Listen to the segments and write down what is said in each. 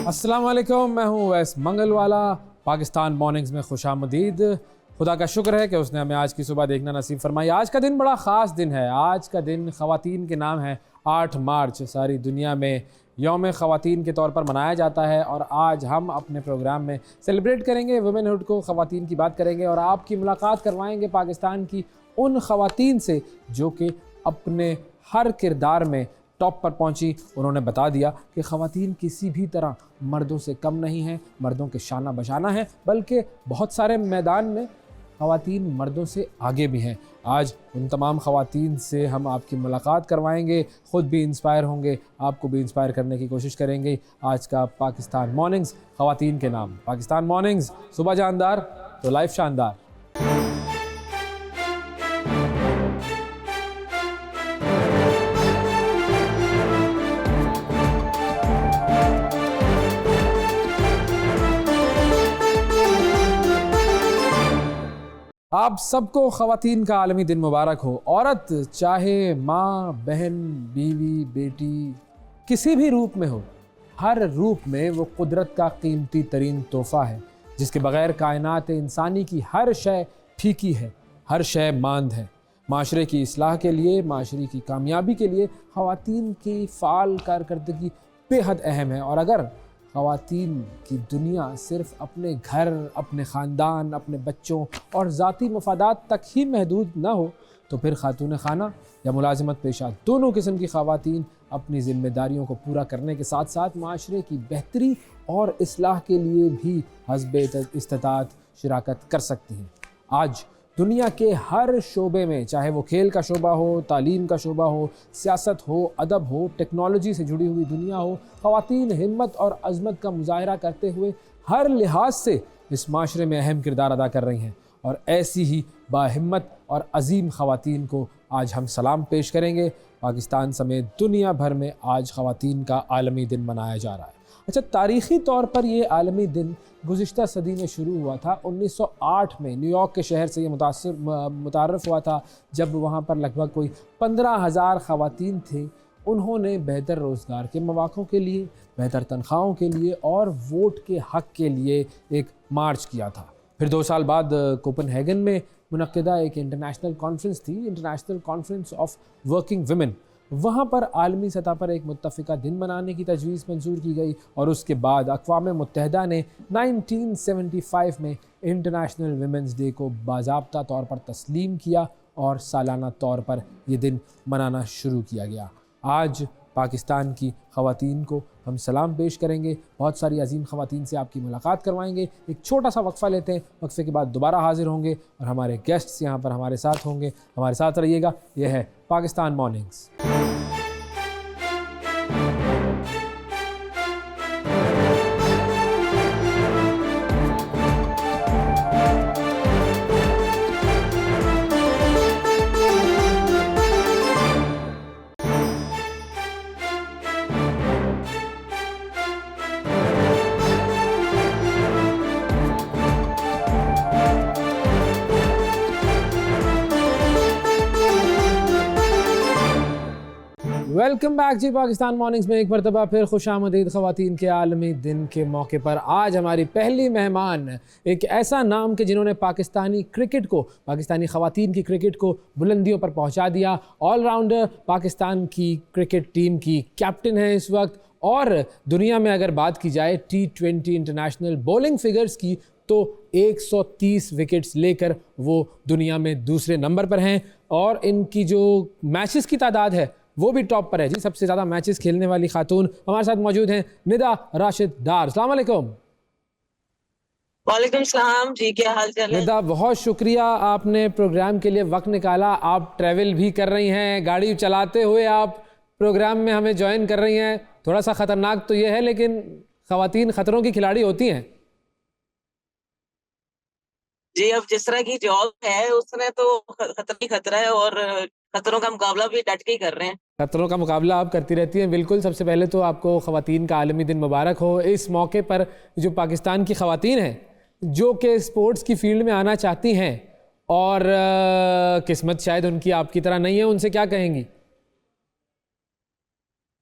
अस्सलाम वालेकुम, मैं हूँ वैस मंगलवाला। पाकिस्तान मॉर्निंग्स में खुशामदीद। खुदा का शुक्र है कि उसने हमें आज की सुबह देखना नसीब फरमाई। आज का दिन बड़ा ख़ास दिन है। आज का दिन ख़वातीन के नाम है। 8 मार्च सारी दुनिया में यौम ख़वातीन के तौर पर मनाया जाता है और आज हम अपने प्रोग्राम में सेलिब्रेट करेंगे वुमेनहुड को, ख़वातीन की बात करेंगे और आपकी मुलाकात करवाएंगे पाकिस्तान की उन ख़वातीन से जो कि अपने हर किरदार में टॉप पर पहुंची। उन्होंने बता दिया कि ख़वातीन किसी भी तरह मर्दों से कम नहीं हैं, मर्दों के शाना बशाना है, बल्कि बहुत सारे मैदान में ख़वातीन मर्दों से आगे भी हैं। आज उन तमाम ख़वातीन से हम आपकी मुलाकात करवाएंगे, ख़ुद भी इंस्पायर होंगे, आपको भी इंस्पायर करने की कोशिश करेंगे। आज का पाकिस्तान मॉर्निंग्स ख़वातीन के नाम। पाकिस्तान मॉर्निंग्स, सुबह जानदार तो लाइफ शानदार। आप सबको ख़वातीन का आलमी दिन मुबारक हो। औरत चाहे माँ, बहन, बीवी, बेटी किसी भी रूप में हो, हर रूप में वो कुदरत का कीमती तरीन तोहफ़ा है जिसके बग़ैर कायनात इंसानी की हर शय फीकी है, हर शय मांद है। माशरे की इस्लाह के लिए, माशरे की कामयाबी के लिए ख़वातीन की फ़ाल कारकर्दगी बेहद अहम है। और अगर ख़वातीन की दुनिया सिर्फ़ अपने घर, अपने ख़ानदान, अपने बच्चों और ज़ाती मफादात तक ही महदूद ना हो तो फिर खातून खाना या मुलाजिमत पेशा दोनों किस्म की ख़वातीन अपनी ज़िम्मेदारियों को पूरा करने के साथ साथ माशरे की बेहतरी और इस्लाह के लिए भी हस्ब इस्तिताअत शिराकत कर सकती हैं। आज दुनिया के हर शोबे में, चाहे वो खेल का शोबा हो, तालीम का शोबा हो, सियासत हो, अदब हो, टेक्नोलॉजी से जुड़ी हुई दुनिया हो, ख़वातीन हिम्मत और अज़मत का मुज़ाहरा करते हुए हर लिहाज से इस माशरे में अहम किरदार अदा कर रही हैं। और ऐसी ही बाहिम्मत और अजीम ख़वातीन को आज हम सलाम पेश करेंगे। पाकिस्तान समेत दुनिया भर में आज ख़वातीन का आलमी दिन मनाया जा रहा है। अच्छा, तारीख़ी तौर पर ये आलमी दिन गुज़िश्ता सदी में शुरू हुआ था। 1908 में न्यूयॉर्क के शहर से ये मुतारफ़ हुआ था, जब वहाँ पर लगभग कोई 15,000 ख़वातीन थे। उन्होंने बेहतर रोज़गार के मौक़ों के लिए, बेहतर तनख्वाहों के लिए और वोट के हक़ के लिए एक मार्च किया था। फिर 2 साल बाद कोपनहेगन में मुनक़्क़िदा एक इंटरनेशनल कॉन्फ्रेंस थी, international conference of working women. वहाँ पर आलमी सतह पर एक मुत्तफ़िका दिन मनाने की तजवीज़ मंजूर की गई और उसके बाद अक़वाम मुत्तहिदा ने 1975 में इंटरनेशनल वुमेंस डे को बाज़ाब्ता तौर पर तस्लीम किया और सालाना तौर पर ये दिन मनाना शुरू किया गया। आज पाकिस्तान की ख़वातीन को हम सलाम पेश करेंगे, बहुत सारी अजीम ख़वातीन से आपकी मुलाकात करवाएंगे। एक छोटा सा वक्फ़ा लेते हैं, वक्फ़े के बाद दोबारा हाज़िर होंगे और हमारे गेस्ट्स यहाँ पर हमारे साथ होंगे। हमारे साथ रहिएगा। यह है पाकिस्तान मॉर्निंग्स। वेलकम बैक जी। पाकिस्तान मॉर्निंग्स में एक मरतबा फिर खुशामदीद। ख़वातीन के आलमी दिन के मौके पर आज हमारी पहली मेहमान एक ऐसा नाम के जिन्होंने पाकिस्तानी क्रिकेट को, पाकिस्तानी ख़वातीन की क्रिकेट को बुलंदियों पर पहुंचा दिया। ऑलराउंडर, पाकिस्तान की क्रिकेट टीम की कैप्टन है इस वक्त। और दुनिया में अगर बात की जाए T20 इंटरनेशनल बॉलिंग फिगर्स की तो 130 विकेट्स लेकर वो दुनिया में दूसरे नंबर पर हैं और इनकी जो मैचेस की तादाद है वो भी टॉप पर है जी। सबसे ज़्यादा मैचेस खेलने वाली खातून हमारे साथ मौजूद हैं निदा राशिद डार। अस्सलाम वालेकुम। वालेकुम सलाम जी, क्या हाल चाल है? निदा, बहुत शुक्रिया आपने प्रोग्राम के लिए वक्त निकाला। आप ट्रैवल भी कर रही हैं, गाड़ी चलाते हुए आप प्रोग्राम में हमें ज्वाइन कर रही हैं। थोड़ा सा ख़तरनाक तो ये है, लेकिन ख़वातीन ख़तरों की खिलाड़ी होती हैं जी। अब जिस तरह की जॉब है उसमें तो खतरा ही खतरा है और खतरों का मुकाबला भी डट के ही कर रहे हैं। खतरों का मुकाबला आप करती रहती हैं। बिल्कुल, सबसे पहले तो आपको ख़वातीन का आलमी दिन मुबारक हो। इस मौके पर जो पाकिस्तान की ख़वातीन हैं जो कि स्पोर्ट्स की फील्ड में आना चाहती हैं और किस्मत शायद उनकी आपकी तरह नहीं है, उनसे क्या कहेंगी?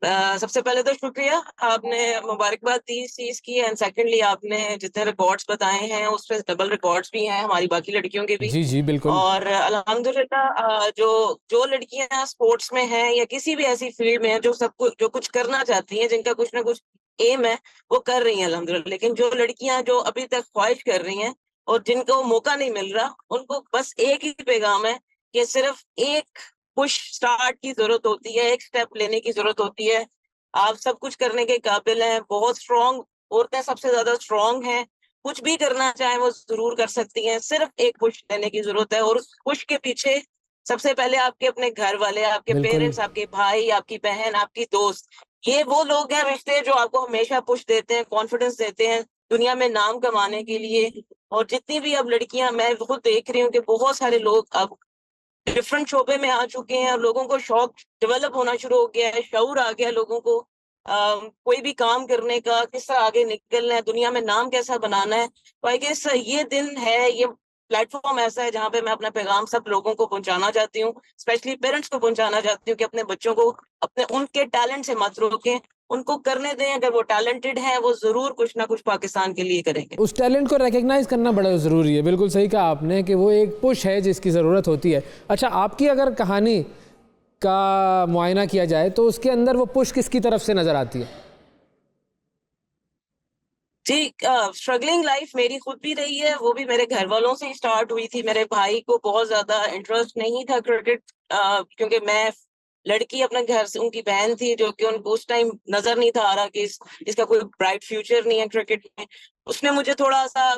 सबसे पहले तो शुक्रिया, आपने मुबारकबाद दी इस चीज की, एंड सेकंडली आपने जितने रिकॉर्ड्स बताए हैं उसमें डबल रिकॉर्ड्स भी हैं हमारी बाकी लड़कियों के भी। जी जी बिल्कुल। और अल्हम्दुलिल्लाह जो जो लड़कियां स्पोर्ट्स में हैं या किसी भी ऐसी फील्ड में हैं जो कुछ करना चाहती हैं, जिनका कुछ ना कुछ एम है, वो कर रही हैं अल्हम्दुलिल्लाह। लेकिन जो लड़कियां जो अभी तक ख्वाहिश कर रही हैं और जिनको मौका नहीं मिल रहा, उनको बस एक ही पैगाम है कि सिर्फ एक पुश स्टार्ट की जरूरत होती है, एक स्टेप लेने की जरूरत होती है। आप सब कुछ करने के काबिल हैं, बहुत स्ट्रांग औरतें सबसे ज्यादा स्ट्रांग हैं, कुछ भी करना चाहें वो जरूर कर सकती हैं, सिर्फ एक पुश लेने की जरूरत है। और उस पुश के पीछे सबसे पहले आपके अपने घर वाले, आपके बिल्कुल पेरेंट्स, आपके भाई, आपकी बहन, आपकी दोस्त, ये वो लोग हैं रिश्ते जो आपको हमेशा पुश देते हैं, कॉन्फिडेंस देते हैं दुनिया में नाम कमाने के लिए। और जितनी भी अब लड़कियां, मैं खुद देख रही हूँ कि बहुत सारे लोग अब डिफरेंट शोबे में आ चुके हैं और लोगों को शौक डेवलप होना शुरू हो गया है, शऊर आ गया है लोगों को कोई भी काम करने का, किस तरह आगे निकलना है, दुनिया में नाम कैसा बनाना है। तो आई गेस ये दिन है, ये प्लेटफॉर्म ऐसा है जहाँ पे मैं अपना पैगाम सब लोगों को पहुंचाना चाहती हूँ, स्पेशली पेरेंट्स को पहुंचाना चाहती हूँ कि अपने बच्चों को अपने उनके टैलेंट से मत रोकें, उनको करने दें। अगर वो टैलेंटेड हैं वो जरूर कुछ ना कुछ पाकिस्तान के लिए करेंगे। उस टैलेंट को रिकग्नाइज करना बड़ा ज़रूरी है। बिल्कुल सही कहा आपने कि वो एक पुश है जिसकी ज़रूरत होती है। अच्छा, आपकी अगर कहानी का मुआयना किया जाए तो उसके अंदर वो पुश किसकी तरफ से नज़र आती है? जी, स्ट्रगलिंग लाइफ मेरी खुद भी रही है, वो भी मेरे घर वालों से ही स्टार्ट हुई थी। मेरे भाई को बहुत ज्यादा इंटरेस्ट नहीं था क्रिकेट, क्योंकि मैं लड़की अपने घर से, उनकी बहन थी जो कि उनको उस टाइम नजर नहीं था आ रहा कि इसका कोई ब्राइट फ्यूचर नहीं है क्रिकेट में। उसने मुझे थोड़ा सा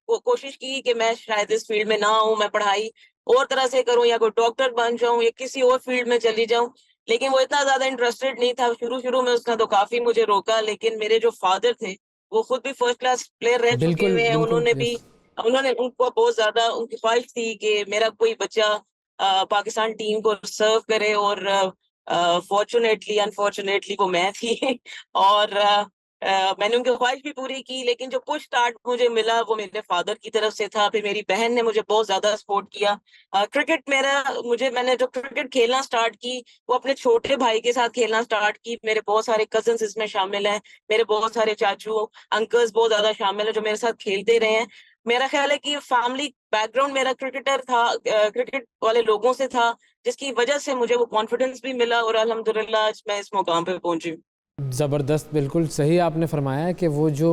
कोशिश की कि मैं शायद इस फील्ड में ना हूँ, मैं पढ़ाई और तरह से करूँ, या कोई डॉक्टर बन जाऊं या किसी और फील्ड में चली जाऊं। लेकिन वो इतना ज्यादा इंटरेस्टेड नहीं था। शुरू शुरू में उसने तो काफी मुझे रोका, लेकिन मेरे जो फादर थे वो खुद भी फर्स्ट क्लास प्लेयर रह चुके बिल्कुल हुए हैं। बिल्कुल, उन्होंने भी, यस। उन्होंने उनको बहुत ज्यादा उनकी ख्वाहिश थी कि मेरा कोई बच्चा पाकिस्तान टीम को सर्व करे, और फॉर्चुनेटली अनफॉर्चुनेटली वो मैं थी और मैंने उनकी ख्वाहिश भी पूरी की। लेकिन जो पुश स्टार्ट मुझे मिला वो मेरे फादर की तरफ से था। फिर मेरी बहन ने मुझे बहुत ज्यादा सपोर्ट किया। क्रिकेट मेरा, मैंने जो क्रिकेट खेलना स्टार्ट की वो अपने छोटे भाई के साथ खेलना स्टार्ट की। मेरे बहुत सारे कजन्स इसमें शामिल हैं, मेरे बहुत सारे चाचू अंकल्स बहुत ज्यादा शामिल है जो मेरे साथ खेलते रहे हैं। मेरा ख्याल है कि फैमिली बैकग्राउंड मेरा क्रिकेटर था, क्रिकेट वाले लोगों से था, जिसकी वजह से मुझे वो कॉन्फिडेंस भी मिला और अल्हम्दुलिल्लाह आज मैं इस मुकाम पे पहुंची। ज़बरदस्त, बिल्कुल सही आपने फरमाया कि वो जो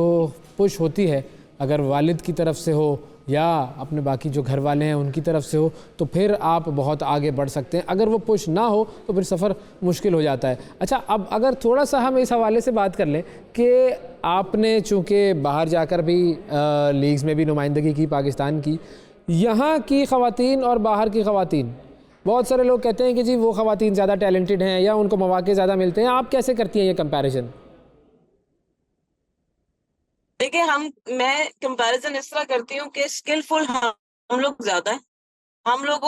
पुश होती है, अगर वालिद की तरफ से हो या अपने बाकी जो घर वाले हैं उनकी तरफ से हो, तो फिर आप बहुत आगे बढ़ सकते हैं। अगर वो पुश ना हो तो फिर सफ़र मुश्किल हो जाता है। अच्छा, अब अगर थोड़ा सा हम इस हवाले से बात कर लें कि आपने चूँकि बाहर जाकर भी लीग्स में भी नुमाइंदगी की पाकिस्तान की, यहाँ की ख़वातीन और बाहर की ख़वातीन, बहुत सारे लोग कहते हैं कि जी वो ख़वातीन ज़्यादा टैलेंटेड हैं या उनको मौक़े ज़्यादा मिलते हैं। आप कैसे करती हैं ये कंपैरिजन? देखिए, मैं कंपैरिजन इस तरह करती हूँ कि स्किलफुल हम लोग ज्यादा हैं। हम लोग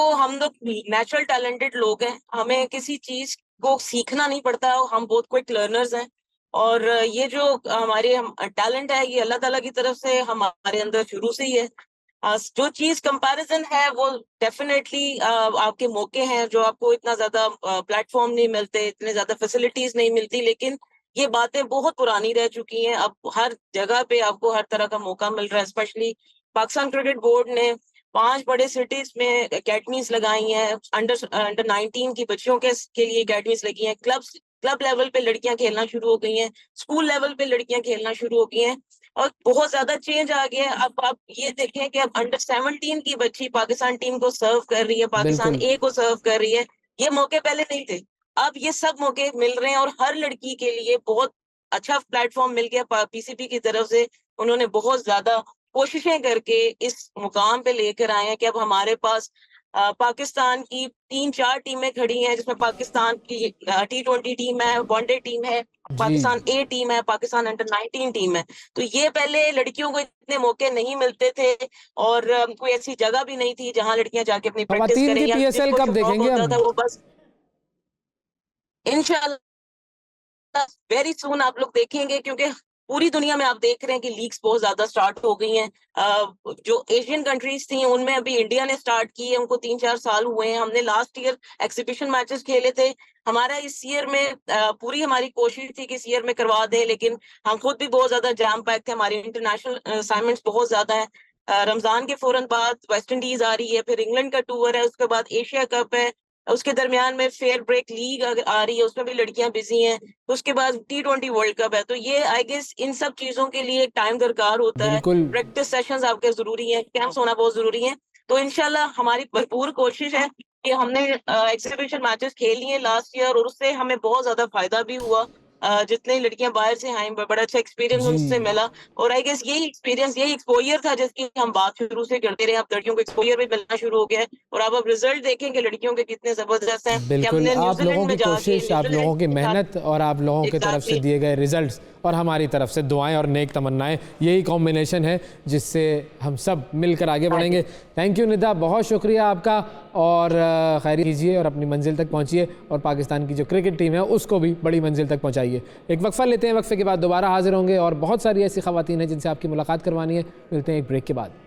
नेचुरल टैलेंटेड लोग हैं, हमें किसी चीज को सीखना नहीं पड़ता, हम बहुत क्विक लर्नर्स हैं। और ये जो हमारे हम टैलेंट है, ये अल्लाह ताला की तरफ से हमारे अंदर शुरू से ही है। जो चीज कंपैरिजन है वो डेफिनेटली आपके मौके हैं जो आपको इतना ज्यादा प्लेटफॉर्म नहीं मिलते, इतने ज्यादा फैसिलिटीज नहीं मिलती। लेकिन ये बातें बहुत पुरानी रह चुकी हैं। अब हर जगह पे आपको हर तरह का मौका मिल रहा है। स्पेशली पाकिस्तान क्रिकेट बोर्ड ने 5 बड़े सिटीज में एकेडमीज लगाई हैं। अंडर 19 की बच्चियों के लिए एकेडमीज लगी हैं। क्लब लेवल पे लड़कियां खेलना शुरू हो गई हैं, स्कूल लेवल पे लड़कियां खेलना शुरू हो गई हैं। और बहुत ज्यादा चेंज आ गया है। अब आप ये देखें कि अब अंडर 17 की बच्ची पाकिस्तान टीम को सर्व कर रही है, पाकिस्तान बिल्कुल। ए को सर्व कर रही है। ये मौके पहले नहीं थे, अब ये सब मौके मिल रहे हैं और हर लड़की के लिए बहुत अच्छा प्लेटफॉर्म मिल गया पीसीबी की तरफ से। उन्होंने बहुत ज्यादा कोशिशें करके इस मुकाम पे लेकर आए हैं कि अब हमारे पास पाकिस्तान की 3-4 टीमें खड़ी हैं, जिसमें पाकिस्तान की T20 टीम है, वनडे टीम है, जी। पाकिस्तान ए टीम है, पाकिस्तान अंडर 19 टीम है। तो ये पहले लड़कियों को इतने मौके नहीं मिलते थे और कोई ऐसी जगह भी नहीं थी जहां लड़कियां जाके अपनी प्रैक्टिस ख़वातीन करें, की या पीएसएल जिसको कब शौक देखेंगे होता अब? था वो बस इंशाल्लाह वेरी सून आप लोग देखेंगे। क्योंकि पूरी दुनिया में आप देख रहे हैं कि लीग्स बहुत ज्यादा स्टार्ट हो गई हैं। जो एशियन कंट्रीज थी उनमें अभी इंडिया ने स्टार्ट की है, उनको 3-4 साल हुए हैं। हमने लास्ट ईयर एक्सिबिशन मैचेस खेले थे। हमारा इस ईयर में पूरी हमारी कोशिश थी कि इस ईयर में करवा दें, लेकिन हम खुद भी बहुत ज्यादा जैम पैक थे, हमारी इंटरनेशनल असाइनमेंट्स बहुत ज्यादा है। रमजान के फौरन बाद वेस्ट इंडीज आ रही है, फिर इंग्लैंड का टूर है, उसके बाद एशिया कप है, उसके दरमियान में फेयर ब्रेक लीग आ रही है, उसमें भी लड़कियां बिजी हैं, उसके बाद T20 वर्ल्ड कप है। तो ये आई गेस इन सब चीजों के लिए एक टाइम दरकार होता है, बिल्कुल प्रैक्टिस सेशंस आपके जरूरी हैं, कैंप्स होना बहुत जरूरी है। तो इंशाल्लाह हमारी भरपूर कोशिश है कि हमने एग्जीबिशन मैचेस खेल लिए लास्ट ईयर और उससे हमें बहुत ज्यादा फायदा भी हुआ। जितनी लड़कियां बाहर से आई बड़ा अच्छा एक्सपीरियंस जी। उनसे मिला, और आई गेस यही एक्सपीरियंस, यही एक्सपोजर था जिसकी हम बात शुरू से करते रहे। अब लड़कियों को एक्सपोजर भी मिलना शुरू हो गया है, और अब रिजल्ट देखेंगे लड़कियों के कितने जबरदस्त हैं कि बिल्कुल, हमने आप लोगों न्यूजीलैंड की में जाके कोशिश, आप लोगों की मेहनत और आप लोगों की तरफ से दिए गए रिजल्ट्स और हमारी तरफ से दुआएं और नेक तमन्नाएं, यही कॉम्बिनेशन है जिससे हम सब मिलकर आगे बढ़ेंगे। थैंक यू निदा, बहुत शुक्रिया आपका, और खैरियत कीजिए और अपनी मंजिल तक पहुंचिए, और पाकिस्तान की जो क्रिकेट टीम है उसको भी बड़ी मंजिल तक पहुंचाइए। एक वक्फा लेते हैं, वक्फे के बाद दोबारा हाजिर होंगे, और बहुत सारी ऐसी ख़वातीन हैं जिनसे आपकी मुलाकात करवानी है। मिलते हैं एक ब्रेक के बाद।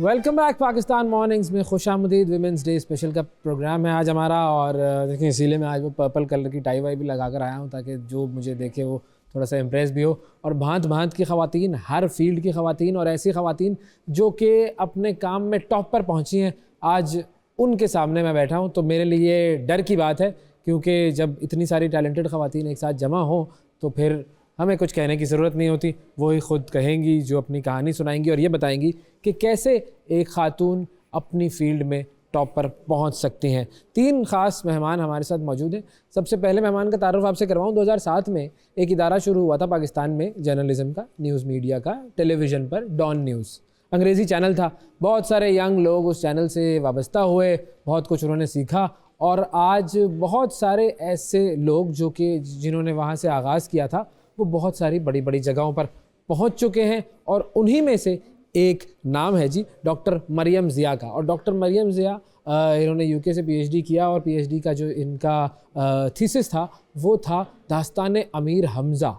वेलकम बैक पाकिस्तान मॉर्निंग्स में खुशामदीद। विमेंस डे स्पेशल का प्रोग्राम है आज हमारा, और देखिए इसीलिए मैं आज वो पर्पल कलर की टाई वाई भी लगा कर आया हूँ ताकि जो मुझे देखे वो थोड़ा सा इम्प्रेस भी हो। और भांत भांत की ख़वातीन, हर फील्ड की ख़वातीन, और ऐसी ख़वातीन जो कि अपने काम में टॉप पर पहुँची हैं, आज उनके सामने मैं बैठा हूँ। तो मेरे लिए डर की बात है, क्योंकि जब इतनी सारी टैलेंटेड ख़वातीन एक साथ जमा हो तो फिर हमें कुछ कहने की ज़रूरत नहीं होती, वो ही ख़ुद कहेंगी, जो अपनी कहानी सुनाएंगी और ये बताएंगी कि कैसे एक ख़ातून अपनी फ़ील्ड में टॉप पर पहुंच सकती हैं। 3 ख़ास मेहमान हमारे साथ मौजूद हैं। सबसे पहले मेहमान का तारुफ आपसे करवाऊं। 2007 में एक इदारा शुरू हुआ था पाकिस्तान में जर्नलिज़म का, न्यूज़ मीडिया का, टेलीविज़न पर डॉन न्यूज़ अंग्रेज़ी चैनल था। बहुत सारे यंग लोग उस चैनल से वाबस्ता हुए, बहुत कुछ उन्होंने सीखा, और आज बहुत सारे ऐसे लोग जो कि जिन्होंने वहाँ से आगाज़ किया था वो बहुत सारी बड़ी बड़ी जगहों पर पहुँच चुके हैं, और उन्हीं में से एक नाम है जी डॉक्टर मरियम ज़िया का। और डॉक्टर मरियम ज़िया इन्होंने यूके से पीएचडी किया, और पीएचडी का जो इनका थीसिस था वो था दास्तान अमीर हमज़ा।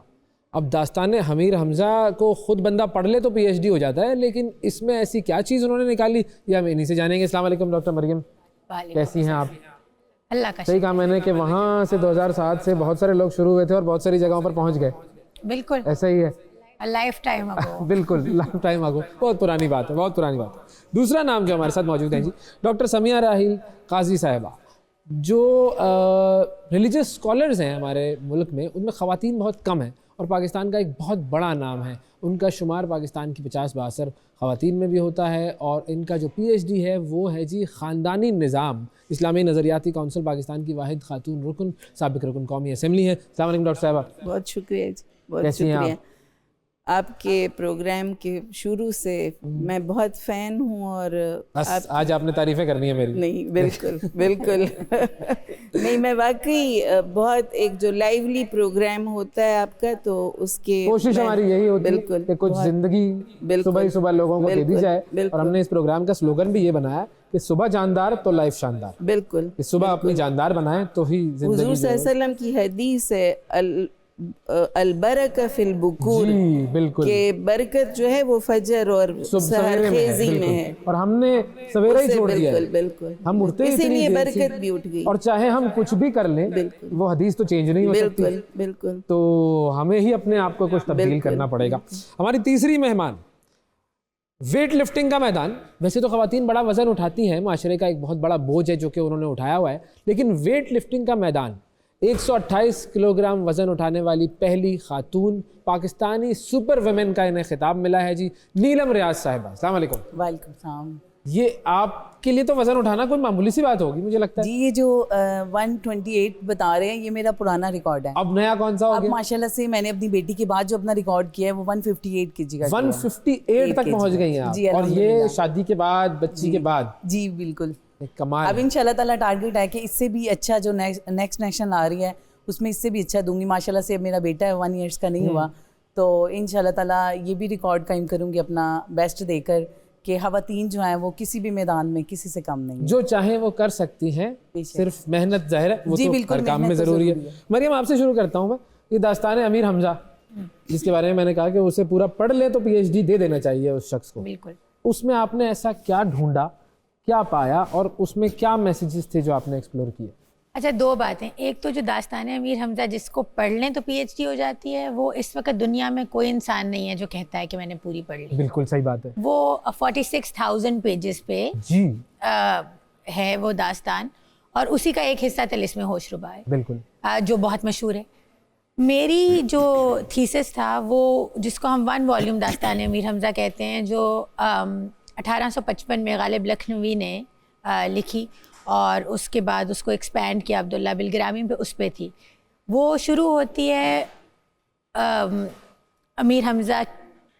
अब दास्तान अमीर हमज़ा को ख़ुद बंदा पढ़ ले तो पीएचडी हो जाता है, लेकिन इसमें ऐसी क्या चीज़ उन्होंने निकाली ये हम इन्हीं से जानेंगे। अस्सलाम वालेकुम डॉक्टर मरियम, कैसी हैं आप? अल्लाह का सही कहा मैंने कि वहाँ से 2007 से बहुत सारे लोग शुरू हुए थे और बहुत सारी जगहों पर पहुँच गए। बिल्कुल ऐसा ही है, लाइफ टाइम अगो। बिल्कुल लाइफ टाइम अगो, बहुत पुरानी बात है, बहुत पुरानी बात है। दूसरा नाम जो हमारे साथ मौजूद है जी डॉक्टर समिया राहील काजी साहिबा, जो रिलीजियस स्कॉलर्स हैं हमारे मुल्क में, उनमें ख़वातीन बहुत कम हैं, और पाकिस्तान का एक बहुत बड़ा नाम है। उनका शुमार पाकिस्तान की 50-62 ख़वातीन में भी होता है, और इनका जो पीएचडी है वो है जी ख़ानदानी निज़ाम, इस्लामी नज़रियाती कौंसिल पाकिस्तान की वाहिद खातून रुकन, साबिक़ रुकन कौमी असम्बली है। अस्सलाम वालेकुम डॉक्टर साहिबा। बहुत शुक्रिया जी, बहुत कैसी हैं शुक्रिया। आपके प्रोग्राम के शुरू से मैं बहुत फ़ैन हूँ, और आज आपने तारीफ़ें करनी है मेरी। नहीं बिल्कुल बिल्कुल नहीं, मैं वाकई बहुत, एक जो लाइवली प्रोग्राम होता है आपका, तो उसके कोशिश हमारी यही होती है बिल्कुल कि कुछ ज़िंदगी सुबह ही सुबह लोगों को दे दी जाए, और हमने इस प्रोग्राम का स्लोगन भी ये बनाया कि सुबह जानदार तो लाइफ शानदार। बिल्कुल, कि सुबह अपनी जानदार बनाएं तो ही हुजूर जिंदगी सल्लल्लाहु अलैहि वसल्लम की हदीस है अलबरका फिल बुकूर, जी बिल्कुल, के बरकत जो है वो फजर और सहरखेज़ी में है, और हमने सवेरा ही छोड़ दिया है। बिल्कुल बिल्कुल, हम उठते ही इसीलिए इतनी देर से, बरकत भी उठ गई, और चाहे हम कुछ भी कर लें बिल्कुल, वो हदीस तो चेंज नहीं हो सकती। बिल्कुल बिल्कुल, तो हमें ही अपने आप को कुछ तब्दील करना पड़ेगा। हमारी तीसरी मेहमान, वेट लिफ्टिंग का मैदान। वैसे तो ख़वातीन बड़ा वज़न उठाती हैं, माशरे का एक बहुत बड़ा बोझ है जो कि उन्होंने उठाया हुआ है, लेकिन वेट लिफ्टिंग का मैदान 128 किलोग्राम वज़न उठाने वाली पहली खातून पाकिस्तानी सुपर वुमेन का इन्हें खिताब मिला है जी नीलम रियाज साहिबा। अस्सलाम वालेकुम। वालेकुम सलाम। ये आपके लिए तो वजन उठाना कोई मामूली सी बात होगी मुझे लगता है। जी, ये जो 128 बता रहे हैं ये मेरा पुराना रिकॉर्ड है। अब नया कौन सा हो अब गया? माशाल्लाह से मैंने अपनी बेटी के बाद जो अपना रिकॉर्ड किया है वो 158 केजी का किया है। 158 तक पहुंच गई हैं आप। जी, और ये अल्हम्दुलिल्लाह। शादी के बाद, बच्ची के बाद, जी बिल्कुल। एक कमाल अब है। इंशाल्लाह ताला टारगेट है कि इससे भी अच्छा जो नेक्स्ट नेशनल आ रही है उसमें इससे भी अच्छा दूंगी। माशाल्लाह से अब मेरा बेटा है 1 ईयर्स का नहीं हुआ, तो इंशाल्लाह ताला ये भी रिकॉर्ड कायम करूंगी अपना बेस्ट देकर कि ख़वातीन जो हैं वो किसी भी मैदान में किसी से कम नहीं है। जो चाहे वो कर सकती हैं, सिर्फ मेहनत जाहिर है वो जी, तो बिल्कुल, हर काम में मेहनत तो ज़रूरी है। ज़रूरी है। मरियम, आपसे शुरू करता हूँ मैं। ये दास्तान है अमीर हमजा, जिसके बारे में मैंने कहा कि उसे पूरा पढ़ ले तो PhD दे देना चाहिए उस शख्स को। बिल्कुल। उसमें आपने ऐसा क्या ढूंढा, क्या पाया और उसमें क्या मैसेजेस थे जो आपने एक्सप्लोर किए? अच्छा, 2 बातें। एक तो जो दास्तान है अमीर हमजा जिसको पढ़ लें तो PhD हो जाती है, वो इस वक्त दुनिया में कोई इंसान नहीं है जो कहता है कि मैंने पूरी पढ़ ली। बिल्कुल सही बात है। वो 46,000 पेजेस पे जी है वो दास्तान, और उसी का एक हिस्सा तिलिस्मे होशरुबा है, बिल्कुल। जो बहुत मशहूर है। मेरी जो थीसिस था वो, जिसको हम 1 वॉल्यूम दास्तान अमीर हमजा कहते हैं, जो 1855 में गालिब लखनवी ने लिखी और उसके बाद उसको एक्सपैंड किया अब्दुल्ला बिलग्रामी पे, उस पे थी। वो शुरू होती है अमीर हमजा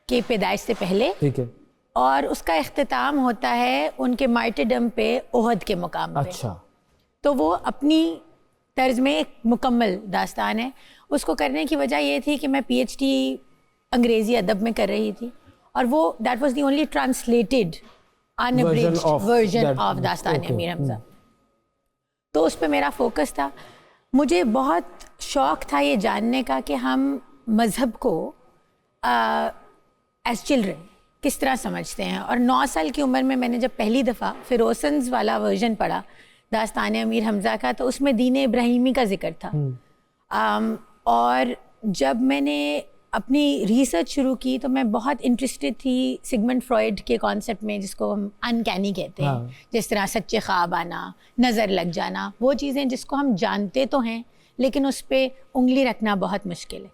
के पैदाइश से पहले, ठीक है। और उसका इख्तिताम होता है उनके मार्टिरडम पे ओहद के मुकाम पे। अच्छा। तो वो अपनी तर्ज में एक मुकम्मल दास्तान है। उसको करने की वजह ये थी कि मैं PhD अंग्रेज़ी अदब में कर रही थी, और वो that was the only translated unabridged version of Dastan Amir Hamza. तो उस पर मेरा फोकस था। मुझे बहुत शौक़ था ये जानने का कि हम मज़हब को एज चिल्ड्रन किस तरह समझते हैं। और 9 साल की उम्र में मैंने जब पहली दफ़ा फिरोसन्स वाला वर्जन पढ़ा दास्तान अमीर हमजा का, तो उसमें दीन इब्राहिमी का जिक्र था। और जब मैंने अपनी रिसर्च शुरू की तो मैं बहुत इंटरेस्टेड थी सिगमंड फ्रॉइड के कॉन्सेप्ट में, जिसको हम अनकैनी कहते हैं। जिस तरह सच्चे ख्वाब आना, नज़र लग जाना, वो चीज़ें जिसको हम जानते तो हैं लेकिन उस पर उंगली रखना बहुत मुश्किल है।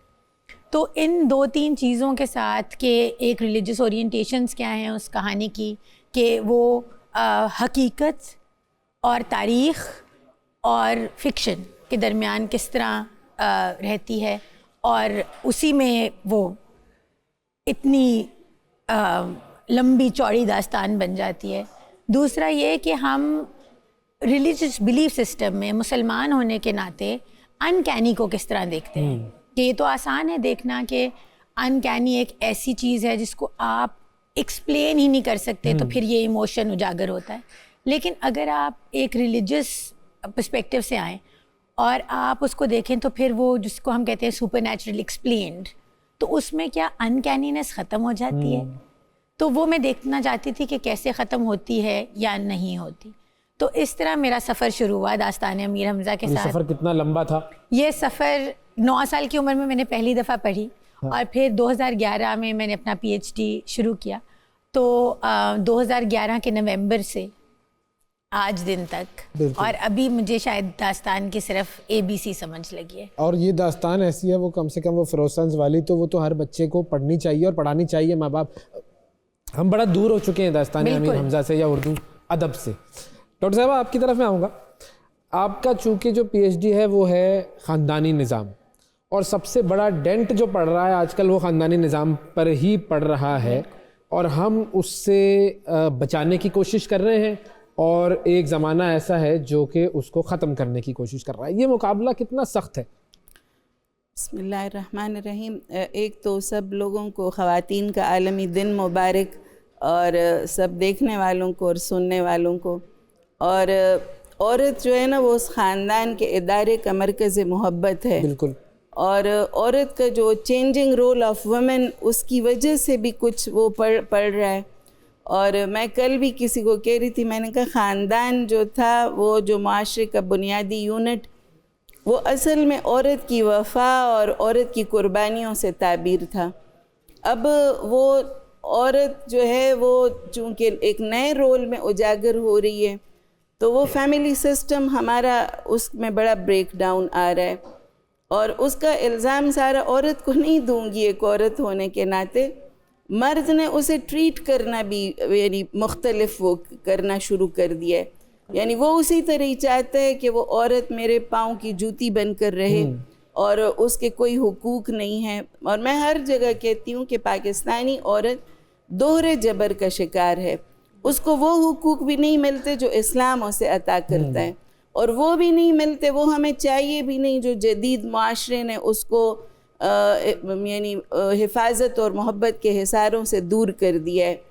तो इन 2-3 चीज़ों के साथ कि एक रिलीजियस ओरिएंटेशंस क्या हैं उस कहानी की, कि वो हकीकत और तारीख़ और फिक्शन के दरमियान किस तरह रहती है, और उसी में वो इतनी लंबी चौड़ी दास्तान बन जाती है। दूसरा ये कि हम रिलीजियस बिलीफ सिस्टम में मुसलमान होने के नाते अनकैनी को किस तरह देखते हैं। कि ये तो आसान है देखना कि अनकैनी एक ऐसी चीज़ है जिसको आप एक्सप्लेन ही नहीं कर सकते, तो फिर ये इमोशन उजागर होता है। लेकिन अगर आप एक रिलीजियस पर्सपेक्टिव से आएँ और आप उसको देखें तो फिर वो जिसको हम कहते हैं सुपर नेचुरल एक्सप्लेन्ड, तो उसमें क्या अनकैनीनेस ख़त्म हो जाती है। तो वो मैं देखना चाहती थी कि कैसे ख़त्म होती है या नहीं होती। तो इस तरह मेरा सफ़र शुरू हुआ दास्तान अमीर हमजा के साथ। सफ़र कितना लंबा था? ये सफ़र 9 साल की उम्र में मैंने पहली दफ़ा पढ़ी। और फिर 2011 में मैंने अपना PhD शुरू किया। तो 2011 के नवंबर से आज दिन तक, और अभी मुझे शायद दास्तान की सिर्फ ABC समझ लगी है। और ये दास्तान ऐसी है, वो कम से कम वो फिरोसन्स वाली, तो वो तो हर बच्चे को पढ़नी चाहिए और पढ़ानी चाहिए। माँ बाप, हम बड़ा दूर हो चुके हैं दास्तान अमीर हमजा से या उर्दू अदब से। डॉक्टर साहब, आपकी तरफ मैं आऊँगा। आपका चूँकि जो PhD है वो है ख़ानदानी निज़ाम, और सबसे बड़ा डेंट जो पड़ रहा है आजकल वो ख़ानदानी निज़ाम पर ही पड़ रहा है, और हम उससे बचाने की कोशिश कर रहे हैं, और एक ज़माना ऐसा है जो कि उसको ख़त्म करने की कोशिश कर रहा है। ये मुकाबला कितना सख्त है? बिस्मिल्लाहिर्रहमानिर्रहीम। एक तो सब लोगों को ख़वातीन का आलमी दिन मुबारक, और सब देखने वालों को और सुनने वालों को। और औरत जो है ना वो उस ख़ानदान के इदारे का मरकज़ मोहब्बत है। बिल्कुल। और औरत का जो चेंजिंग रोल ऑफ वुमेन, उसकी वजह से भी कुछ वो पढ़ रहा है। और मैं कल भी किसी को कह रही थी, मैंने कहा ख़ानदान जो था वो जो माशरे का बुनियादी यूनिट, वो असल में औरत की वफ़ा और औरत की कुर्बानियों से ताबीर था। अब वो औरत जो है वो चूँकि एक नए रोल में उजागर हो रही है, तो वो फैमिली सिस्टम हमारा उसमें बड़ा ब्रेक डाउन आ रहा है। और उसका इल्ज़ाम सारा औरत को नहीं दूंगी एक औरत होने के नाते, मर्द ने उसे ट्रीट करना भी यानी मुख्तलिफ वो करना शुरू कर दिया है। यानी वो उसी तरह ही चाहता है कि वो औरत मेरे पाँव की जूती बनकर रहे और उसके कोई हुकूक नहीं है। और मैं हर जगह कहती हूँ कि पाकिस्तानी औरत दोहरे जबर का शिकार है। उसको वो हुकूक भी नहीं मिलते जो इस्लाम उसे अता करता है, और वो भी नहीं मिलते, वो हमें चाहिए भी नहीं जो जदीद माशरे ने उसको यानी हिफाजत और मोहब्बत के हिसारों से दूर कर दिया है।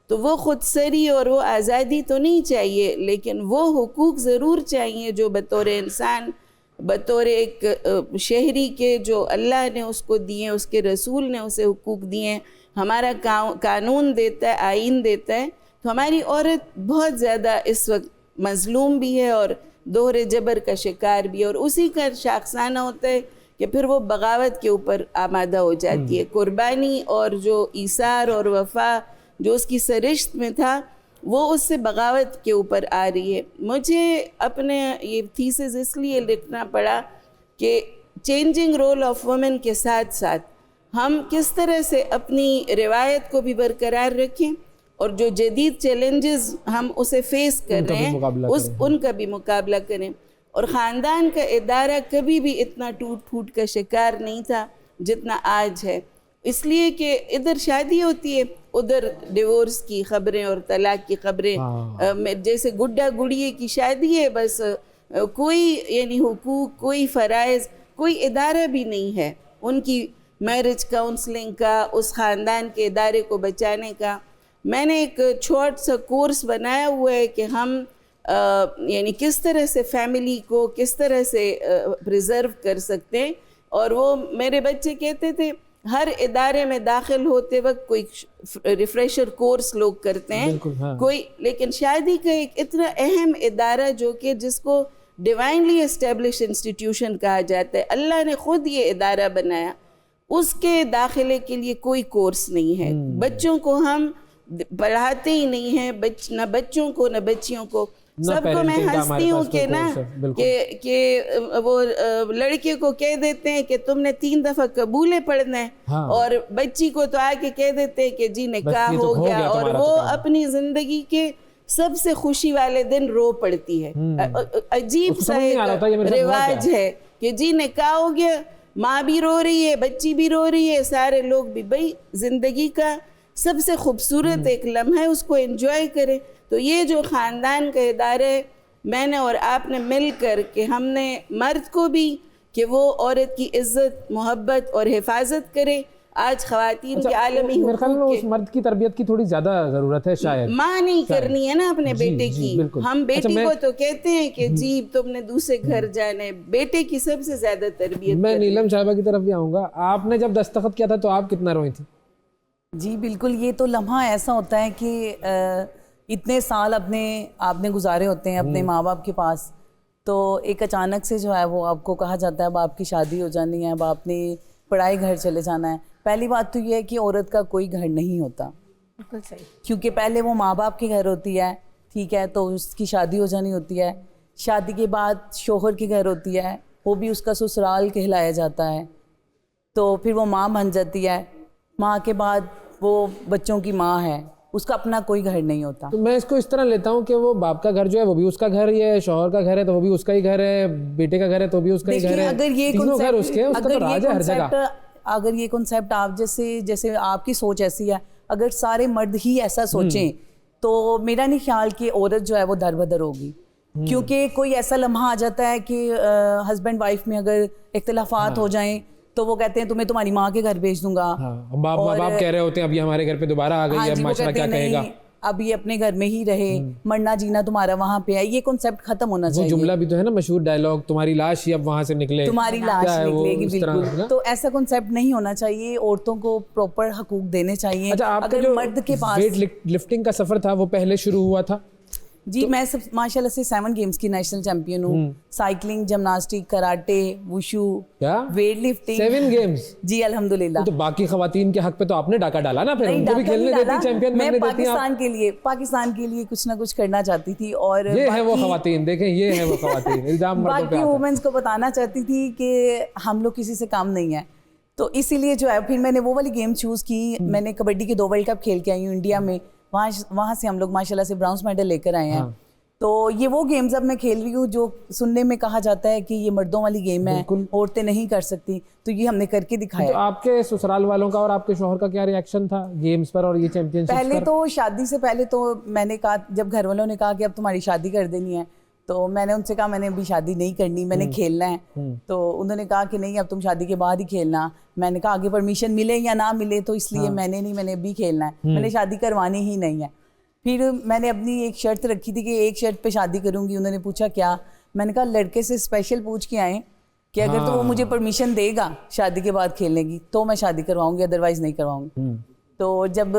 तो वो खुदसरी और वो आज़ादी तो नहीं चाहिए, लेकिन वो हुकूक ज़रूर चाहिए जो बतौर इंसान, बतौर एक शहरी के जो अल्लाह ने उसको दिए, उसके रसूल ने उसे हुकूक दिए हैं, हमारा कानून देता है, आइन देता है। तो हमारी औरत बहुत ज़्यादा इस वक्त मज़लूम भी है और दोहरे जबर का शिकार भी है, और उसी का शाखसाना होता है कि फिर वो बगावत के ऊपर आमादा हो जाती है। कुर्बानी और जो ईसार और वफ़ा जो उसकी सरिश्त में था वो उससे बगावत के ऊपर आ रही है। मुझे अपने ये थीसिस इसलिए लिखना पड़ा कि चेंजिंग रोल ऑफ वुमेन के साथ साथ हम किस तरह से अपनी रिवायत को भी बरकरार रखें और जो जदीद चैलेंजेस हम उसे फेस कर रहे हैं उनका भी मुकाबला करें। और ख़ानदान का इदारा कभी भी इतना टूट फूट का शिकार नहीं था जितना आज है, इसलिए कि इधर शादी होती है, उधर डिवोर्स की खबरें और तलाक की खबरें। जैसे गुड्डा गुड़िए की शादी है, बस कोई यानी हुकूक, कोई फ़राइज़, कोई इदारा भी नहीं है उनकी मैरिज काउंसलिंग का, उस ख़ानदान के इदारे को बचाने का। मैंने एक छोटा सा कोर्स बनाया हुआ है कि हम यानी किस तरह से फैमिली को किस तरह से प्रिजर्व कर सकते हैं। और वो मेरे बच्चे कहते थे हर इदारे में दाखिल होते वक्त कोई रिफ्रेशर कोर्स लोग करते हैं, हाँ। कोई, लेकिन शादी का एक इतना अहम इदारा जो कि जिसको डिवाइनली एस्टेब्लिश इंस्टीट्यूशन कहा जाता है, अल्लाह ने ख़ुद ये इदारा बनाया, उसके दाखिले के लिए कोई कोर्स नहीं है। बच्चों को हम पढ़ाते ही नहीं हैं, न बच्चों को न बच्चियों को। सबको मैं हंसती हूँ कि ना कि वो लड़के को कह देते हैं कि तुमने 3 दफ़ा कबूले पढ़ना है, हाँ। और बच्ची को तो आके कह देते हैं कि जी निकाह हो गया, और वो अपनी ज़िंदगी के सबसे खुशी वाले दिन रो पड़ती है। अजीब सा रिवाज है कि जी निकाह हो गया, माँ भी रो रही है, बच्ची भी रो रही है, सारे लोग भी। भाई ज़िंदगी का सबसे खूबसूरत एक लम्हा है, उसको एंजॉय करें। तो ये जो ख़ानदान का इदारा है, मैंने और आपने मिल कर के हमने मर्द को भी कि वो औरत की इज़्ज़त, मोहब्बत और हिफाजत करे। आज ख़वातीन के आलमी मेरे ख्याल में उस मर्द की तरबियत की थोड़ी ज़्यादा ज़रूरत है शायद। माँ नहीं करनी है ना अपने बेटे की। हम बेटी को तो कहते हैं कि जी तुमने दूसरे घर जाने, बेटे की सबसे ज़्यादा तरबियत। मैं नीलम साहिबा की तरफ भी आऊँगा। आपने जब दस्तखत किया था तो आप कितना रोई थी? जी बिल्कुल, ये तो लम्हा ऐसा होता है कि इतने साल आपने गुजारे होते हैं अपने माँ बाप के पास, तो एक अचानक से जो है वो आपको कहा जाता है अब आपकी शादी हो जानी है, अब आपने पढ़ाई घर चले जाना है। पहली बात तो ये है कि औरत का कोई घर नहीं होता, बिल्कुल सही, क्योंकि पहले वो माँ बाप के घर होती है, ठीक है, तो उसकी शादी हो जानी होती है। शादी के बाद शोहर के घर होती है, वो भी उसका ससुराल कहलाया जाता है, तो फिर वो माँ बन जाती है। माँ के बाद वो बच्चों की माँ है, उसका अपना कोई घर नहीं होता। तो मैं इसको इस तरह लेता हूँ कि वो बाप का घर जो है वो भी उसका घर ही है, शौहर का घर है तो वो भी उसका ही घर है, बेटे का घर है तो भी उसका ही घर है। अगर ये अगर ये कॉन्सेप्ट आप जैसे आपकी सोच ऐसी है, अगर सारे मर्द ही ऐसा सोचें तो मेरा नहीं ख्याल कि औरत जो है वो दर बदर होगी। क्योंकि कोई ऐसा लम्हा आ जाता है कि हस्बैंड वाइफ में अगर इख्तिलाफात हो जाएं तो वो कहते हैं तुम्हें तुम्हारी माँ के घर भेज दूंगा। हाँ, बाप कह रहे होते हैं अभी हमारे घर पे दोबारा आ गई है, माशरा क्या कहेगा, अब ये अपने घर में ही रहे, मरना जीना तुम्हारा वहाँ पे है। ये कॉन्सेप्ट खत्म होना चाहिए। वो जुमला भी तो है ना मशहूर डायलॉग, तुम्हारी लाश ही अब वहाँ से निकले, तुम्हारी लाश निकलेगी, बिल्कुल। तो ऐसा कॉन्सेप्ट नहीं होना चाहिए, औरतों को प्रॉपर हकूक देने चाहिए। अच्छा, अगर मर्द के पास वेट लिफ्टिंग का सफर था वो पहले शुरू हुआ था? जी मैं सब माशाल्लाह से 7 गेम्स की नेशनल चैंपियन हूँ। Cycling, gymnastic, karate, wushu, weight lifting, 7 games. जी अल्हम्दुलिल्लाह। तो बाकी खवातीन के हक पे तो आपने डाका डाला ना, फिर उनको भी खेलने देती, चैंपियन बनने देती। पाकिस्तान के लिए कुछ ना कुछ करना चाहती थी। और ये है वो खवातीन, देखें ये है वो खवातीन, इल्जाम बाकी वुमेन्स को बताना चाहती थी कि हम लोग किसी से कम नहीं है। तो इसीलिए जो है फिर मैंने वो वाली गेम चूज़ की। मैंने कबड्डी के 2 वर्ल्ड कप खेल के आई हूँ इंडिया में, वहाँ से हम लोग माशाल्लाह से ब्राउन्स मेडल लेकर आए हैं। तो ये वो गेम्स अब मैं खेल रही हूँ जो सुनने में कहा जाता है कि ये मर्दों वाली गेम है, औरतें नहीं कर सकती, तो ये हमने करके दिखाया। तो आपके ससुराल वालों का और आपके शौहर का क्या रिएक्शन था गेम्स पर और ये चैंपियनशिप पर? पहले तो शादी से पहले तो मैंने कहा, जब घर वालों ने कहा कि अब तुम्हारी शादी कर देनी है, तो मैंने उनसे कहा मैंने अभी शादी नहीं करनी, मैंने खेलना है। तो उन्होंने कहा कि नहीं अब तुम शादी के बाद ही खेलना। मैंने कहा आगे परमिशन मिले या ना मिले, तो इसलिए मैंने अभी खेलना है, मैंने शादी करवानी ही नहीं है। फिर मैंने अपनी एक शर्त रखी थी कि एक शर्त पे शादी करूंगी। उन्होंने पूछा क्या, मैंने कहा लड़के से स्पेशल पूछ के आए कि अगर तो वो मुझे परमिशन देगा शादी के बाद खेलने की तो मैं शादी करवाऊंगी, अदरवाइज नहीं करवाऊंगी। तो जब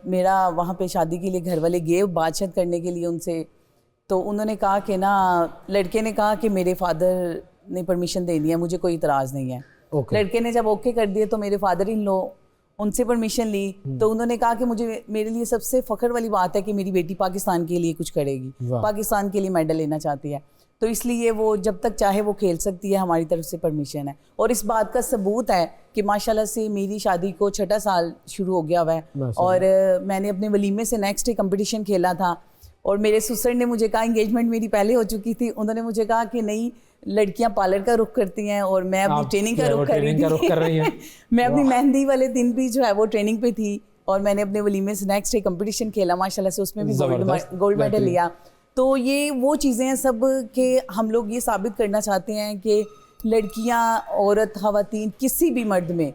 मेरा वहाँ पे शादी के लिए घर वाले गए बातचीत करने के लिए उनसे, तो उन्होंने कहा कि ना, लड़के ने कहा कि मेरे फादर ने परमिशन दे दिया, मुझे कोई इतराज़ नहीं है। लड़के ने जब ओके कर दिए तो मेरे फादर इन लो उनसे परमिशन ली, तो उन्होंने कहा कि मेरे लिए सबसे फ़ख्र वाली बात है कि मेरी बेटी पाकिस्तान के लिए कुछ करेगी, पाकिस्तान के लिए मेडल लेना चाहती है, तो इसलिए वो जब तक चाहे वो खेल सकती है, हमारी तरफ से परमिशन है। और इस बात का सबूत है कि माशाल्लाह से मेरी शादी को 6ठा साल शुरू हो गया हुआ है और मैंने अपने वलीमे से नेक्स्ट डे कंपटीशन खेला था। और मेरे ससुर ने मुझे कहा, एंगेजमेंट मेरी पहले हो चुकी थी, उन्होंने मुझे कहा कि नहीं लड़कियां पार्लर का रुख करती हैं और मैं अपनी ट्रेनिंग का रुख कर रही थी। मैं अपनी मेहंदी वाले दिन भी जो है वो ट्रेनिंग पे थी और मैंने अपने वलीमे से नेक्स्ट डे कंपटीशन खेला, माशाल्लाह से उसमें भी गोल्ड मेडल लिया। तो ये वो चीज़ें हैं सब के हम लोग ये साबित करना चाहते हैं कि लड़कियां, औरत, खवातीन किसी भी मर्द में,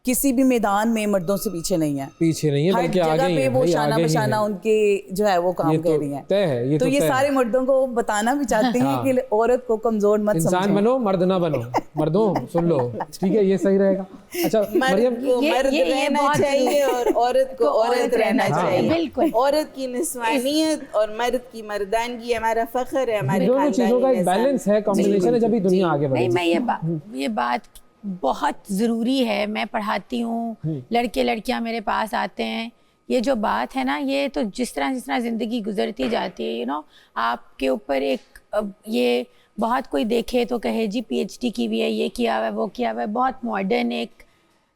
किसी भी मैदान में मर्दों से पीछे नहीं है, बल्कि आगे ही है। वो शाना बशाना उनके जो है वो काम कर रही हैं। तो ये सारे मर्दों को बताना भी चाहते हैं कि औरत को कमजोर मत समझो, इंसान बनो मर्द ना बनो। मर्दों सुन लो, ठीक है, ये सही रहेगा। अच्छा मरियम, मर्द रहना चाहिए और औरत को औरत रहना चाहिए। बिल्कुल, औरत की निस्वानियत और मर्द की मर्दानगी हमारा फख्र है, हमारे दोनों चीजों का एक बैलेंस है, कॉम्बिनेशन है, जब भी दुनिया आगे बढ़ेगी। नहीं, मैं ये बात बहुत ज़रूरी है। मैं पढ़ाती हूँ, लड़के लड़कियाँ मेरे पास आते हैं, ये जो बात है ना, ये तो जिस तरह ज़िंदगी गुजरती जाती है, आपके ऊपर एक ये बहुत कोई देखे तो कहे जी PhD की भी है, ये किया हुआ है, वो किया हुआ है, बहुत मॉडर्न एक।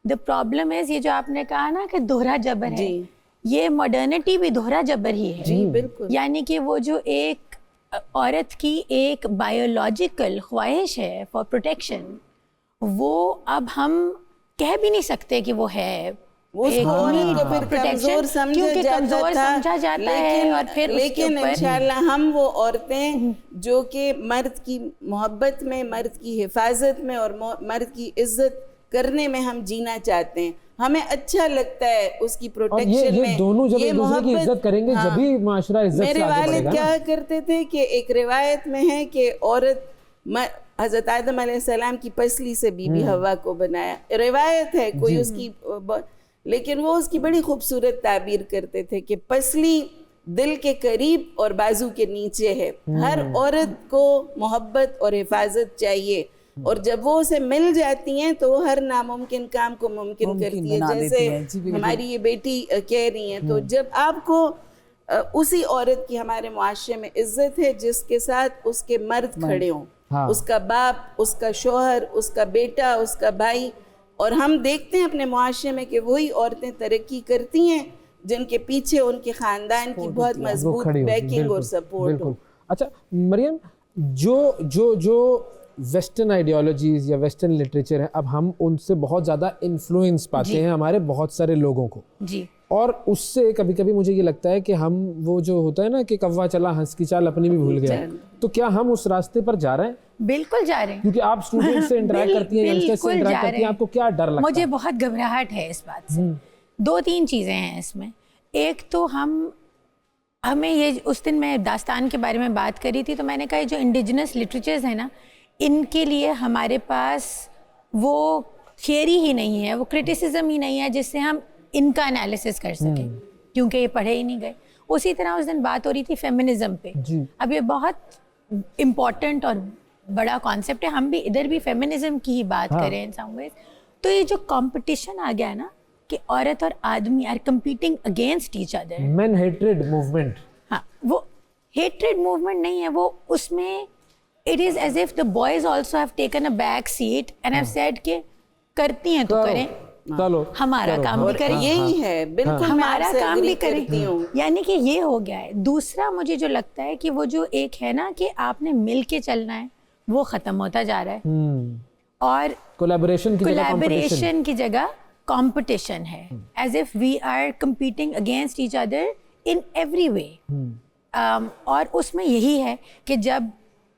द प्रॉब्लम इज़ ये जो आपने कहा ना कि दोहरा जबर है, ये मॉडर्निटी भी दोहरा जबर ही है। जी बिल्कुल। यानी कि वो जो एक औरत की एक बायोलॉजिकल ख्वाहिश है फॉर प्रोटेक्शन, वो अब हम कह भी नहीं सकते कि वो है, उसको औरत को फिर कमजोर समझा जाता है। और फिर लेकिन इंशाल्लाह हम वो औरतें जो कि मर्द की मोहब्बत में, मर्द की हिफाजत में और मर्द की इज्जत करने में हम जीना चाहते हैं, हमें अच्छा लगता है उसकी प्रोटेक्शन में। दोनों जब एक दूसरे की इज्जत करेंगे जभी माशरा इज्जत से आगे बढ़ेगा। मेरे वालिद क्या करते थे कि एक रिवायत में है कि औरत हज़रत आदम अलैहिस्सलाम की पसली से बीबी हवा को बनाया, रिवायत है कोई उसकी, लेकिन वो उसकी बड़ी खूबसूरत ताबीर करते थे कि पसली दिल के करीब और बाजू के नीचे है। हर औरत को मोहब्बत और हिफाजत चाहिए, और जब वो उसे मिल जाती हैं तो वो हर नामुमकिन काम को मुमकिन करती है, जैसे हमारी ये बेटी कह रही हैं। तो जब आपको उसी औरत की हमारे मुआशरे में इज्जत है जिसके साथ उसके मर्द खड़े हों, उसका बाप, उसका शोहर, उसका बेटा, उसका भाई, और हम देखते हैं अपने मुआशरे में कि वही औरतें तरक्की करती हैं जिनके पीछे उनके ख़ानदान की बहुत मजबूत बैकिंग और सपोर्ट हो। अच्छा मरियम, जो वेस्टर्न आइडियोलॉजीज या वेस्टर्न लिटरेचर है, अब हम उनसे बहुत ज़्यादा इन्फ्लुएंस पाते हैं हमारे बहुत सारे लोगों को जी, और उससे कभी कभी मुझे ये लगता है कि हम वो जो होता है ना कि कौवा चला हंस की चाल अपनी भी भूल गया, तो क्या हम उस रास्ते पर जा रहे हैं? बिल्कुल जा रहे हैं, क्योंकि आप स्टूडेंट से इंटरेक्ट करती हैं, यंगस्टर्स से इंटरेक्ट करती हैं, आपको क्या डर लगता है? मुझे बहुत घबराहट है इस बात से। 2-3 चीज़ें हैं इसमें। एक तो हमें ये, उस दिन मैं दास्तान के बारे में बात करी थी, तो मैंने कहा जो इंडिजिनस लिटरेचर्स है ना, इनके लिए हमारे पास वो थियरी ही नहीं है, वो क्रिटिसिज्म ही नहीं है जिससे हम इनका एनालिसिस कर सकें, क्योंकि ये पढ़े ही नहीं गए। उसी तरह उस दिन बात हो रही थी फेमिनिज्म पे। अब ये बहुत इम्पॉर्टेंट और बड़ा कॉन्सेप्ट है, हम भी इधर भी फेमिनिज्म की ही बात करें इन सम वेज। तो ये जो कंपटीशन आ गया ना कि औरत और आदमी are competing against each other, men hatred movement, हाँ, वो हेट्रेड मूवमेंट नहीं है, वो उसमें it is as if the boys also have taken a back seat and have said कि करती हैं तो करें, चलो हमारा काम भी करें, यही है बिल्कुल, मैं हमारा आपसे काम भी agree करती करें, हूँ। यानी कि ये हो गया है। दूसरा मुझे जो लगता है कि वो जो एक है ना कि आपने मिल के चलना है, वो खत्म होता जा रहा है और कोलैबोरेशन की जगह कंपटीशन है, as if we are competing against each other in every way. और उसमें यही है कि जब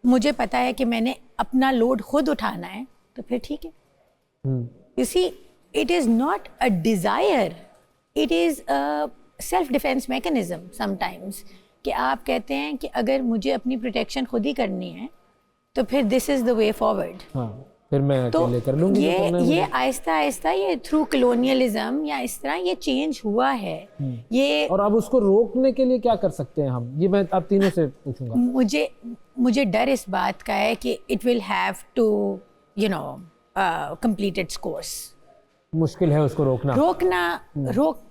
मुझे पता है कि मैंने अपना लोड खुद उठाना है तो फिर ठीक है। You see, it is not a desire, it is a self defence mechanism sometimes, कि आप कहते हैं कि अगर मुझे अपनी प्रोटेक्शन खुद ही करनी है तो फिर this is the way forward. फिर मैं तो अकेले कर लूंगी ये आहिस्ता आहिस्ता ये थ्रू कलोनियलिज्म या इस तरह ये चेंज हुआ है। ये और अब उसको रोकने के लिए क्या कर सकते हैं हम, ये मैं आप तीनों से पूछूंगा। मुझे डर इस बात का है कि it will have to you know complete its course. मुश्किल है उसको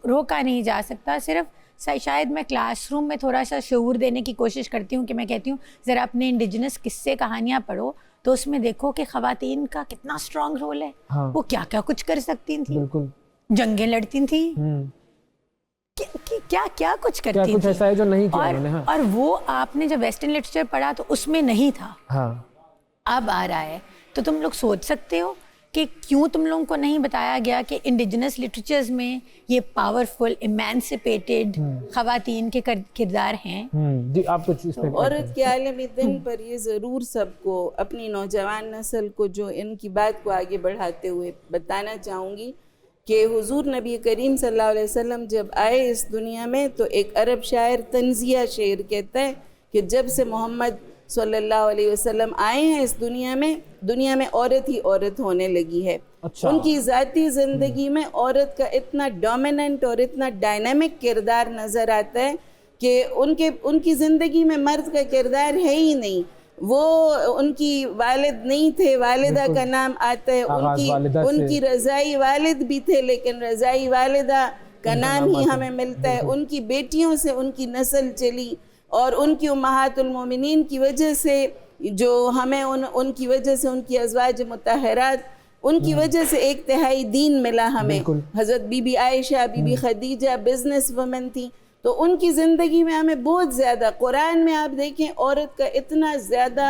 रोका नहीं जा सकता। सिर्फ शायद मैं क्लासरूम में थोड़ा सा शऊर देने की कोशिश करती हूँ कि मैं कहती हूँ ज़रा अपने इंडिजिनस किस्से कहानियाँ पढ़ो तो उसमें देखो कि ख़वातीन का कितना स्ट्रॉन्ग रोल है। वो क्या क्या कुछ कर सकती थी, बिल्कुल जंगें लड़ती थी, क्या क्या कुछ करती थी, ऐसा है जो नहीं किया उन्होंने। और वो आपने जब वेस्टर्न लिटरेचर पढ़ा तो उसमें नहीं था, अब आ रहा है। तो तुम लोग सोच सकते हो कि क्यों तुम लोगों को नहीं बताया गया कि इंडिजिनस लिटरेचर्स में ये पावरफुल इमेंसिपेटेड ख़वातीन के किरदार हैं। जी, आप कुछ इसमें औरत के आलमी दिन पर ये ज़रूर सबको, अपनी नौजवान नस्ल को जो इनकी बात को आगे बढ़ाते हुए बताना चाहूँगी कि हुजूर नबी करीम सल्लल्लाहु अलैहि वसल्लम जब आए इस दुनिया में तो एक अरब शायर तंजिया शेर कहता है कि जब से मोहम्मद सल्लल्लाहु अलैहि वसल्लम आए हैं इस दुनिया में औरत ही औरत होने लगी है। अच्छा। उनकी ज़ाती ज़िंदगी में औरत का इतना डोमिनेंट और इतना डायनामिक किरदार नज़र आता है कि उनकी ज़िंदगी में मर्द का किरदार है ही नहीं। वो उनकी वालिद नहीं थे, वालिदा का नाम आता है, उनकी रज़ाई वालिद भी थे लेकिन रज़ाई वालिदा का नाम ही हमें मिलता है। उनकी बेटियों से उनकी नस्ल चली और उनकी उम्महातुल मोमिनीन की वजह से जो हमें उनकी वजह से उनकी अज़वाज मुतहरात, उनकी वजह से एक तिहाई दीन मिला हमें। हज़रत बीबी आयशा, बीबी खदीजा बिजनेस वुमेन थी, तो उनकी ज़िंदगी में हमें बहुत ज़्यादा, कुरान में आप देखें औरत का इतना ज़्यादा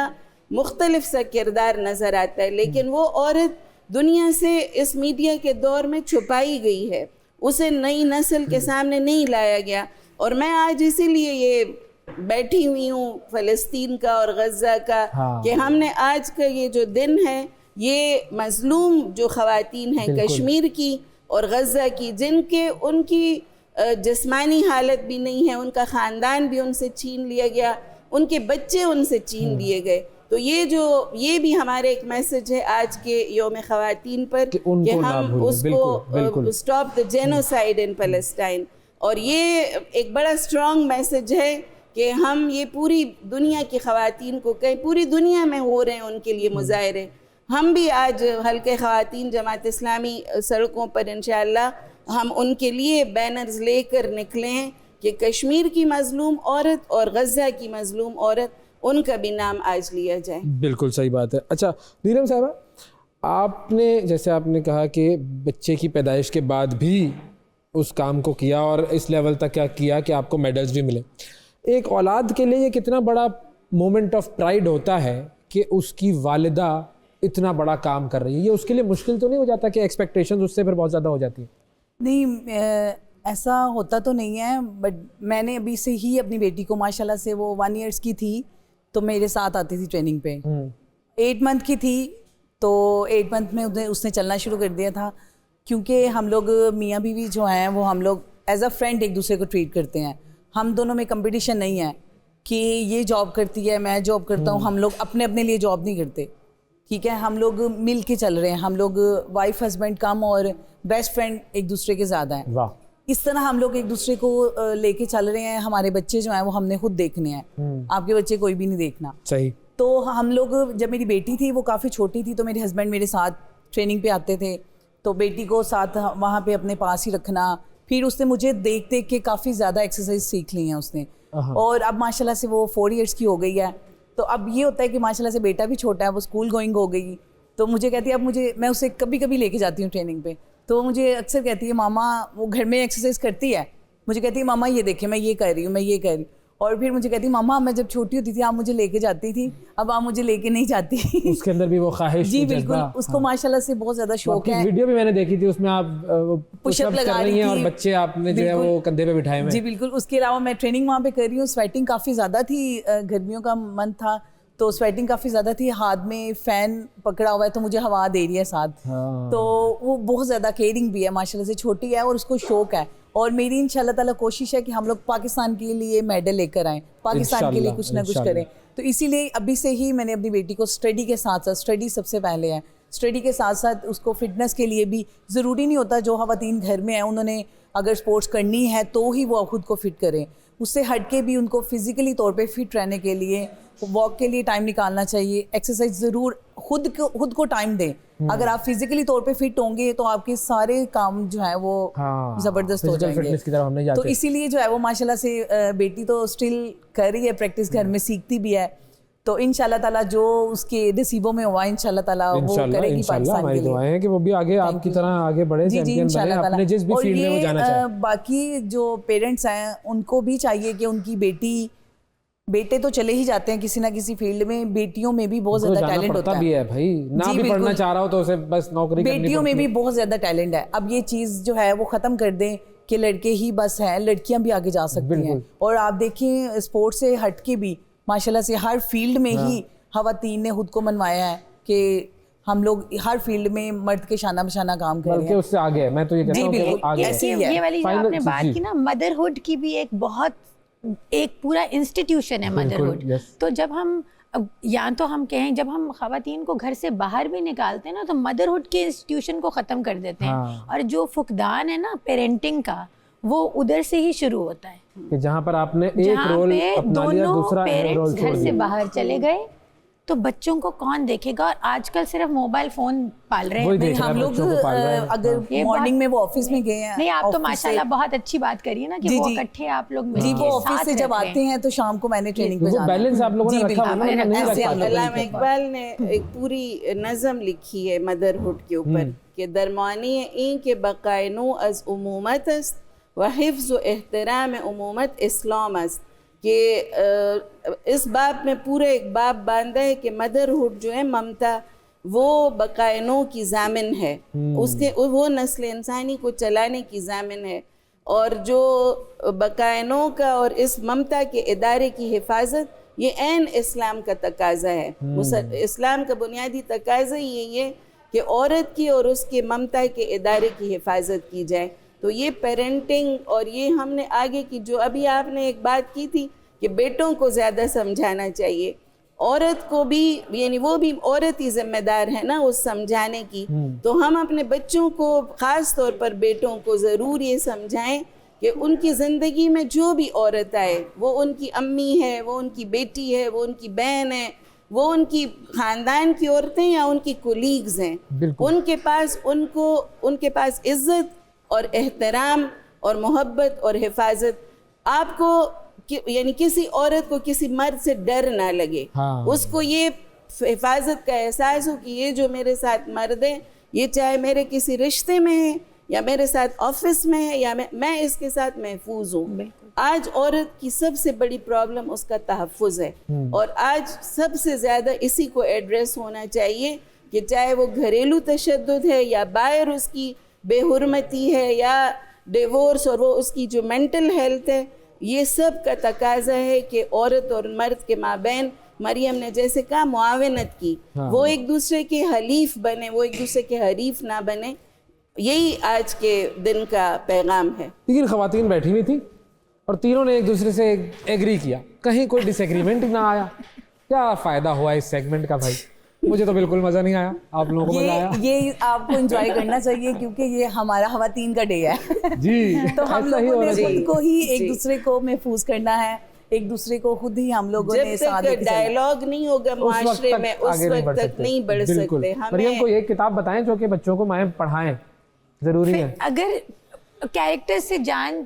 मुख्तलिफ सा किरदार नज़र आता है, लेकिन वो औरत दुनिया से इस मीडिया के दौर में छुपाई गई है, उसे नई नस्ल के सामने नहीं लाया गया। और मैं आज इसीलिए ये बैठी हुई हूँ फ़लस्तीन का और गज़ा का, कि हमने आज का ये जो दिन है, ये मज़लूम जो ख़वातीन हैं कश्मीर की और गज़ा की, जिनके उनकी जिस्मानी हालत भी नहीं है, उनका ख़ानदान भी उनसे छीन लिया गया, उनके बच्चे उनसे छीन लिए गए। तो ये भी हमारे एक मैसेज है आज के यौम ख़वातीन पर कि हम उसको stop the genocide in Palestine. और ये एक बड़ा स्ट्रॉन्ग मैसेज है कि हम ये पूरी दुनिया की ख़वातीन को कहीं, पूरी दुनिया में हो रहे हैं उनके लिए मुजाहरे, हम भी आज हल्के ख़वातीन जमात इस्लामी सड़कों पर इंशाअल्लाह हम उनके लिए बैनर्स लेकर निकले हैं कि कश्मीर की मज़लूम औरत और गज़ा की मज़लूम औरत, उनका भी नाम आज लिया जाए। बिल्कुल सही बात है। अच्छा नीलम साहिबा, आपने जैसे आपने कहा कि बच्चे की पैदाइश के बाद भी उस काम को किया और इस लेवल तक क्या किया कि आपको मेडल्स भी मिले। एक औलाद के लिए ये कितना बड़ा मोमेंट ऑफ प्राइड होता है कि उसकी वालिदा इतना बड़ा काम कर रही है। ये उसके लिए मुश्किल तो नहीं हो जाता कि एक्सपेक्टेशंस उससे फिर बहुत ज़्यादा हो जाती है? नहीं, ऐसा होता तो नहीं है, बट मैंने अभी से ही अपनी बेटी को, माशाल्लाह से वो 1 ईयर्स की थी तो मेरे साथ आती थी ट्रेनिंग पे। 8 मंथ की थी तो 8 मंथ में उसने चलना शुरू कर दिया था, क्योंकि हम लोग मियाँ बीवी जो हैं वो हम लोग एज अ फ्रेंड एक दूसरे को ट्रीट करते हैं। हम दोनों में कंपटीशन नहीं है कि ये जॉब करती है मैं जॉब करता हूँ, हम लोग अपने अपने लिए जॉब नहीं करते, ठीक है। हम लोग मिल के चल रहे हैं, हम लोग वाइफ हस्बैंड कम और बेस्ट फ्रेंड एक दूसरे के ज़्यादा हैं। वाह। इस तरह हम लोग एक दूसरे को लेके चल रहे हैं। हमारे बच्चे जो हैं वो हमने खुद देखने हैं, आपके बच्चे कोई भी नहीं देखना। सही। तो हम लोग, जब मेरी बेटी थी वो काफ़ी छोटी थी तो मेरे हस्बैंड मेरे साथ ट्रेनिंग पे आते थे, तो बेटी को साथ वहाँ पे अपने पास ही रखना। फिर उसने मुझे देख देख के काफ़ी ज़्यादा एक्सरसाइज सीख ली हैं उसने, और अब माशाल्लाह से वो 4 ईयर्स की हो गई है। तो अब ये होता है कि माशाल्लाह से बेटा भी छोटा है, वो स्कूल गोइंग हो गई, तो मुझे कहती है, अब मुझे, मैं उसे कभी कभी लेके जाती हूँ ट्रेनिंग पे, तो वो मुझे अक्सर कहती है मामा, वो घर में एक्सरसाइज करती है, मुझे कहती है मामा ये देखिए मैं ये कर रही हूँ, मैं ये कर रही हूँ। और फिर मुझे कहती है मामा मैं जब छोटी होती थी आप मुझे लेके जाती थी, अब आप मुझे लेके नहीं जाती। उसके अंदर भी वो ख्वाहिश, जी वो बिल्कुल, जज्बा, उसको माशाल्लाह से बहुत ज्यादा शौक आपकी है। वीडियो भी मैंने देखी थी, उसमें आप पुशअप लगा रही रही हैं और थी। बच्चे आपने जो है वो कंधे पे बिठाए हुए जी हैं। बिल्कुल, उसके अलावा मैं ट्रेनिंग वहाँ पे कर रही हूँ, स्वेटिंग काफ़ी ज़्यादा थी, गर्मियों का मंथ था तो स्वेटिंग काफ़ी ज़्यादा थी, हाथ में फ़ैन पकड़ा हुआ है तो मुझे हवा दे रही है साथ। हाँ। तो वो बहुत ज़्यादा केयरिंग भी है, माशाल्लाह से छोटी है और उसको शौक है। और मेरी इंशाल्लाह ताला कोशिश है कि हम लोग पाकिस्तान के लिए मेडल लेकर आएँ, पाकिस्तान के लिए कुछ ना कुछ करें। तो इसीलिए अभी से ही मैंने अपनी बेटी को स्टडी के साथ साथ, स्टडी सबसे पहले है, स्टडी के साथ साथ उसको फिटनेस के लिए भी, ज़रूरी नहीं होता जो ख़वातीन घर में हैं उन्होंने अगर स्पोर्ट्स करनी है तो ही वो खुद को फिट करें, उससे हट के भी उनको फिज़िकली तौर पे फिट रहने के लिए वॉक के लिए टाइम निकालना चाहिए, एक्सरसाइज ज़रूर खुद को टाइम दें। अगर आप फिजिकली तौर पे फिट होंगे तो आपके सारे काम जो है वो ज़बरदस्त हो जाएंगे। फिटनेस की तरफ हम नहीं जाते। तो इसीलिए जो है वो माशाल्लाह से बेटी तो स्टिल कर रही है प्रैक्टिस, घर में सीखती भी है। तो इंशाल्लाह ताला जो उसके नसीबों में हुआ इंशाल्लाह ताला वो करेगी पाकिस्तान हमारी के लिए। दुआएं हैं कि वो भी आगे आपकी तरह आगे बढ़े, जी जी चैंपियन बने, इंशाल्लाह ताला। अपने जिस भी और फील्ड में वो जाना चाहे। बाकी जो पेरेंट्स हैं उनको भी चाहिए कि उनकी बेटे तो चले ही जाते हैं किसी ना किसी फील्ड में, बेटियों में भी बहुत ज्यादा टैलेंट होता भी है भाई, ना भी पढ़ना चाह रहा हो तो उसे बस नौकरी करनी बेटियों में भी बहुत ज्यादा टैलेंट है। अब ये चीज जो है वो खत्म कर दें कि लड़के ही बस हैं, लड़कियां भी आगे जा सकती हैं। और आप देखें स्पोर्ट्स से हट के भी माशाल्लाह से हर फील्ड में ही खवातीन ने खुद को मनवाया है कि हम लोग हर फील्ड में मर्द के शाना बशाना काम कर रहे हैं। उससे आगे है, मैं तो ये कहता हूं कि आगे ये वाली जो आपने बात की ना, मदरहुड की भी एक पूरा इंस्टीट्यूशन है मदरहुड। तो जब हम या तो हम कहें जब हम खवातीन को घर से बाहर भी निकालते हैं ना तो मदरहुड के इंस्टीट्यूशन को ख़त्म कर देते हैं। और जो फुकदान है ना पेरेंटिंग का, वो उधर से ही शुरू होता है कि जहाँ पर आपने एक रोल अपना लिया, दूसरा रोल छोड़ घर से बाहर चले गए तो बच्चों को कौन देखेगा। और आजकल सिर्फ मोबाइल फोन पाल रहे हैं हम लोग। अगर मॉर्निंग में वो ऑफिस में गए हैं, नहीं आप तो माशाल्लाह बहुत अच्छी बात करिए ना कि वो इकट्ठे आप लोग जी वो ऑफिस से जब आते हैं तो शाम को मैंने ट्रेनिंग पे जाना, बैलेंस आप लोगों ने रखा हुआ है। अल्लामा इकबाल ने एक पूरी नज़म लिखी है मदरहुड के ऊपर कि दरमानी ई के बकायनु अज उमूमत अस्त व हिफ्ज़ व एहतराम उमूमत इस्लाम अस्त, कि इस बाब में पूरा एक बाब बांधा है कि मदरहुड जो है ममता वो बकायनों की जामिन है, उसके वो नस्ल इंसानी को चलाने की जामिन है। और जो बकायनों का और इस ममता के इदारे की हिफाजत ये ऐन इस्लाम का तकाजा है। इस्लाम का बुनियादी तकाजा यही है कि औरत की और उसके ममता के इदारे की हिफाजत की जाए। तो ये पेरेंटिंग और ये हमने आगे की जो अभी आपने एक बात की थी कि बेटों को ज़्यादा समझाना चाहिए, औरत को भी, यानी वो भी औरत ही जिम्मेदार है ना उस समझाने की। तो हम अपने बच्चों को ख़ास तौर पर बेटों को ज़रूर ये समझाएं कि उनकी ज़िंदगी में जो भी औरत आए वो उनकी अम्मी है, वो उनकी बेटी है, वो उनकी बहन है, वो उनकी ख़ानदान की औरतें या उनकी कोलीग्स हैं। उनके पास इज़्ज़त और एहतराम और मोहब्बत और हिफाजत, आपको यानी किसी औरत को किसी मर्द से डर ना लगे। उसको ये हिफाजत का एहसास हो कि ये जो मेरे साथ मर्द है, ये चाहे मेरे किसी रिश्ते में है या मेरे साथ ऑफिस में है या मैं इसके साथ महफूज हूँ। आज औरत की सबसे बड़ी प्रॉब्लम उसका तहफ़्फ़ुज़ है और आज सबसे ज़्यादा इसी को एड्रेस होना चाहिए कि चाहे वो घरेलू तशद्दुद है या बाहर उसकी बेहुरमती है या डिवोर्स और वो उसकी जो मेंटल हेल्थ है, ये सब का तकाजा है कि औरत और मर्द के माबैन, मरियम ने जैसे कहा, मुआवनत की। वो एक दूसरे के हलीफ बने, वो एक दूसरे के हरीफ ना बने। यही आज के दिन का पैगाम है। 3 खवातीन बैठी हुई थी और तीनों ने एक दूसरे से एग्री किया, कहीं कोई डिसएग्रीमेंट ना आया। क्या फ़ायदा हुआ इस सेगमेंट का भाई? मुझे तो बिल्कुल मज़ा नहीं आया, आप लोगों को मज़ा आया? ये आपको एंजॉय करना चाहिए क्योंकि ये हमारा खवातीन का डे है जी। तो हम लोगों ने खुद को ही एक दूसरे को महफूज करना है, एक दूसरे को खुद ही हम लोगों ने साथ जब तक डायलॉग नहीं होगा माशरे में उस वक्त तक नहीं बढ़ सकते। मरियम को एक किताब बताएं जो कि बच्चों को माएं पढ़ाएं, ज़रूरी है। अगर कैरेक्टर्स से जान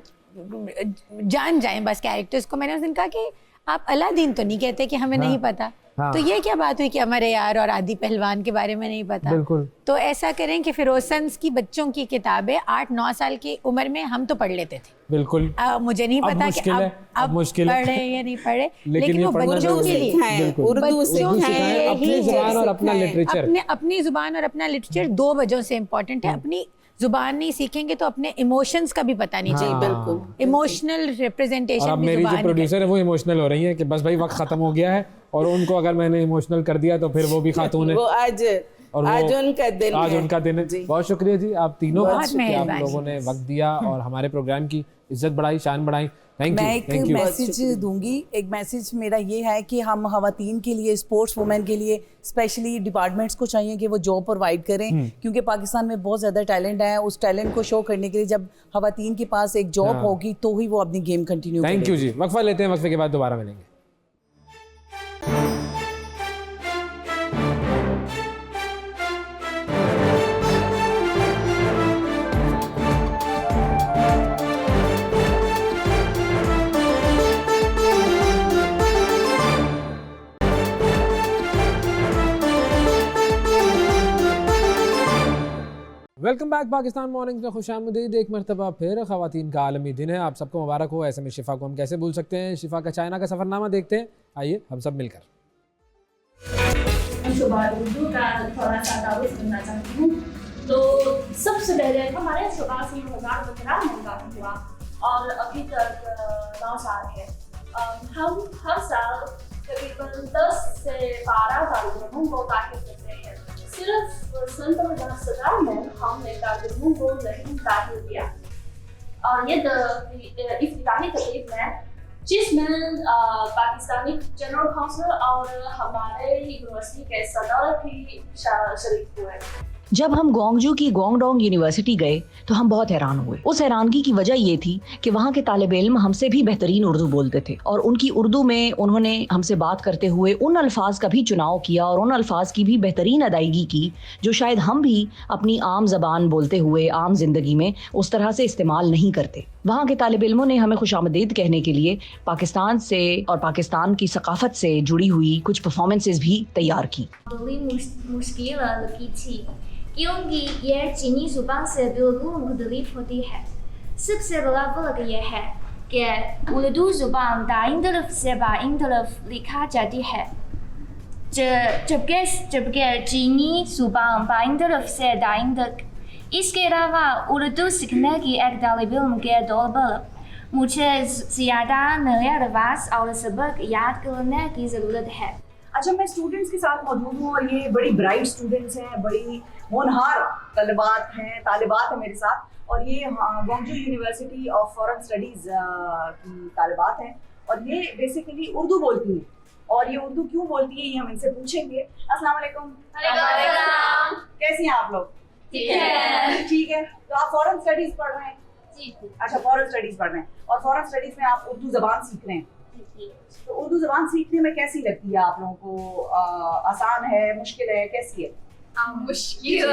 जाएं बस कैरेक्टर्स को। मैंने उस दिन कहा कि आप अलादीन तो नहीं कहते कि हमें नहीं पता, हाँ। तो ये क्या बात हुई कि हमारे यार और आदि पहलवान के बारे में नहीं पता। बिल्कुल। तो ऐसा करें कि फिरोजसंस की बच्चों की किताबें 8-9 साल की उम्र में हम तो पढ़ लेते थे। बिल्कुल। मुझे नहीं अब पता कि मुश्किल है, अब मुश्किल है। पढ़े या नहीं पढ़े, लेकिन लेकिन ये वो पढ़ना बच्चों जरूरी के है। लिए बिल्कुल। उर्दू बच्चों के सिखाएं, लिए अपनी ही जुबान और अपना सिखाएं। लिटरेचर। अपनी जुबान और अपना लिटरेचर 2 वजहों से इम्पोर्टेंट है। अपनी जुबान नहीं सीखेंगे तो अपने इमोशंस का भी पता नहीं चलेगा। बिल्कुल। इमोशनल और रिप्रेजेंटेशन अब भी मेरी जो जुबान प्रोड्यूसर है वो इमोशनल हो रही है कि बस भाई वक्त खत्म हो गया है, और उनको अगर मैंने इमोशनल कर दिया तो फिर वो भी खातून है। वो आज उनका दिन आज है। उनका दिन है। बहुत शुक्रिया जी आप तीनों बहुत का कि आप मेहरबानी। लोगों ने वक्त दिया और हमारे प्रोग्राम की इज्जत बढ़ाई, शान बढ़ाई। थैंक मैं यू, एक थैंक यू। मैसेज दूंगी। एक मैसेज मेरा ये है कि हम खवातीन के लिए, स्पोर्ट्स वुमेन के लिए स्पेशली डिपार्टमेंट्स को चाहिए कि वो जॉब प्रोवाइड करें, क्योंकि पाकिस्तान में बहुत ज़्यादा टैलेंट है। उस टैलेंट को शो करने के लिए जब खवातीन के पास एक जॉब हाँ। होगी तो ही वो अपनी गेम कंटिन्यू करेंगे। थैंक यू जी। वक्फा लेते हैं, वक्फे के बाद दोबारा मिलेंगे। वेलकम बैक पाकिस्तान मॉर्निंग्स में खुशामदीद। एक मरतबा फिर ख़वातीन का आलमी दिन है, आप सबको मुबारक हो। ऐसे में शिफा को हम कैसे भूल सकते हैं। शिफा का चाइना का सफ़रनामा देखते हैं, आइए हम सब मिलकर। सुबह उर्दू का थोड़ा सा तारुफ करना चाहती हूँ। तो सबसे पहले हमारे सुबह से 2015 में काम हुआ और अभी तक 9 साल है। हम हर साल तकरीबन 10 से 12 तालिबों को दाखिल करते हैं। सिर्फ सन 2017 में हमने तालिबों को नहीं दाखिल किया, और ये इफ्तिताही तकरीब में जिसमें पाकिस्तानी जनरल काउंसिल और हमारे यूनिवर्सिटी के सदर भी शरीक हुए। जब हम ग्वांगजू की ग्वांगडोंग यूनिवर्सिटी गए तो हम बहुत हैरान हुए। उस हैरानगी की वजह ये थी कि वहाँ के तालिब इल्म हमसे भी बेहतरीन उर्दू बोलते थे, और उनकी उर्दू में उन्होंने हमसे बात करते हुए उन अल्फाज का भी चुनाव किया और उन अल्फाज की भी बेहतरीन अदायगी की जो शायद हम भी अपनी आम ज़बान बोलते हुए आम जिंदगी में उस तरह से इस्तेमाल नहीं करते। वहाँ के तालिब इल्मों ने हमें खुशामदीद कहने के लिए पाकिस्तान से और पाकिस्तान की सकाफत से जुड़ी हुई कुछ परफॉर्मेंसेज भी तैयार की। मुश्किल लगी थी क्योंकि ये चीनी जुबान से बिल्कुल मुख्तलिफ होती है। सबसे बड़ा फर्क यह है कि उर्दू जुबान दाईं तरफ से बाईं तरफ लिखा जाती है, जबकि चीनी जुबान बाईं तरफ से दाईं तक। इसके अलावा उर्दू सीखने की एक तालिब इल्म के तौर पर मुझे ज़्यादा नए अल्फाज और सबक याद करने की ज़रूरत है। अच्छा, मैं स्टूडेंट्स के साथ मौजूद हूँ और ये बड़ी ब्राइट स्टूडेंट्स हैं, बड़ी होनहार तालिबात हैं मेरे साथ, और ये Gwangju university of foreign studies की तालिबात हैं, और ये बेसिकली उर्दू बोलती हैं। और ये उर्दू क्यों बोलती है ये हम इनसे पूछेंगे। अस्सलाम वालेकुम। कैसी हैं आप लोग? ठीक है। तो आप फॉरेन स्टडीज़ पढ़ रहे हैं? अच्छा, फॉरेन स्टडीज़ पढ़ रहे हैं, और फॉरेन स्टडीज़ में आप उर्दू ज़बान सीख रहे हैं। तो उर्दू ज़बान सीखने में कैसी लगती है आप लोगों को? आसान है, मुश्किल है, कैसी है? मुश्किल।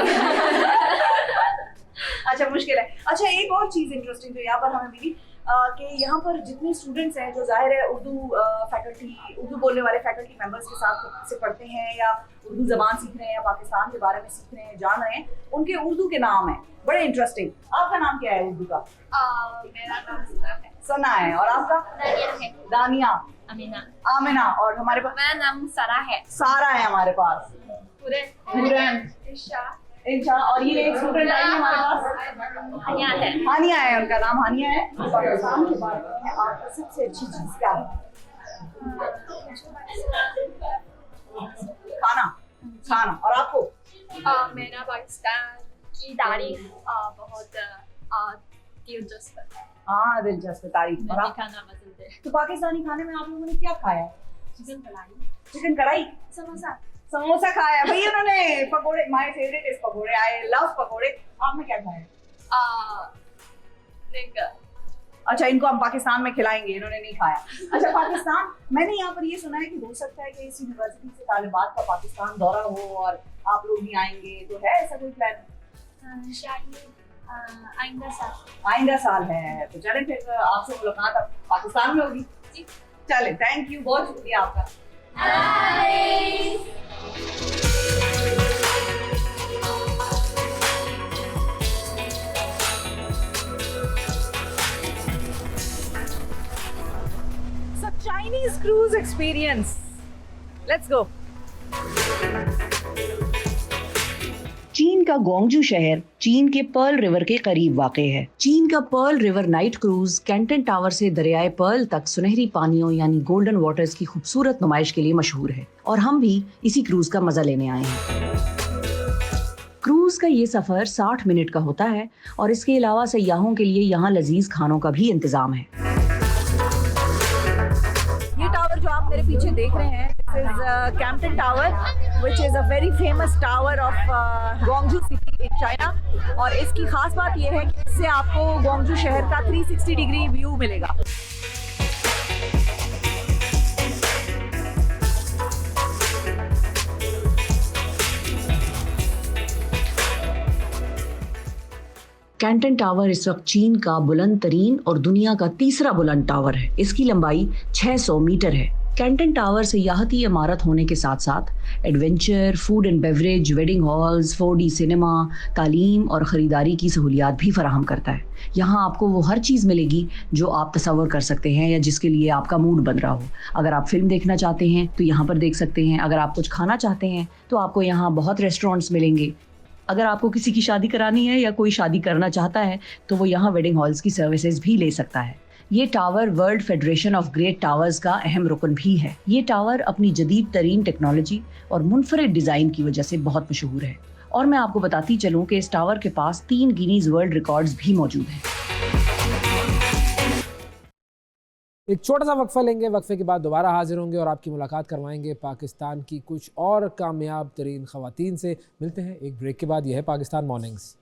अच्छा, मुश्किल है। अच्छा, एक और चीज़ इंटरेस्टिंग जो यहाँ पर हमें मिली कि यहाँ पर जितने स्टूडेंट्स हैं जो ज़ाहिर है उर्दू बोलने वाले फैकल्टी मेंबर्स के साथ से पढ़ते हैं या उर्दू ज़बान सीख रहे हैं या पाकिस्तान के बारे में सीख रहे हैं, जान रहे हैं, उनके उर्दू के नाम हैं बड़े इंटरेस्टिंग। आपका नाम क्या है उर्दू का? मेरा नाम सना है। और आपका? दानिया। आमिना। और हमारे पास? मेरा नाम सारा है हमारे पास। इंशा। और ये एक स्टूडेंट आई है हमारे पास, हानिया है, उनका नाम हानिया है। पाकिस्तान के बारे में आपको सबसे अच्छी चीज क्या है? खाना। और आपको? मेरा पाकिस्तान की तारीख बहुत दिलचस्प है। हाँ, दिलचस्प तारीख। और आप? खाना पसंद है। तो पाकिस्तानी खाने में आप लोगों ने क्या खाया? चिकन कढ़ाई, समोसा खाया भाई उन्होंने। पकोड़े, माय फेवरेट इज पकोड़े, आई लव पकोड़े। आपने क्या खाया? अच्छा, इनको हम पाकिस्तान में खिलाएंगे, इन्होंने नहीं खाया। अच्छा, पाकिस्तान, मैंने यहाँ पर ये सुना है कि हो सकता है कि इस यूनिवर्सिटी से तालिबात का पाकिस्तान दौरा हो और आप लोग भी आएंगे, तो है ऐसा कोई प्लान? आइंदा साल है, तो चलें फिर आपसे मुलाकात अब पाकिस्तान में होगी। चले, थैंक यू, बहुत शुक्रिया आपका। So Chinese cruise experience. Let's go. चीन का ग्वांगजू शहर चीन के पर्ल रिवर के करीब वाक़ है। चीन का Pearl River night cruise Canton Tower से दरियाए पर्ल तक सुनहरी पानियों यानी गोल्डन वाटर्स की खूबसूरत नुमाइश के लिए मशहूर है और हम भी इसी क्रूज का मजा लेने आए हैं। क्रूज का ये सफर 60 मिनट का होता है और इसके अलावा सयाहों के लिए यहाँ लजीज खानों का भी इंतजाम है। ये टावर जो आप मेरे पीछे देख रहे हैं, this is Canton tower, which is a very famous tower of Gwangju city in China. और इसकी खास बात ये है कि इससे आपको ग्वांगजू शहर का 360 डिग्री व्यू मिलेगा। कैंटन टावर इस वक्त चीन का बुलंद तरीन और दुनिया का तीसरा बुलंद टावर है। इसकी लंबाई 600 मीटर है। कैंटन टावर सियाहती इमारत होने के साथ साथ adventure, food and beverage, wedding halls, 4D cinema, तालीम और ख़रीदारी की सहूलियात भी फराहम करता है। यहाँ आपको वो हर चीज़ मिलेगी जो आप तसव्वुर कर सकते हैं या जिसके लिए आपका मूड बन रहा हो। अगर आप फिल्म देखना चाहते हैं तो यहाँ पर देख सकते हैं। अगर आप कुछ खाना चाहते हैं तो आपको यहाँ बहुत रेस्टोरेंट्स मिलेंगे। अगर आपको किसी की शादी करानी है या कोई शादी करना चाहता है तो वो यहाँ वेडिंग हॉल्स की सर्विसेज भी ले सकता है। ये tower world federation of great towers का अहम रुकन भी है। ये टावर अपनी जदीद तरीन टेक्नोलॉजी और मुनफरिद डिज़ाइन की वजह से बहुत मशहूर है। और मैं आपको बताती चलूँ कि इस टावर के पास 3 गिनीज वर्ल्ड रिकॉर्ड्स भी मौजूद हैं। एक छोटा सा वक्फा लेंगे, वक्फे के बाद दोबारा हाजिर होंगे और आपकी मुलाकात करवाएंगे पाकिस्तान की कुछ और कामयाब तरीन ख़वातीन से। मिलते हैं एक ब्रेक के बाद। यह है Pakistan mornings.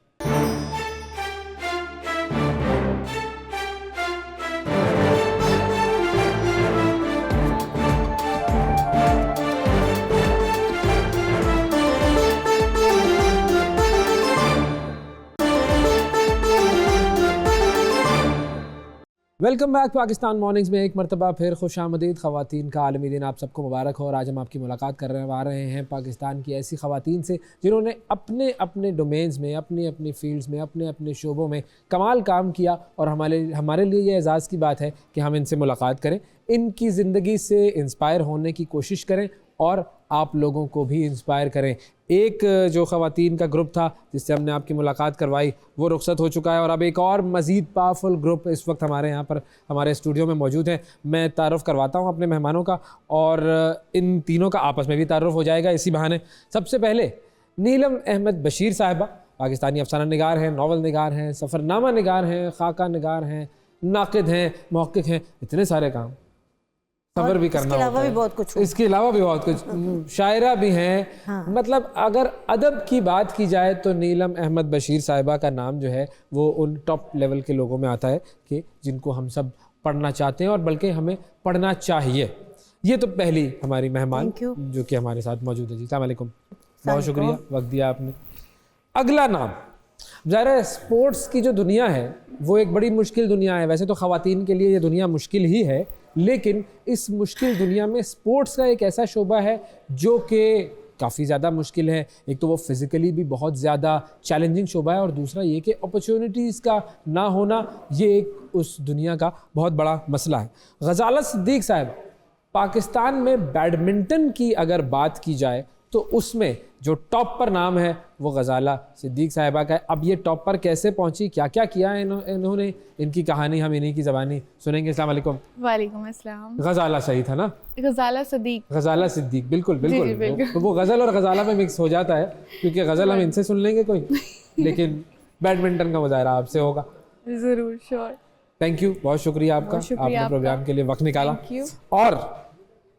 Welcome back Pakistan mornings में एक मरतबा फिर खुश आमदीद। ख़वातीन का आलमी दिन आप सबको मुबारक हो। और आज हम आपकी मुलाकात आ रहे हैं पाकिस्तान की ऐसी ख़वातीन से जिन्होंने अपने अपने डोमेन्स में, अपनी अपनी फील्ड्स में, अपने अपने शोबों में कमाल काम किया। और हमारे लिए ये एज़ाज़ की बात है कि हम इनसे मुलाकात करें, इनकी ज़िंदगी से इंस्पायर होने की कोशिश करें और आप लोगों को भी इंस्पायर करें। एक जो ख़वातीन का ग्रुप था जिससे हमने आपकी मुलाकात करवाई वो रुखसत हो चुका है और अब एक और मज़ीद पावरफुल ग्रुप इस वक्त हमारे यहाँ पर हमारे स्टूडियो में मौजूद हैं। मैं तारुफ़ करवाता हूँ अपने मेहमानों का और इन तीनों का आपस में भी तारुफ़ हो जाएगा इसी बहाने। सबसे पहले नीलम अहमद बशीर साहिबा पाकिस्तानी अफसाना निगार हैं, नावल निगार हैं, सफ़रनामा निगार हैं, खाका निगार हैं, नाक़िद हैं, मौक़िफ़ हैं, इतने सारे काम। सब्र भी करना होता है, इसके अलावा भी बहुत कुछ, शायरा भी हैं। हाँ। मतलब अगर अदब की बात की जाए तो नीलम अहमद बशीर साहिबा का नाम जो है वो उन टॉप लेवल के लोगों में आता है कि जिनको हम सब पढ़ना चाहते हैं और बल्कि हमें पढ़ना चाहिए। ये तो पहली हमारी मेहमान जो कि हमारे साथ मौजूद है जी। अस्सलाम वालेकुम, बहुत शुक्रिया वक्त दिया आपने। अगला नाम, ज़ाहिर है स्पोर्ट्स की जो दुनिया है वो एक बड़ी मुश्किल दुनिया है। वैसे तो ख़वातीन के लिए ये दुनिया मुश्किल ही है, लेकिन इस मुश्किल दुनिया में स्पोर्ट्स का एक ऐसा शोबा है जो कि काफ़ी ज़्यादा मुश्किल है। एक तो वो फिज़िकली भी बहुत ज़्यादा चैलेंजिंग शोबा है और दूसरा ये कि अपॉर्चुनिटीज़ का ना होना ये एक उस दुनिया का बहुत बड़ा मसला है। गज़ाला सिद्दीक साहब, पाकिस्तान में बैडमिंटन की अगर बात की जाए तो उसमें जो टॉप पर नाम है वो गज़ाला सिद्दीक साहिबा का है। अब ये टॉप पर कैसे पहुंची, क्या क्या किया है इन्होंने, इनकी कहानी हम इन्हीं की ज़बानी सुनेंगे। अस्सलाम वालेकुम। वालेकुम अस्सलाम। गज़ाला सही था ना? गज़ाला सिद्दीक। गज़ाला सिद्दीक, बिल्कुल बिल्कुल, जी, बिल्कुल। वो गज़ल और गज़ाला में मिक्स हो जाता है क्योंकि गज़ल हम इनसे सुन लेंगे कोई, लेकिन बैडमिंटन का मुजाहरा आपसे होगा। ज़रूर, श्योर। थैंक यू, बहुत शुक्रिया आपका, आपने प्रोग्राम के लिए वक्त निकाला। और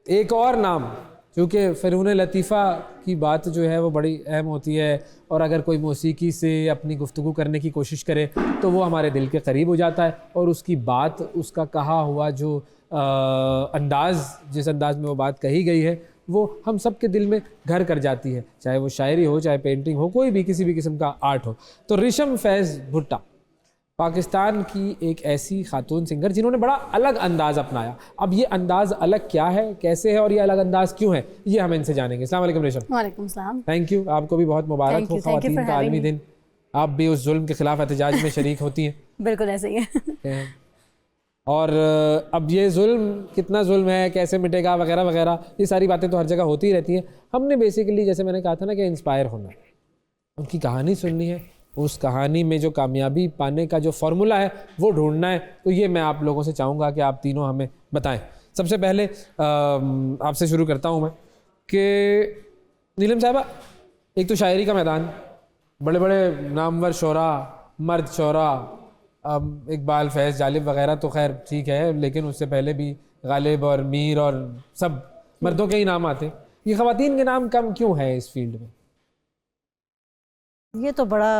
एक और नाम, क्योंकि फ़नून लतीफ़ा की बात जो है वो बड़ी अहम होती है और अगर कोई मौसीकी से अपनी गुफ्तगू करने की कोशिश करे तो वो हमारे दिल के करीब हो जाता है और उसकी बात, उसका कहा हुआ जो अंदाज़, जिस अंदाज़ में वो बात कही गई है वो हम सब के दिल में घर कर जाती है, चाहे वो शायरी हो, चाहे पेंटिंग हो, कोई भी किसी भी किस्म का आर्ट हो। तो रेशम फैज़ भुट्टा, पाकिस्तान की एक ऐसी खातून सिंगर जिन्होंने बड़ा अलग अंदाज़ अपनाया। अब ये अंदाज़ अलग क्या है, कैसे है और ये अलग अंदाज़ क्यों है, ये हम इनसे जानेंगे। अस्सलाम वालेकुम रेशम। वालेकुम सलाम। थैंक यू, आपको भी बहुत मुबारक हो ख़वातीन का आलमी दिन। आप भी उस जुल्म के ख़िलाफ़ एहतजाज में शरीक होती हैं। बिल्कुल ऐसे ही है। और अब ये जुल्म कितना जुल्म है, कैसे मिटेगा वगैरह वगैरह, ये सारी बातें तो हर जगह होती ही रहती हैं। हमने बेसिकली जैसे मैंने कहा था ना कि इंस्पायर होना है, उनकी कहानी सुननी है, उस कहानी में जो कामयाबी पाने का जो फार्मूला है वो ढूंढना है। तो ये मैं आप लोगों से चाहूँगा कि आप तीनों हमें बताएं। सबसे पहले आपसे शुरू करता हूँ मैं कि नीलम साहिबा, एक तो शायरी का मैदान, बड़े बड़े नामवर शोरा, मर्द शोरा, इकबाल, फैज़, जालिब वगैरह तो खैर ठीक है, लेकिन उससे पहले भी गालिब और मीर और सब मर्दों के ही नाम आते। ये ख़वातीन के नाम कम क्यों है इस फील्ड में? ये तो बड़ा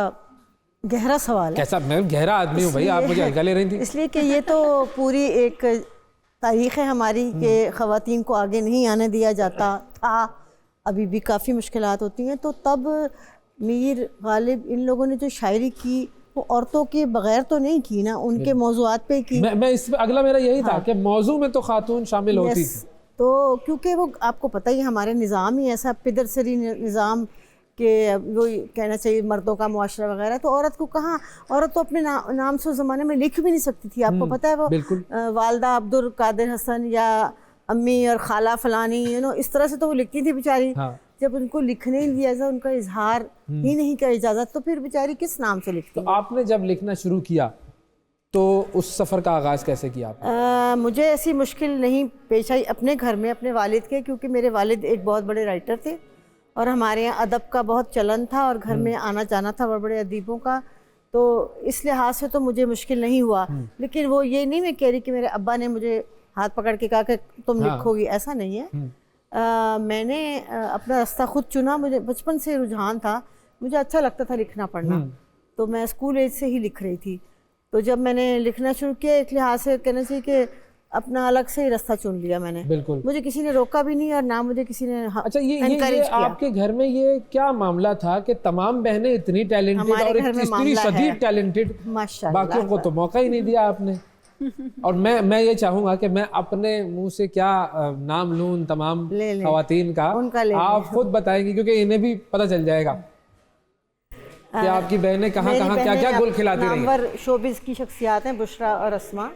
गहरा सवाल है। कैसा? मैं गहरा आदमी हूँ भाई, आप मुझे हल्का ले रही थी। इसलिए कि ये तो पूरी एक तारीख़ है हमारी कि ख़वातीन को आगे नहीं आने दिया जाता था, अभी भी काफ़ी मुश्किलात होती हैं। तो तब मीर, गालिब, इन लोगों ने जो शायरी की वो औरतों के बगैर तो नहीं की ना, उनके मौज़ूआत पे की। मैं इस अगला मेरा यही था कि मौजू में तो खातून शामिल होती थी। तो क्योंकि वो आपको पता ही हमारे निज़ाम ही ऐसा पिदरसरी निज़ाम कि वो कहना चाहिए मर्दों का मुआशरा वगैरह, तो औरत को कहाँ, औरत तो अपने नाम से उस ज़माने में लिख भी नहीं सकती थी। आपको पता है वो वालदा अब्दुल कादिर हसन या अम्मी और खाला फलानी, इस तरह से तो वो लिखती थी बेचारी। हाँ। जब उनको लिखने ही दिया जाए, उनका इजहार ही नहीं का इजाज़त, तो फिर बेचारी किस नाम से लिखती? तो आपने जब लिखना शुरू किया तो उस सफ़र का आगाज़ कैसे किया आपने? मुझे ऐसी मुश्किल नहीं पेश आई अपने घर में अपने वालिद के, क्योंकि मेरे वालिद एक बहुत बड़े राइटर थे और हमारे यहाँ अदब का बहुत चलन था और घर में आना जाना था बड़े बड़े अदीबों का, तो इस लिहाज से तो मुझे मुश्किल नहीं हुआ। लेकिन वो ये नहीं मैं कह रही कि मेरे अब्बा ने मुझे हाथ पकड़ के कहा कि तुम लिखोगी, ऐसा नहीं है। मैंने अपना रास्ता खुद चुना, मुझे बचपन से रुझान था, मुझे अच्छा लगता था लिखना पढ़ना, तो मैं स्कूल एज से ही लिख रही थी। तो जब मैंने लिखना शुरू किया, एक लिहाज से कहना चाहिए कि अपना अलग से ही रास्ता चुन लिया मैंने। बिल्कुल, मुझे किसी ने रोका भी नहीं और ना मुझे किसी ने अच्छा ये आपके घर में ये क्या मामला था कि तमाम बहनें इतनी टैलेंटेड और इतनी शदीद टैलेंटेड, बाकियों को तो मौका ही नहीं दिया आपने? और मैं ये चाहूंगा कि मैं अपने मुंह से क्या नाम लूं उन तमाम ख़वातीन का, आप खुद बताएंगी क्योंकि इन्हें भी पता चल जाएगा कि आपकी बहनें कहाँ कहाँ क्या क्या गुल खिलाती रही हैं। शोबिज़ की शख्सियात हैं बुशरा और अस्मा,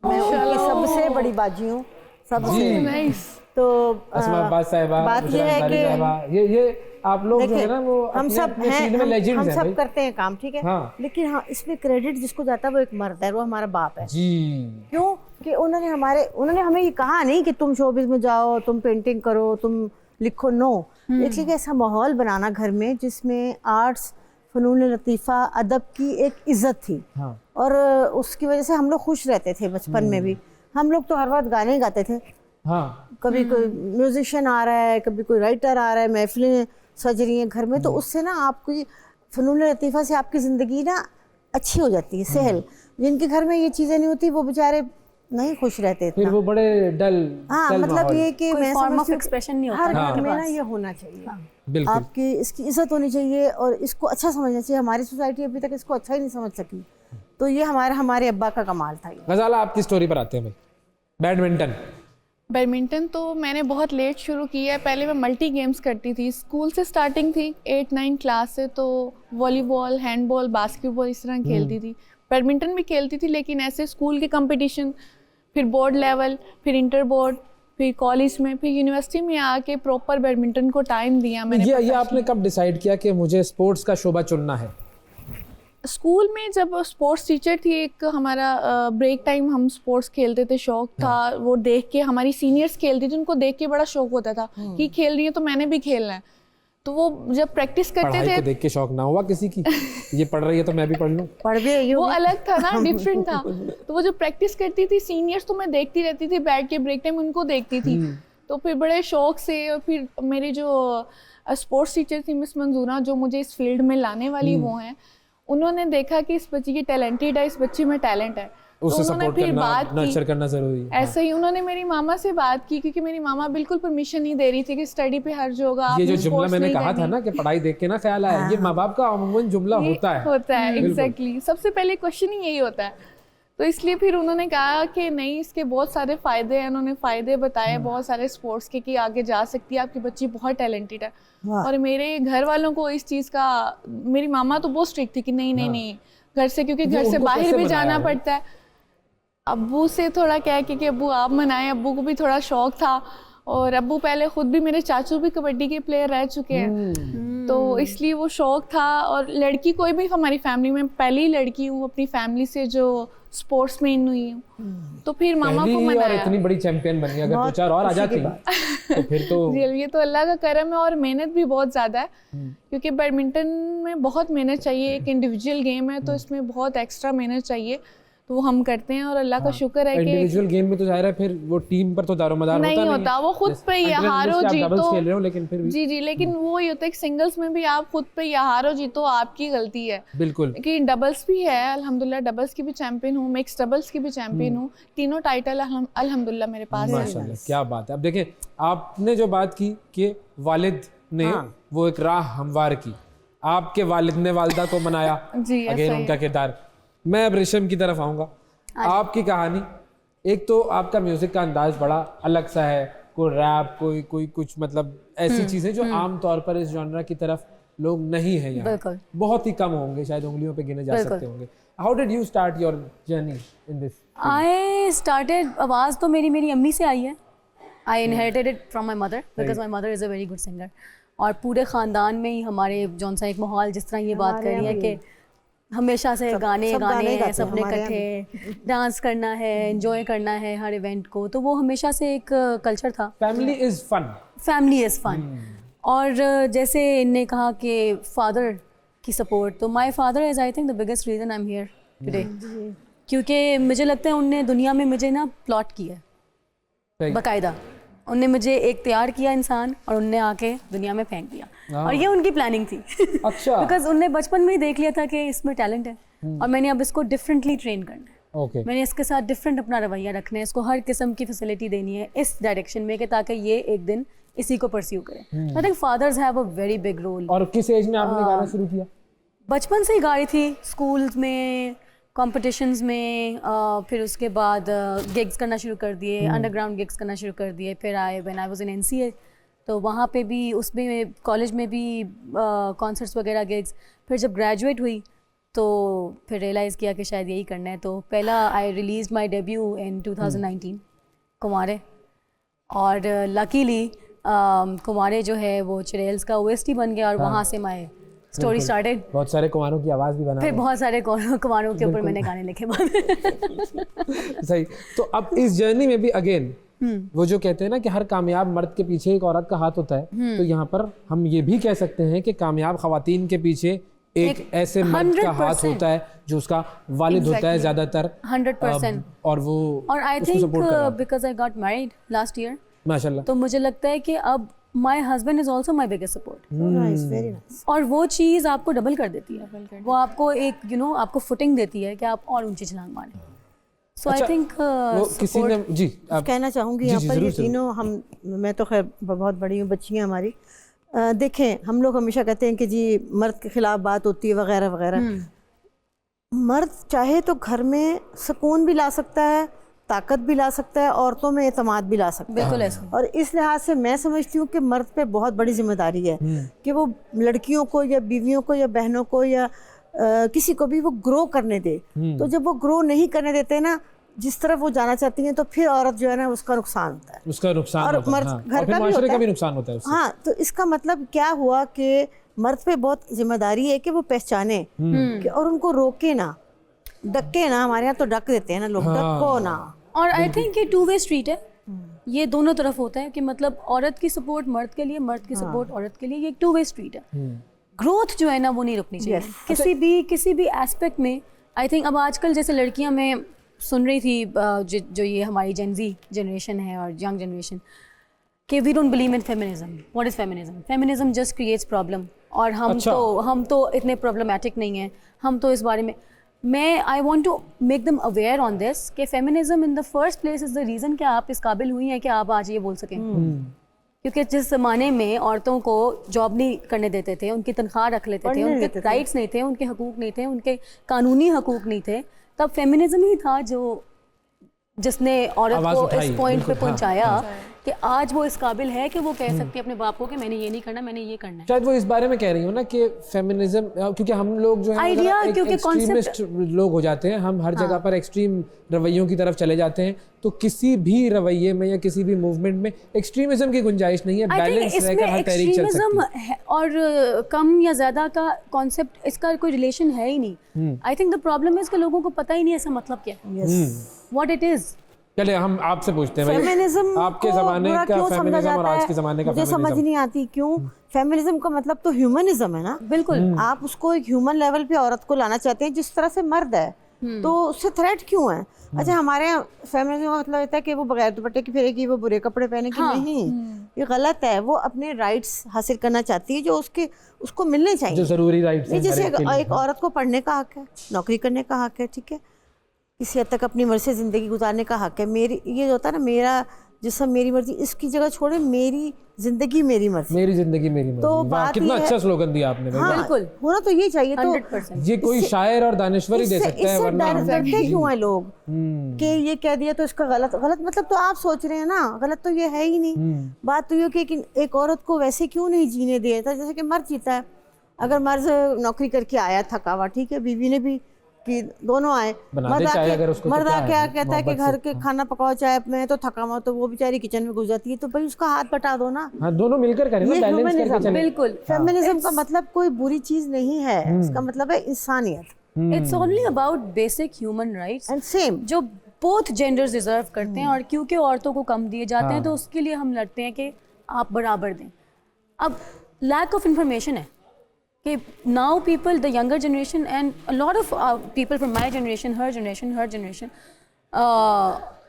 मैं उनकी सबसे बड़ी बाजी हूँ, सबसे। तो बात ये है कि ये आप लोग जो है ना वो हम सब हैं, हम सब करते हैं काम, ठीक है। हाँ। लेकिन हाँ, इसमें क्रेडिट जिसको जाता है वो एक मर्द है, वो हमारा बाप है जी। क्यों कि उन्होंने हमें ये कहा नहीं कि तुम शोबिज़ में जाओ, तुम पेंटिंग करो, तुम लिखो, नो। इसलिए ऐसा माहौल बनाना घर में जिसमें आर्ट्स, फ़नून लतीफ़ा, अदब की एक इज़्ज़त थी। हाँ। और उसकी वजह से हम लोग खुश रहते थे बचपन में भी। हम लोग तो हर वक्त गाने गाते थे। हाँ। कभी कोई म्यूजिशियन आ रहा है, कभी कोई राइटर आ रहा है, महफिलें सज रही हैं घर में, तो उससे ना आपकी फ़नून लतीफ़ा से आपकी ज़िंदगी ना अच्छी हो जाती है, सहल। जिनके घर में ये चीज़ें नहीं होती वो बेचारे नहीं खुश रहते इतना। फिर वो बड़े डल। हाँ, मतलब ये कि मैं फॉर्म ऑफ एक्सप्रेशन नहीं होता। हर घर में ना ये होना चाहिए, आपकी इसकी इज्जत होनी चाहिए और इसको अच्छा समझना चाहिए। हमारी सोसाइटी अभी तक इसको अच्छा ही नहीं समझ सकी, तो ये हमारे अब्बा का कमाल था। गज़ाला, आपकी स्टोरी पर आते हैं भाई। बैडमिंटन तो मैंने बहुत लेट शुरू किया है। पहले मैं मल्टी गेम्स करती थी, स्कूल से स्टार्टिंग थी, 8-9 क्लास से, तो वॉलीबॉल, हैंडबॉल, बास्केटबॉल इस तरह खेलती थी। बैडमिंटन भी खेलती थी, लेकिन ऐसे स्कूल के कंपटीशन, फिर बोर्ड लेवल, फिर इंटर बोर्ड, फिर कॉलेज में, फिर यूनिवर्सिटी में आके प्रॉपर बैडमिंटन को टाइम दिया मैंने। ये आपने कब डिसाइड किया कि मुझे स्पोर्ट्स का शोबा चुनना है? स्कूल में जब स्पोर्ट्स टीचर थी, एक हमारा ब्रेक टाइम हम स्पोर्ट्स खेलते थे, शौक था वो देख के। हमारी सीनियर्स खेलती थी, उनको देख के बड़ा शौक होता था कि खेल रही है तो मैंने भी खेलना है। तो वो जब प्रैक्टिस करते थे, देख के शौक ना हुआ किसी की, ये पढ़ रही है तो मैं भी पढ़ लूं, वो अलग था ना, डिफरेंट था। तो वो जब प्रैक्टिस करती थी सीनियर्स, तो मैं देखती रहती थी बैठ के, ब्रेक टाइम उनको देखती थी। तो फिर बड़े शौक से, और फिर मेरी जो स्पोर्ट्स टीचर थी मिस मंजूरा, जो मुझे इस फील्ड में लाने वाली वो हैं, उन्होंने देखा कि इस बच्ची की टैलेंटेड है, इस बच्ची में टैलेंट है, उससे उन्होंने सपोर्ट फिर करना, बात की। नर्चर करना जरूरी है। ऐसे ही उन्होंने मेरी मामा से बात की, क्योंकि मेरी मामा बिल्कुल परमिशन नहीं दे रही थी कि स्टडी पे हर्ज होगा, ये जो आपने जुमला sports मैंने नहीं कहा था करनी। ना कि पढ़ाई देख के ना ख्याल आया, ये माँ बाप का अमूमन जुमला ये होता है। होता है, बिल्कुल। एग्जैक्टली। सबसे पहले क्वेश्चन ही यही होता है। तो इसलिए फिर उन्होंने कहा कि नहीं, इसके बहुत सारे फ़ायदे हैं। उन्होंने फ़ायदे बताए बहुत सारे स्पोर्ट्स के, कि आगे जा सकती है, आपकी बच्ची बहुत टैलेंटेड है। और मेरे घर वालों को इस चीज़ का, मेरी मामा तो बहुत स्ट्रिक्ट थी कि नहीं नहीं नहीं, घर से, क्योंकि घर से उनको बाहर कैसे भी मनाया जाना है? पड़ता है। अब्बू से थोड़ा कह के कि अब्बू आप मनाएं, अब्बू को भी थोड़ा शौक था। और अब्बू पहले खुद भी, मेरे चाचू भी कबड्डी के प्लेयर रह चुके हैं, तो इसलिए वो शौक था। और लड़की कोई भी हमारी फैमिली में, पहली लड़की हूँ अपनी फैमिली से जो स्पोर्ट्स में हुई हूँ, तो फिर मामा पहली को ही और मनाया। इतनी बड़ी चैंपियन बनी, अगर दो चार और आ जाती तो फिर तो ये तो अल्लाह का करम है, और मेहनत भी बहुत ज़्यादा है, क्योंकि बैडमिंटन में बहुत मेहनत चाहिए। एक इंडिविजुअल गेम है, तो इसमें बहुत एक्स्ट्रा मेहनत चाहिए, तो वो हम करते हैं। और अल्लाह का शुक्र है कि इंडिविजुअल गेम में तो जाहिर है फिर वो टीम पर तो दारोमदार नहीं होता होता, वो खुद पे ही है, हारो जीतो। खेल रहे हो लेकिन फिर भी जी जी, लेकिन वो ये होता है कि सिंगल्स में भी आप खुद पे या हारो जीतो, आपकी गलती है। बिल्कुल। लेकिन डबल्स भी है, अल्हम्दुलिल्लाह डबल्स की भी चैंपियन हूँ, मिक्स डबल्स की भी चैंपियन हूँ, तीनों टाइटल अल्हम्दुलिल्लाह मेरे पास है। माशाल्लाह, क्या बात है। अब देखें, आपने जो बात की कि वालिद ने वो एक राह हमवार की, आपके वालिद ने वालिदा को मनाया, जी, ऐसा अगेन ही उनका किरदार। मैं अब रेशम की तरफ आऊँगा। आपकी कहानी, एक तो आपका म्यूजिक का अंदाज बड़ा अलग सा है, कोई रैप, कोई कुछ, मतलब ऐसी चीजें जो आम तौर पर इस जॉनरा की तरफ लोग नहीं है यहाँ, बहुत ही कम होंगे, शायद उंगलियों पे गिने जा सकते होंगे। How did you start your journey in this? I started, आवाज़ तो मेरी अम्मी से आई है। आई inherited it from my mother, because my mother is a very good singer. और पूरे ख़ानदान में ही हमारे जौन सा एक माहौल, जिस तरह ये बात कर रही है कि हमेशा से गाने हैं, सबने इकट्ठे डांस करना है, एंजॉय करना है हर इवेंट को, तो वो हमेशा से एक कल्चर था। Family is fun. Family is fun. और जैसे इनने कहा कि फादर की सपोर्ट, तो my father is I think the biggest reason I am here today, क्योंकि मुझे लगता है उनने दुनिया में मुझे ना प्लॉट किया है बाकायदा। उनने मुझे एक तैयार किया इंसान, और उनने आके दुनिया में फेंक दिया, और ये उनकी प्लानिंग थी। अच्छा। बिकॉज उनने बचपन में ही देख लिया था कि इसमें टैलेंट है, और मैंने अब इसको डिफरेंटली ट्रेन करना है। Okay. मैंने इसके साथ डिफरेंट अपना रवैया रखना है, इसको हर किस्म की फैसिलिटी देनी है इस डायरेक्शन में, कि ताकि ये एक दिन इसी को परस्यू करे। I think fathers have a very big role. और किस एज में आपने गाना शुरू किया? बचपन से ही गा रही थी, स्कूल्स में, कॉम्पिटिशन्स में, फिर उसके बाद गिग्स करना शुरू कर दिए, अंडरग्राउंड गिग्स करना शुरू कर दिए। फिर when I was in NCA, तो वहाँ पे भी, उसमें कॉलेज में भी कॉन्सर्ट्स वगैरह गिग्स। फिर जब ग्रेजुएट हुई तो फिर रियलाइज़ किया कि शायद यही करना है। तो पहला I release my debut in 2019 कुमारे, और लकीली कुमारे जो है वो चिरेल्स का OST बन गया, और वहाँ से माई स्टोरी स्टार्टेड। बहुत सारे कुमारों की आवाज़ भी बना, फिर बहुत सारे कुमारों के ऊपर मैंने गाने लिखे बाद। सही। तो अब इस जर्नी में भी अगेन वो जो कहते हैं ना कि हर कामयाब मर्द के पीछे एक औरत का हाथ होता है, तो यहाँ पर हम ये भी कह सकते हैं कि कामयाब खवातीन के पीछे एक ऐसे मर्द का हाथ होता है जो उसका वालिद होता है ज़्यादातर। 100%। और वो, और I think because I got married last year, माशाल्लाह, तो मुझे लगता है कि अब my husband is also my biggest support. Very nice. और वो चीज़ आपको डबल कर देती है, वो आपको एक आपको फुटिंग देती है कि आप और ऊंची छलांग मारें। सो आई थिंक किसी ने जी कहना चाहूँगी यहाँ पर, ये तीनों हम, मैं तो खैर बहुत बड़ी हूँ, बच्चियाँ हमारी, देखें हम लोग हमेशा कहते हैं कि जी मर्द के खिलाफ बात होती है वगैरह वगैरह। मर्द चाहे तो घर में सुकून भी ला सकता है, ताकत भी ला सकता है, औरतों में एतमाद भी ला सकता है। बिल्कुल ऐसा। और इस लिहाज से मैं समझती हूँ कि मर्द पे बहुत बड़ी जिम्मेदारी है कि वो लड़कियों को या बीवियों को या बहनों को या किसी को भी वो ग्रो करने दे। तो जब वो ग्रो नहीं करने देते ना जिस तरफ वो जाना चाहती हैं, तो फिर औरत जो है ना उसका नुकसान होता है, उसका नुकसान और होता है, मर्द हाँ। घर और फिर का भी माशरे होता का भी है। नुकसान होता है उससे। हाँ, तो इसका मतलब क्या हुआ कि मर्द पे बहुत जिम्मेदारी है कि वो पहचाने और उनको रोके ना, डके ना। हमारे यहाँ तो डक देते हैं ना लोग, डको ना। और आई थिंक ये 2 वे स्ट्रीट है, ये दोनों तरफ होता है कि मतलब औरत की सपोर्ट मर्द के लिए, मर्द की सपोर्ट औरत के लिए, ये एक 2 वे स्ट्रीट है। ग्रोथ जो है ना वो नहीं रुकनी चाहिए किसी भी एस्पेक्ट में। आई थिंक अब आजकल जैसे लड़कियां, मैं सुन रही थी जो ये हमारी जेनजी जनरेशन है और यंग जनरेशन, कि we don't believe in feminism. What is feminism? Feminism just creates problem, और हम तो इतने प्रॉब्लमेटिक नहीं हैं, हम तो इस बारे में। मैं I want to make them aware on this कि feminism in the first place is the reason कि आप इस काबिल हुई हैं कि आप आज ये बोल सकें। क्योंकि जिस ज़माने में औरतों को जॉब नहीं करने देते थे, उनकी तनख्वाह रख लेते थे, उनके राइट्स नहीं थे, उनके हकूक़ नहीं थे, उनके कानूनी हकूक़ नहीं थे, तब फेमिनिज्म ही था जो जिसने औरत को इस पॉइंट पे पहुंचाया कि आज वो इस काबिल है कि वो कह सकती है अपने बाप को कि मैंने ये नहीं करना, मैंने ये करना है। शायद वो इस बारे में कह रही हो ना कि फेमिनिज्म, क्योंकि हम लोग जो है एक्सट्रीमिस्ट लोग हो जाते हैं, हम हर जगह पर एक्सट्रीम रवैयों की तरफ चले जाते हैं, तो किसी भी रवैये में या किसी भी मूवमेंट में एक्सट्रीमिज्म की गुंजाइश नहीं है, बैलेंस रहकर हर तहरीक चल सकती है। और कम या ज्यादा का कॉन्सेप्ट, इसका कोई रिलेशन है ही नहीं। आई थिंक द प्रॉब्लम इज कि लोगों को पता ही नहीं ऐसा मतलब क्या है, व्हाट इट इज। चलिए हम आपसे पूछते हैं भाई, फेमिनिज्म आपके ज़माने का फेमिनिज्म और आज के ज़माने का फेमिनिज्म समझ नहीं आती क्यों। फेमिनिज्म का मतलब तो ह्यूमनिज्म है ना। बिल्कुल। आप उसको एक ह्यूमन लेवल पे औरत को लाना चाहते हैं जिस तरह से मर्द है, तो उससे थ्रेट क्यों है? अच्छा, हमारे यहाँ फेमिनिज्म का मतलब होता है कि वो बगैर दुपट्टे की फिरेगी, वो बुरे कपड़े पहनेगी। नहीं, ये गलत है। वो अपने राइट्स हासिल करना चाहती है जो उसको मिलने चाहिए, जो जरूरी राइट्स हैं। जैसे एक औरत को पढ़ने का हक है, नौकरी करने का हक है, ठीक है, किसी हद तक अपनी मर्जी से ज़िंदगी गुजारने का हक है। मेरी ये जो होता है ना, मेरा जिसम मेरी मर्जी, इसकी जगह छोड़े मेरी ज़िंदगी मेरी मर्जी, मेरी ज़िंदगी मेरी मर्जी। तो वाह, कितना अच्छा स्लोगन दिया आपने। हाँ, बिल्कुल होना तो ये चाहिए। 100%। ये कोई शायर और दानिश्वर ही दे सकता है, वरना डरते क्यों है लोग कि ये कह दिया तो इसका गलत मतलब तो आप सोच रहे हैं ना, गलत तो ये है ही नहीं। बात तो ये कि एक औरत को वैसे क्यों नहीं जीने दिया था जैसे कि मर्द जीता है। अगर मर्द नौकरी करके आया थका हुआ, ठीक है, बीवी ने भी कि दोनों आए, मर्द आके कहता है कि घर के खाना पकाओ, चाय में तो थका हुआ, तो वो बेचारी किचन में घुस जाती है, तो भाई उसका हाथ बटा दो ना। हाँ, दोनों मिलकर करें ना, बैलेंस करके चलें। बिल्कुल। फेमिनिज्म का मतलब कोई बुरी चीज नहीं है, इसका मतलब है इंसानियत। It's only about basic human rights and same जो बोथ जेंडर्स डिजर्व करते हैं, और क्योंकि औरतों को कम दिए जाते हैं तो उसके लिए हम लड़ते हैं कि आप बराबर दें। अब लैक ऑफ इंफॉर्मेशन है कि now people, the younger generation and a lot of people from my generation, her generation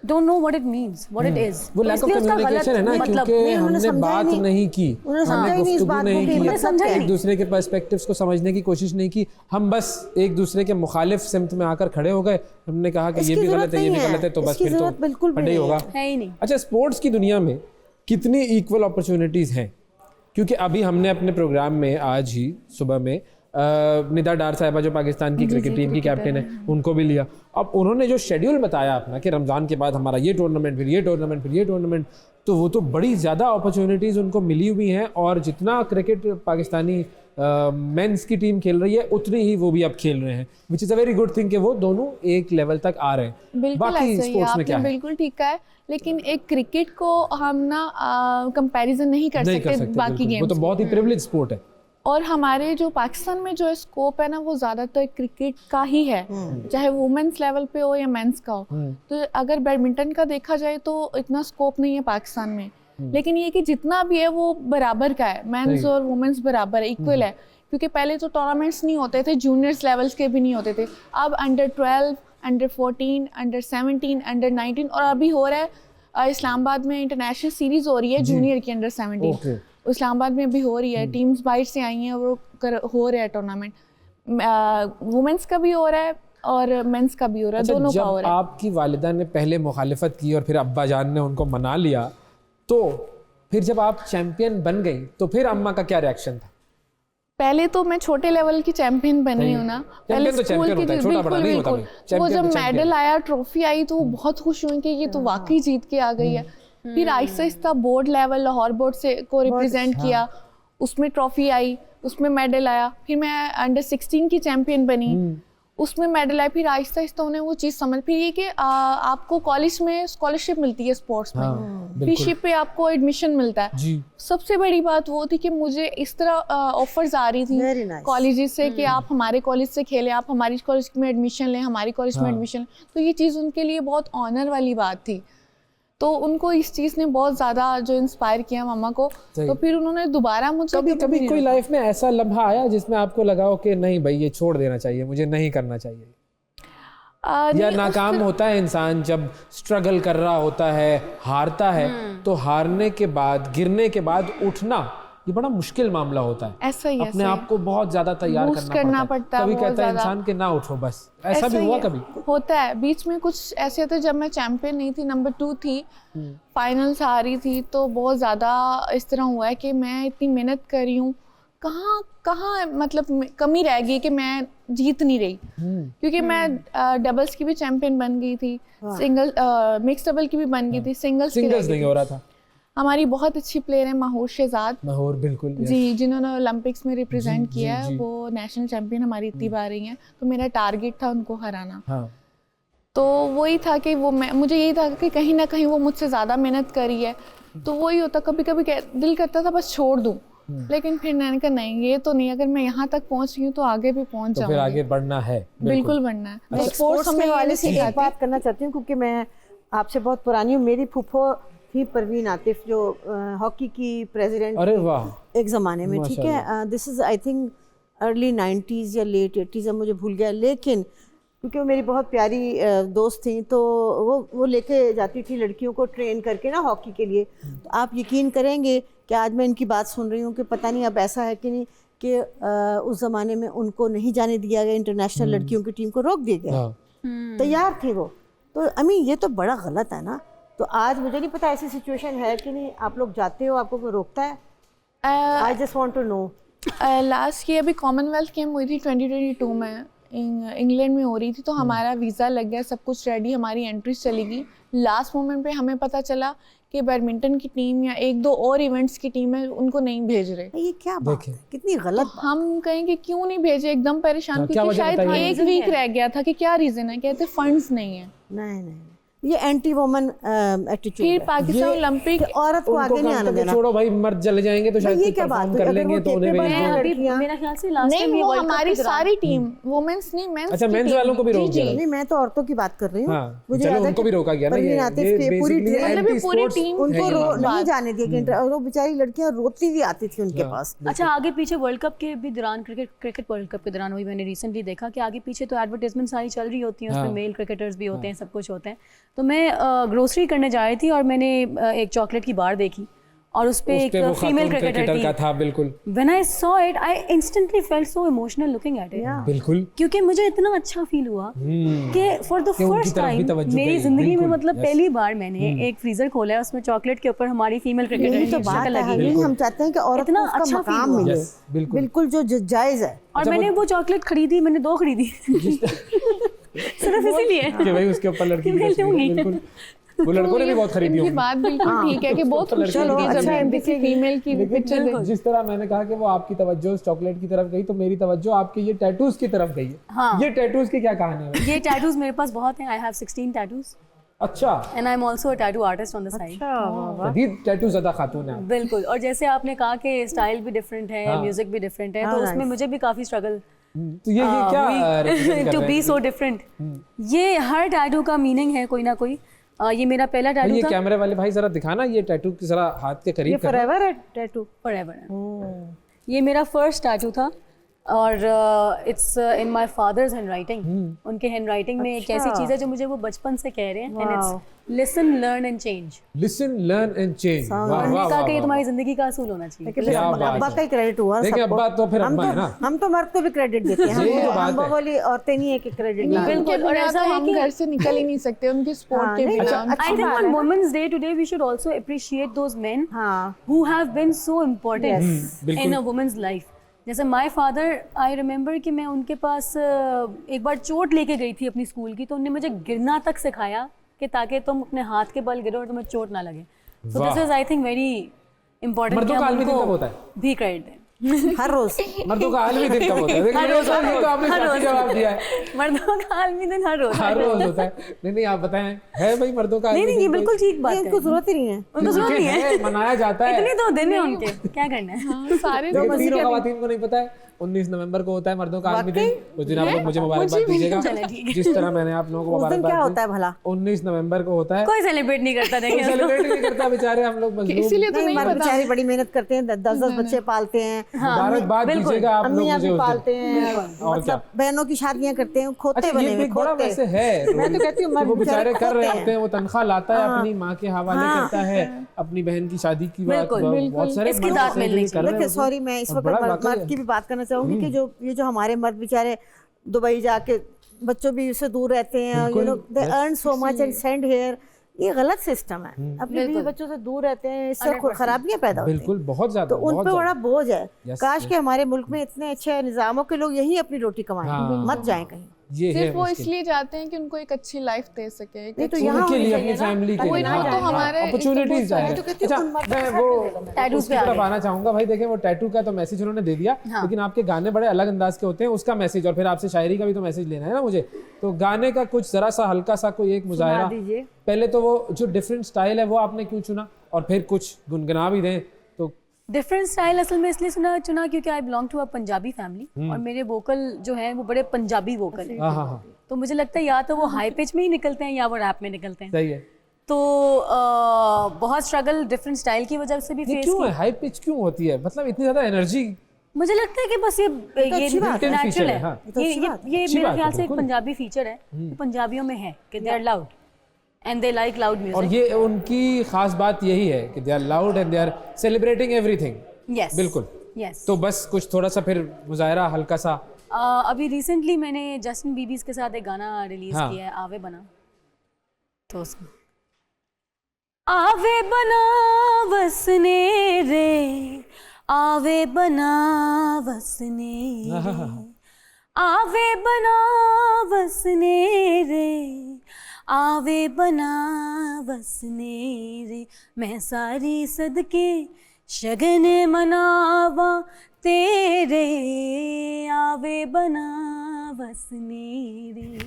don't know what it means, what it is. वो lack of communication है ना, क्योंकि हमने बात नहीं की, हमने गुफ्तगू नहीं की, एक दूसरे के पर्सपेक्टिव्स को समझने की कोशिश नहीं की। हम बस एक दूसरे के मुखालिफ सिमत में आकर खड़े हो गए, हमने कहा कि ये भी गलत है, ये भी गलत है, तो बस फिर तो पढ़े ही होगा। अच्छा, स्पोर्ट्स की दुनिया में कितनी इक्वल अपॉर्चुनिटीज़ हैं? क्योंकि अभी हमने अपने प्रोग्राम में आज ही सुबह में निदा डार साहिबा जो पाकिस्तान की क्रिकेट टीम की कैप्टन है, उनको भी लिया। अब उन्होंने जो शेड्यूल बताया अपना कि रमज़ान के बाद हमारा ये टूर्नामेंट, फिर ये टूर्नामेंट, फिर ये टूर्नामेंट, तो वो तो बड़ी ज़्यादा अपॉर्चुनिटीज़ उनको मिली हुई हैं। और जितना क्रिकेट पाकिस्तानी मेंस की टीम खेल रही है, उतनी ही वो भी अब खेल रहे हैं, which is a very good thing कि वो दोनों एक लेवल तक आ रहे हैं। बिल्कुल ऐसा ही, आपने बिल्कुल ठीक कहा है, लेकिन एक क्रिकेट को हम ना कंपैरिजन नहीं कर सकते बाकी गेम्स। वो तो बहुत ही प्रिविलेज स्पोर्ट है। और हमारे जो पाकिस्तान में जो स्कोप है ना, वो ज़्यादातर क्रिकेट का ही है, चाहे वुमेन्स लेवल पे हो या मेंस का हो। तो अगर बैडमिंटन का देखा जाए तो इतना स्कोप नहीं है पाकिस्तान में, लेकिन ये कि जितना भी है वो बराबर का है, मेंस और वुमेन्स बराबर है, इक्वल है। क्योंकि पहले तो टूर्नामेंट्स नहीं होते थे, जूनियर्स लेवल्स के भी नहीं होते थे। अब अंडर 12, अंडर 14, अंडर 17, अंडर 19, और अभी हो रहा है इस्लामाबाद में इंटरनेशनल सीरीज हो रही है जूनियर की, अंडर 17 इस्लामाबाद में भी हो रही है। टीम्स बाहर से आई हैं और हो रहा है टूर्नामेंट, वुमेन्स का भी हो रहा है और मेंस का भी हो रहा है, दोनों का हो रहा है। आपकी वालिदा ने पहले मुखालिफत की और फिर अब्बा जान ने उनको मना लिया, तो फिर जब आप चैंपियन बन गई तो फिर अम्मा का क्या रिएक्शन था? पहले तो मैं छोटे लेवल की चैंपियन बनी हूँ ना, पहले स्कूल की, बिल्कुल। वो जब मेडल आया, ट्रॉफी आई, तो बहुत खुश हुई कि ये तो वाकई जीत के आ गई है। फिर Aahista Aahista board level, Lahore board से को रिप्रेजेंट किया, उसमें ट्रॉफी आई, उसमें मेडल आया। फिर मैं अंडर 16 की चैंपियन बनी, उसमें मेडल आया। फिर आहिस्ता आहिस्ता उन्हें वो चीज़ समझ, फिर ये कि आपको कॉलेज में स्कॉलरशिप मिलती है स्पोर्ट्स में, फिर शिप पे आपको एडमिशन मिलता है जी। सबसे बड़ी बात वो थी कि मुझे इस तरह ऑफर्स आ रही थी कॉलेजेस से कि आप हमारे कॉलेज से खेलें, आप हमारी कॉलेज में एडमिशन लें, हमारी कॉलेज में एडमिशन। तो ये चीज़ उनके लिए बहुत ऑनर वाली बात थी, तो उनको इस चीज़ ने बहुत ज़्यादा जो इंस्पायर किया मम्मा को। तो फिर उन्होंने दोबारा मुझे कभी कोई लाइफ में ऐसा लम्हा आया जिसमें आपको लगा हो कि नहीं भाई ये छोड़ देना चाहिए, मुझे नहीं करना चाहिए? या नाकाम होता है इंसान जब स्ट्रगल कर रहा होता है, हारता है, तो हारने के बाद, गिरने के बाद उठना ये बड़ा मुश्किल मामला होता है। ऐसा ही अपने आप को बहुत ज्यादा तैयार Boost करना पड़ता है। कभी बहुत कहता है ज़्यादा। इंसान कि ना उठो बस, ऐसा भी हुआ कभी? होता है बीच में कुछ ऐसे होते, जब मैं चैंपियन नहीं थी, नंबर 2 थी, फाइनल्स आ रही थी, तो बहुत ज़्यादा इस तरह हुआ है कि मैं इतनी मेहनत कर रही हूँ, कहाँ मतलब कमी रह गई कि मैं जीत नहीं रही, क्योंकि मैं डबल्स की भी चैंपियन बन गई थी, सिंगल मिक्स डबल की भी बन गई थी, सिंगल्स नहीं हो रहा था। हमारी बहुत अच्छी प्लेयर है माहौर शहजाद, माहौर बिल्कुल जी, जिन्होंने ओलंपिक्स में रिप्रेजेंट जी, किया जी, है, जी। वो नेशनल चैंपियन हमारी इतनी बार रही हैं, तो मेरा टारगेट था उनको हराना। हाँ। तो वही था कि मुझे यही था कि कहीं ना कहीं वो मुझसे ज़्यादा मेहनत करी है, तो वही होता, कभी कभी दिल करता था बस छोड़ दूँ, लेकिन फिर मैंने कहा नहीं, ये तो नहीं, अगर मैं यहाँ तक पहुँच रही हूँ तो आगे भी पहुँच तो फिर जाऊँगी। आगे बढ़ना है, बिल्कुल बढ़ना है। मैं स्पोर्ट्स के हवाले से एक बात करना चाहती हूँ, क्योंकि मैं आपसे बहुत पुरानी हूँ। मेरी फूफो थी परवीन आतिफ, जो हॉकी की प्रेसिडेंट अरे वाह, एक ज़माने में, ठीक है। This is I think early 90s या लेट 80s, अब मुझे भूल गया, लेकिन क्योंकि वो मेरी बहुत प्यारी दोस्त थी, तो वो लेके जाती थी लड़कियों को ट्रेन करके ना हॉकी के लिए। तो आप यकीन करेंगे कि आज मैं इनकी बात सुन रही हूँ कि पता नहीं अब ऐसा है कि नहीं, कि उस ज़माने में उनको नहीं जाने दिया गया, इंटरनेशनल लड़कियों की टीम को रोक दिया गया। तैयार थे वो, तो अमी ये तो बड़ा गलत है ना। तो आज मुझे नहीं पता ऐसी सिचुएशन है कि नहीं, आप लोग जाते हो, आपको कोई रोकता है? I just want to know. Last की अभी कॉमनवेल्थ गेम हुई थी 2022 में, इंग्लैंड में हो रही थी, तो हमारा वीज़ा लग गया, सब कुछ रेडी, हमारी एंट्री चली गई। लास्ट मोमेंट पे हमें पता चला कि बैडमिंटन की टीम या 1-2 और इवेंट्स की टीम है, उनको नहीं भेज रहे। ये क्या बात है, कितनी गलत। तो हम कहेंगे क्यों नहीं भेजे, एकदम परेशान, क्या क्योंकि वजह शायद बताइए? एक वीक रह गया था कि क्या रीज़न है, कहते फंड्स नहीं है। नहीं, ये एंटी वुमन एटीट्यूड फिर है। पाकिस्तान ओलंपिक औरत को आगे नहीं आने देना। छोड़ो भाई, मर्द जल जाएंगे तो शायद ये कुछ क्या बात परफॉर्म है? कर लेंगे, तो उन्हें भेज दो। मेरा ख्याल से लास्ट टाइम नहीं, वो हमारी सारी टीम, वुमेन्स नहीं, मेंस। अच्छा, मेंस वालों को भी रोक दिया। नहीं, मैं तो औरतों की बात कर रही हूँ। हाँ, मुझे चलो याद है उनको भी रोका गया ना, परवीन आतिफ की पूरी टीम उनको नहीं जाने दिया, और वो बेचारी लड़कियां रोती भी आती थी उनके पास। अच्छा, आगे पीछे वर्ल्ड कप के भी दौरान, क्रिकेट वर्ल्ड कप के दौरान हुई, मैंने रिसेंटली देखा कि आगे पीछे तो एडवर्टाइजमेंट सारी चल रही होती हैं, उसमें मेल क्रिकेटर्स भी होते हैं, सब कुछ होते हैं। तो मैं ग्रोसरी करने जा रही थी और मैंने एक चॉकलेट की बार देखी और उस पे एक फीमेल क्रिकेटर का था। बिल्कुल, when I saw it I instantly felt so emotional looking at it. बिल्कुल, क्योंकि मुझे इतना अच्छा फील हुआ कि फॉर द फर्स्ट टाइम मेरी जिंदगी में, मतलब पहली बार मैंने एक फ्रीजर खोला है, उसमें चॉकलेट के ऊपर हमारी फीमेल क्रिकेटर यही तो बात है, यही हम चाहते हैं कि औरत को उसका अच्छा मकाम मिले, बिल्कुल जो जायज है। और मैंने वो चॉकलेट खरीदी, मैंने 2 खरीदी सिर्फ इसीलिए कि भाई उसके ऊपर लड़की की तस्वीर, बिल्कुल, वो लड़कों ने भी बहुत खरीदी होगी। बात बिल्कुल ठीक है कि बहुत खुशी होती है जब किसी फीमेल की पिक्चर देखी। जिस तरह मैंने कहा कि वो आपकी तवज्जो उस चॉकलेट की तरफ गई, तो मेरी तवज्जो आपके ये टैटूज की तरफ गई है। हाँ। ये टैटूज की क्या कहानी है? ये टैटूज मेरे पास बहुत हैं। I have 16 tattoos. अच्छा। And I am also a tattoo artist on the side. जदीद टैटू ज़्यादा खातून है। बिल्कुल। और जैसे आपने कहा कि स्टाइल भी डिफरेंट है, म्यूजिक भी डिफरेंट है, तो उसमें मुझे भी काफी स्ट्रगल तो ये क्या टू बी सो डिफरेंट। ये हर टैटू का मीनिंग है कोई ना कोई। ये मेरा पहला टैटू ये था। कैमरे वाले भाई जरा दिखाना ये टैटू की, जरा हाथ के करीब। ये फॉरएवर है टैटू? फॉरएवर है। ये मेरा फर्स्ट टैटू था और it's in my father's handwriting. उनके हैंडराइटिंग में एक ऐसी चीज़ है जो मुझे वो बचपन से कह रहे हैं, and it's listen learn and change. Listen learn and change. उन्होंने कहा कि ये तुम्हारी जिंदगी का असूल होना चाहिए। अब्बा का ही क्रेडिट हुआ। देखिए अब्बा तो फिर अब्बा है ना। हम तो मर्द को भी क्रेडिट देते हैं, हम वाली औरतें नहीं है कि क्रेडिट। बिल्कुल। और ऐसा है हम घर से निकल ही नहीं सकते उनकी सपोर्ट के बिना। I think on Women's Day today we should also appreciate those men who have been so important in a women's life. जैसे माय फादर, आई रिमेंबर कि मैं उनके पास एक बार चोट लेके गई थी अपनी स्कूल की, तो उन्होंने मुझे गिरना तक सिखाया कि ताकि तुम अपने हाथ के बल गिरो और तुम्हें चोट ना लगे। So this is I think very important. मर्दों का आलमी दिन कब होता है? भी क्रेडिट दें। हर रोज मर्दों का आलमी दिन कब होता है? देखिए तो आपने काफी जवाब दिया है। मर्दों का आलमी दिन हर रोज होता है। नहीं आप बताएं, है भाई मर्दों का? नहीं ये बिल्कुल ठीक बात है। इनको जरूरत ही नहीं है, उनको जरूरत नहीं है, मनाया जाता है। इतने तो दिन है उनके, क्या करना है। सारे तीनों खवातीन को नहीं पता है 19 नवंबर को होता है मर्दों का आलमी दिन। उस दिन आप लोग मुझे मुबारकबाद दीजिएगा, जिस तरह मैंने आप लोगों को उस दिन क्या मुबारकबाद होता है भला? 19 नवंबर को होता है। कोई सेलिब्रेट नहीं करता, कोई सेलिब्रेट नहीं करता बेचारे, हम लोग मजलूम। इसीलिए तो नहीं मर्द पता। बेचारे बड़ी मेहनत करते हैं, 10-10 बच्चे पालते हैं, मुबारकबाद दीजिएगा आप लोग अम्मियाँ मुझे भी उस दिन। पालते हैं, और क्या? मतलब बहनों की शादियां करते हैं, खोते अच्छा, बने ये हुए एक बड़ा खोते। वैसे है, मैं तो कहती हूँ कि वो मर्द बेचारे कर रहे खोते होते हैं, वो तनख्वाह लाता है, हाँ। अपनी माँ के हवाले हाँ। करता है, अपनी बहन की शादी की बात। बिल्कुल, बहुत सारे इसकी मर्द दाद ऐसे हैं जो मिलनी ये कर रहे देखिए होते हैं। सॉरी, मैं इस और वक्त बड़ा मर्द वाकई मर्द की भी बात करना चाहूंगी कि जो हमारे मर्द बेचारे दुबई जाके बच्चों भी उससे दूर रहते हैं, you know they earn so much and send here, ये गलत सिस्टम है। अपने बीवी बच्चों से दूर रहते हैं, इससे खराबियां पैदा होती हैं। बिल्कुल, बहुत ज्यादा, तो उन बहुत पे बड़ा ज्यादा। बोझ है। Yes, काश yes. के हमारे मुल्क में इतने अच्छे निज़ामों के लोग यहीं अपनी रोटी कमाएं, हाँ। मत जाएं कहीं। ये है सिर्फ वो मुश्किल। इसलिए जाते हैं कि उनको एक अच्छी लाइफ दे सके, नहीं तो यहाँ उनके होनी लिए, चाहिए अपनी ना, फैमिली के ताकि लिए, ना हाँ, जाएं। तो हमारे अपॉर्चुनिटीज है। तो कहती अच्छा, हूँ, उन मर्द मैं के वो Tattoos उसकी पे आ तरफ गए। आना चाहूंगा भाई। देखें, वो टैटू का तो मैसेज उन्होंने दे दिया, लेकिन आपके गाने बड़े अलग अंदाज के होते हैं, उसका मैसेज, और फिर आपसे शायरी का भी तो मैसेज लेना है ना मुझे। तो गाने का कुछ जरा सा हल्का सा कोई एक मुजाहरा दीजिए। पहले तो, वो जो डिफरेंट स्टाइल है वो आपने क्यों चुना, और फिर कुछ गुनगुना भी दें तो। डिफरेंट स्टाइल असल में इसलिए चुना क्योंकि I belong to a Punjabi family और मेरे वोकल जो है वो बड़े पंजाबी वोकल हैं। हाँ हाँ हाँ, तो मुझे लगता है या तो वो हाई पिच में ही निकलते हैं या वो रैप में निकलते हैं। सही है। तो बहुत स्ट्रगल डिफरेंट स्टाइल की वजह से भी ये फेस क्यों है, की। हाई पिच क्यों होती है, मतलब इतनी ज्यादा एनर्जी? मुझे लगता है कि बस ये अच्छी बात है। नेचुरल फीचर है, है। हाँ। तो अच्छी बात ये अच्छी मेरे बात है, ख्याल से एक बिल्कुल। पंजाबी फीचर है, जो पंजाबियों में है कि they are loud and they like loud और म्यूजिक। ये उनकी खास बात यही है कि they are loud and they are celebrating everything. Yes बिल्कुल। यस। तो बस कुछ थोड़ा सा फिर मुजाहरा हल्का सा। अभी रिसेंटली मैंने जस्टिन बीबीज के साथ एक गाना रिलीज हाँ। किया है, आवे बना। तो उसमें आवे बना वसने रे, आवे बना वसने रे, आवे बना वसने रे, आवे बना वसने रे, मैं सारी सदके शगन मनावा तेरे, आवे बना वसने रे।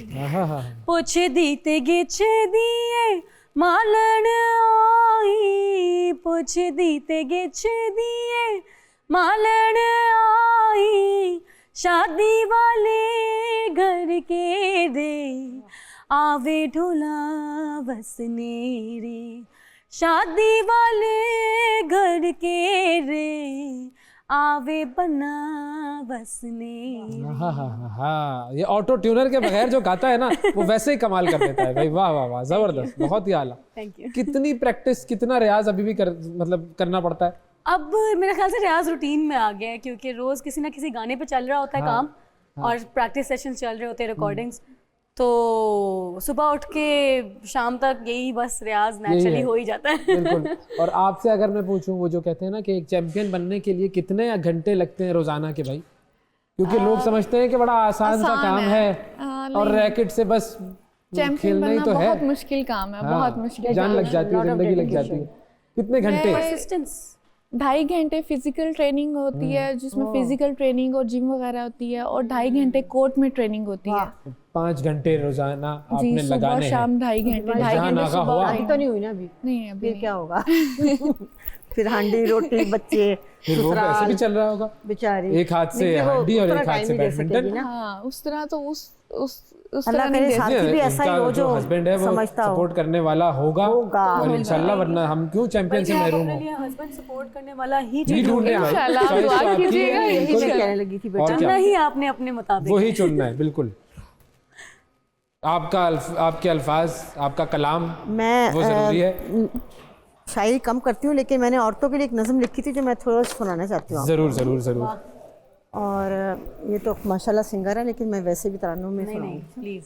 पुछ दी ते गिछ दिए मालन आई, पुछ दी ते गिछ दिए मालन आई, शादी वाले घर के रे, आवे ढोला बसने रे, शादी वाले घर के रे, आवे बना बसने। हाँ हाँ हाँ, ये ऑटो ट्यूनर के बगैर जो गाता है ना वो वैसे ही कमाल कर देता है भाई। वाह वाह वाह, जबरदस्त, बहुत ही आला। Thank you. कितनी प्रैक्टिस, कितना रियाज अभी भी मतलब करना पड़ता है? अब मेरे ख्याल से रियाज रूटीन में आ गया है क्योंकि रोज किसी ना किसी गाने पे चल रहा होता है काम, और प्रैक्टिस सेशंस चल रहे होते हैं, रिकॉर्डिंग्स। तो सुबह उठ के शाम तक यही बस रियाज नेचुरली हो ही जाता है। बिल्कुल। और आपसे अगर मैं पूछूं, वो जो कहते हैं ना कि एक चैंपियन बनने के लिए कितने घंटे लगते हैं रोजाना के भाई? क्योंकि लोग समझते हैं कि बड़ा आसान सा काम है और रैकेट से बस खेलना ही तो है। बहुत मुश्किल काम है, बहुत मुश्किल। जान लग जाती है, जिंदगी लग जाती है। कितने घंटे? परसिस्टेंस। 2.5 घंटे फिजिकल ट्रेनिंग होती है, जिसमें फिजिकल ट्रेनिंग और जिम वगैरह होती है, और 2.5 घंटे कोर्ट में ट्रेनिंग होती है। 5 घंटे रोजाना जी, आपने सुबह लगाने शाम हैं। 2.5 घंटे। जहाँ 2.5 घंटे नागा हुआ। शादी तो नहीं हुई ना अभी? नहीं अभी फिर क्या होगा? फिर हांडी रोटी बच्चे फिर वो ऐसे भी चल रहा होगा बेचारी, एक हाथ से हांडी और एक हाथ से बैडमिंटन। हाँ, उस तरह तो उस अल्लाह करे साथी भी ऐसा ही हो जो हस्बैंड है वो समझता हो, सपोर्ट करने वाला होगा और इंशाल्लाह, वरना हम क्यों चैंपियन से महरूम हो। हस्बैंड सपोर्ट करने वाला ही ढूंढने हैं भाई। इंशाल्लाह, चॉइस दुआ तो आपकी कीजिएगा, है, यही बिल्कुल। मैं कहने लगी थी और बेटा। क्या? चुनना ही आपने अपने मुताबिक। वही चुनना है, बिल्कुल। आपके अल्फाज, आपका कलाम मैं वो जरूरी है। शायरी कम करती हूँ, लेकिन मैंने औरतों के लिए एक नज़म लिखी थी जो मैं थोड़ा सुनाना चाहती हूँ। जरूर जरूर जरूर। और ये तो माशाल्लाह सिंगर है, लेकिन मैं वैसे भी तरानों में नहीं सुनाऊंगी। प्लीज।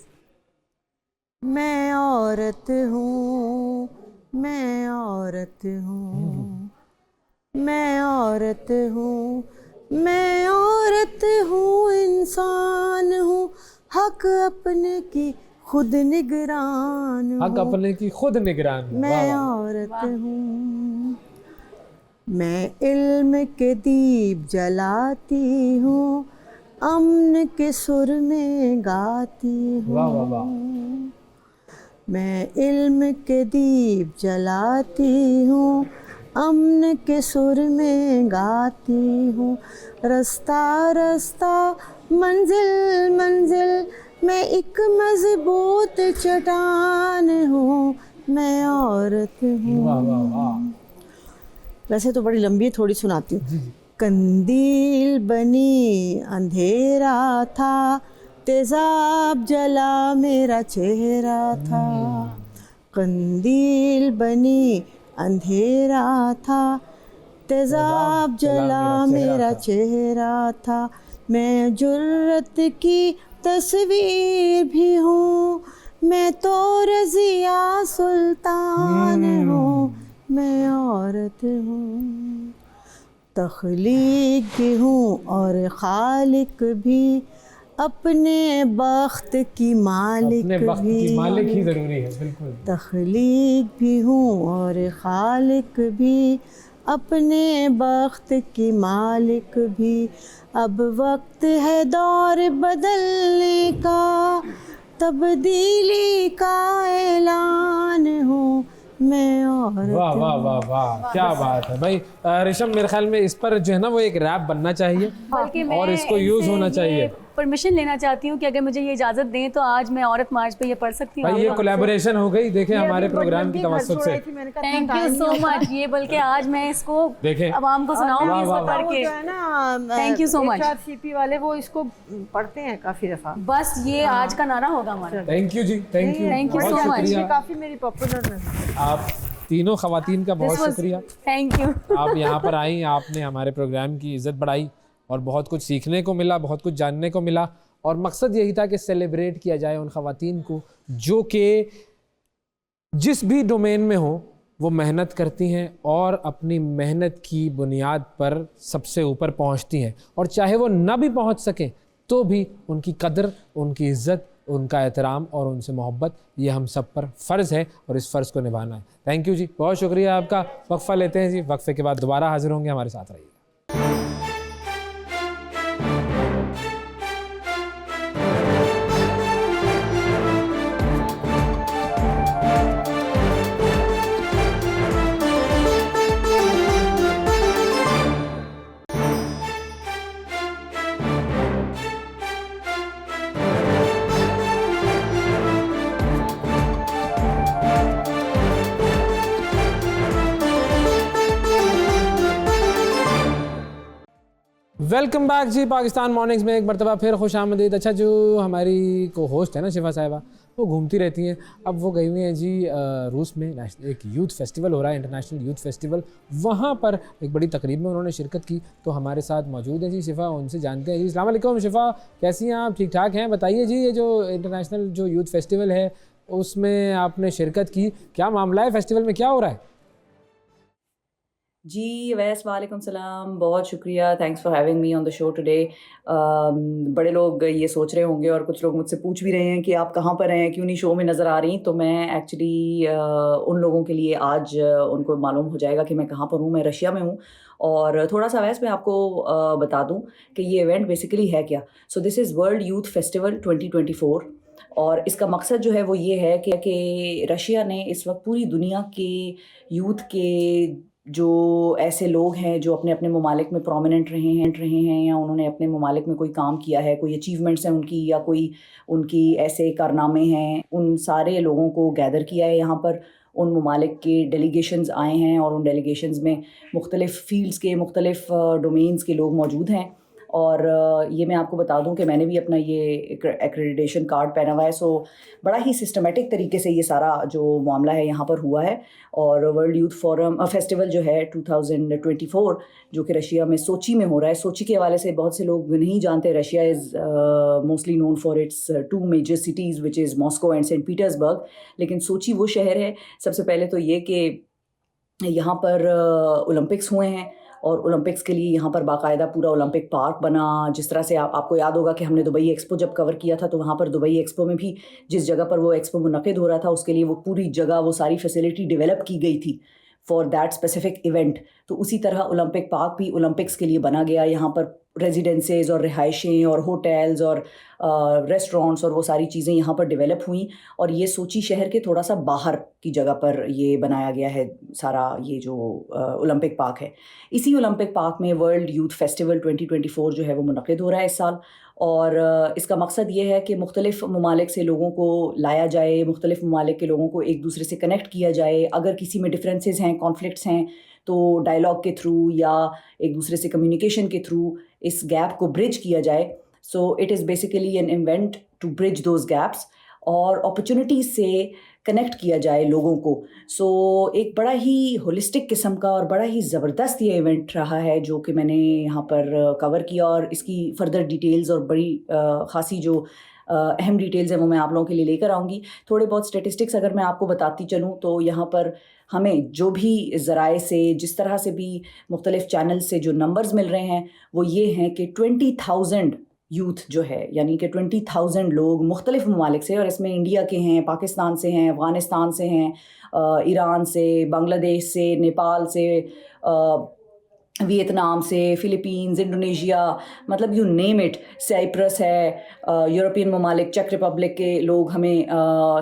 मैं औरत हूँ, मैं औरत हूँ, मैं औरत हूँ, मैं औरत हूँ, इंसान हूँ, हक अपने की खुद निगरान हूँ। हक अपने की खुद निगरान हूँ। वाह, मैं वाह। औरत हूँ, मैं इल्म के दीप जलाती हूँ, अमन के सुर में गाती हूँ। वाह वाह वाह। मैं इल्म के दीप जलाती हूँ, अमन के सुर में गाती हूँ, रास्ता रास्ता मंजिल मंजिल, मैं एक मजबूत चट्टान हूँ, मैं औरत हूँ। वैसे तो बड़ी लंबी है, थोड़ी सुनाती हूँ। कंदील बनी अंधेरा था, तेजाब जला मेरा चेहरा था। कंदील बनी अंधेरा था, तेजाब जला मेरा चेहरा था। मैं जुर्रत की तस्वीर भी हूँ, मैं तो रज़िया सुल्तान हूँ, मैं औरत हूँ। तख्लीक भी हूँ और खालिक भी, अपने बख्त की मालिक अपने वक्त भी। की मालिक ही ज़रूरी है, बिल्कुल। तख्लीक भी हूँ और खालिक भी, अपने बख्त की मालिक भी। अब वक्त है दौर बदलने का, तब्दीली का ऐलान हूँ, मैं औरत। वाह वाह वाह वाह, क्या बात है भाई। ऋषभ, मेरे ख्याल में इस पर जो है ना वो एक रैप बनना चाहिए बल्कि मैं और इसको यूज़ होना चाहिए। परमिशन लेना चाहती हूँ कि अगर मुझे ये इजाज़त दें तो आज मैं औरत मार्च पे ये पढ़ सकती हूँ। भाई ये कोलैबोरेशन हो गई, देखें हमारे प्रोग्राम की तवज्जुह से। Thank you so much. ये बल्कि आज मैं इसको देखें आवाम को सुनाऊंगी इसको पढ़ के। Thank you so much. CP वाले वो इसको पढ़ते हैं काफ़ी दफ़ा। बस ये आज का नारा होगा हमारा। थैंक यू जी, थैंक यू, थैंक यू बहुत सो मच। शुक्रिया। काफ़ी मेरी पॉपुलर है। आप तीनों खवातीन का बहुत शुक्रिया। Thank you. आप यहाँ पर आई, आपने हमारे प्रोग्राम की इज़्ज़त बढ़ाई और बहुत कुछ सीखने को मिला, बहुत कुछ जानने को मिला। और मकसद यही था कि सेलिब्रेट किया जाए उन खवातीन को जो कि जिस भी डोमेन में हो वो मेहनत करती हैं और अपनी मेहनत की बुनियाद पर सबसे ऊपर पहुंचती हैं, और चाहे वो ना भी पहुंच सकें तो भी उनकी कदर, उनकी इज़्ज़त, उनका एहतराम और उनसे मोहब्बत ये हम सब पर फ़र्ज़ है और इस फ़र्ज़ को निभाना है। थैंक यू जी, बहुत शुक्रिया आपका। वक्फ़ा लेते हैं जी, वक्फ़े के बाद दोबारा हाज़िर होंगे, हमारे साथ रहिए। वेलकम बैक जी, पाकिस्तान मॉर्निंग्स में एक मरतबा फिर खुश आमदीद। अच्छा, जो हमारी को होस्ट है ना शिफा साहिबा, वो घूमती रहती हैं। अब वो गई हुई हैं जी रूस में, एक यूथ फेस्टिवल हो रहा है, इंटरनेशनल यूथ फेस्टिवल। वहाँ पर एक बड़ी तकरीब में उन्होंने शिरकत की, तो हमारे साथ मौजूद हैं जी शिफा, उनसे जानते हैं जी। अस्सलाम वालेकुम शिफा, कैसी हैं आप? ठीक ठाक हैं? बताइए जी, ये जो इंटरनेशनल जो यूथ फेस्टिवल है उसमें आपने शिरकत की, क्या मामला है? फेस्टिवल में क्या हो रहा है? जी वैस, वालेकुम सलाम, बहुत शुक्रिया, thanks for having me on the show today. बड़े लोग ये सोच रहे होंगे और कुछ लोग मुझसे पूछ भी रहे हैं कि आप कहाँ पर हैं, क्यों नहीं शो में नज़र आ रही। तो मैं एक्चुअली उन लोगों के लिए आज उनको मालूम हो जाएगा कि मैं कहाँ पर हूँ। मैं रशिया में हूँ। और थोड़ा सा वैसे मैं आपको बता दूँ कि ये इवेंट बेसिकली है क्या। So this is world youth festival 2024 और इसका मकसद जो है वो ये है कि रशिया ने इस वक्त पूरी दुनिया के यूथ के जो ऐसे लोग हैं जो अपने अपने ममालिक में प्रोमिनेंट रहे हैं या उन्होंने अपने ममालिक में कोई काम किया है, कोई अचीवमेंट्स हैं उनकी या कोई उनकी ऐसे कारनामे हैं, उन सारे लोगों को गैदर किया है यहाँ पर। उन ममालिक के डेलीगेशंस आए हैं और उन डेलीगेशंस में मुख्तलिफ़ फील्ड्स के, मुख्तलिफ़ डोमेन्स के लोग मौजूद हैं। और ये मैं आपको बता दूं कि मैंने भी अपना ये एक्रेडिटेशन कार्ड पहना हुआ है। सो बड़ा ही सिस्टमेटिक तरीके से ये सारा जो मामला है यहाँ पर हुआ है। और वर्ल्ड यूथ फोरम फेस्टिवल जो है 2024 जो कि रशिया में सोची में हो रहा है। सोची के हवाले से बहुत से लोग नहीं जानते। Russia is mostly known for its 2 major cities which is Moscow and Saint Petersburg. लेकिन सोची वो शहर है, सबसे पहले तो ये कि यहाँ पर ओलंपिक्स हुए हैं और ओलंपिक्स के लिए यहाँ पर बाकायदा पूरा ओलंपिक पार्क बना। जिस तरह से आपको याद होगा कि हमने दुबई एक्सपो जब कवर किया था तो वहाँ पर दुबई एक्सपो में भी जिस जगह पर वो एक्सपो मुनक़िद हो रहा था उसके लिए वो पूरी जगह, वो सारी फैसिलिटी डेवलप की गई थी फॉर दैट स्पेसिफिक इवेंट। तो उसी तरह ओलंपिक पार्क भी ओलंपिक्स के लिए बना गया। यहाँ पर रेजिडेंसेज और रिहाइशें और होटल्स और रेस्टोरेंट्स और वो सारी चीज़ें यहाँ पर डेवलप हुई, और ये सोची शहर के थोड़ा सा बाहर की जगह पर ये बनाया गया है सारा ये जो ओलंपिक पार्क है। इसी ओलंपिक पार्क में वर्ल्ड यूथ फेस्टिवल 2024 जो है वो मुनक़िद हो रहा है इस साल, और इसका मकसद ये है कि मुख्तलिफ़ ममालिक से लोगों को लाया जाए, मुख्तलिफ़ ममालिक के लोगों को एक दूसरे से कनेक्ट किया जाए। अगर किसी में डिफरेंसेस हैं, कॉन्फ्लिक्ट्स हैं, तो डायलॉग के थ्रू या एक दूसरे से कम्युनिकेशन के थ्रू इस गैप को ब्रिज किया जाए। So it is basically an event to bridge those gaps और अपॉर्चुनिटीज़ से कनेक्ट किया जाए लोगों को। सो एक बड़ा ही होलिस्टिक किस्म का और बड़ा ही ज़बरदस्त ये इवेंट रहा है जो कि मैंने यहाँ पर कवर किया, और इसकी फर्दर डिटेल्स और बड़ी ख़ासी जो अहम डिटेल्स हैं वो मैं आप लोगों के लिए लेकर आऊँगी। थोड़े बहुत स्टेटिस्टिक्स अगर मैं आपको बताती चलूँ तो यहाँ पर हमें जो भी ज़राए से, जिस तरह से भी मुख्तलिफ़ चैनल से जो नंबर्स मिल रहे हैं वो ये हैं कि 20,000 यूथ जो है, यानी कि 20,000 लोग मुख्तलिफ़ ममालिक से, और इसमें इंडिया के हैं, पाकिस्तान से हैं, अफ़गानिस्तान से हैं, ईरान से, बांग्लादेश से, नेपाल से, वियतनाम से, फ़िलीपींस, इंडोनेशिया, मतलब यू नेम इट, साइप्रस है, यूरोपियन ममालिक, चेक रिपब्लिक के लोग हमें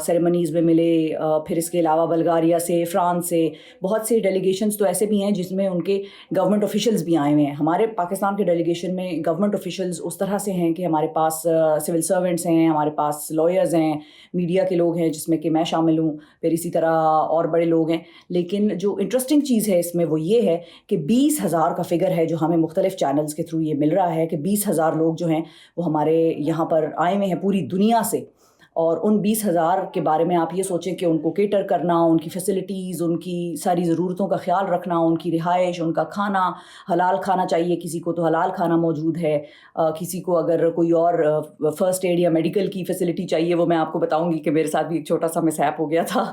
सेरेमनीज़ में मिले, फिर इसके अलावा बल्गारिया से, फ्रांस से, बहुत से डेलीगेशंस तो ऐसे भी हैं जिसमें उनके गवर्नमेंट ऑफिशियल्स भी आए हुए हैं। हमारे पाकिस्तान के डेलीगेशन में गवर्नमेंट ऑफिशियल्स उस तरह से हैं कि हमारे पास सिविल सर्वेंट्स हैं, हमारे पास लॉयर्स हैं, मीडिया के लोग हैं जिसमें कि मैं शामिल हूँ, फिर इसी तरह और बड़े लोग हैं। लेकिन जो इंटरेस्टिंग चीज़ है इसमें वो ये है कि 20,000 का फिगर है जो हमें मुख्तलिफ चैनल्स के थ्रू ये मिल रहा है कि 20,000 लोग जो हैं वो हमारे यहाँ पर आए हुए हैं पूरी दुनिया से। और उन 20,000 के बारे में आप ये सोचें कि उनको केटर करना, उनकी फैसिलिटीज़, उनकी सारी ज़रूरतों का ख्याल रखना, उनकी रिहाइश, उनका खाना, हलाल खाना चाहिए किसी को तो हलाल खाना मौजूद है, किसी को अगर कोई और फ़र्स्ट एड या मेडिकल की फ़ैसिलिटी चाहिए, वो मैं आपको बताऊंगी कि मेरे साथ भी एक छोटा सा मिसहैप हो गया था,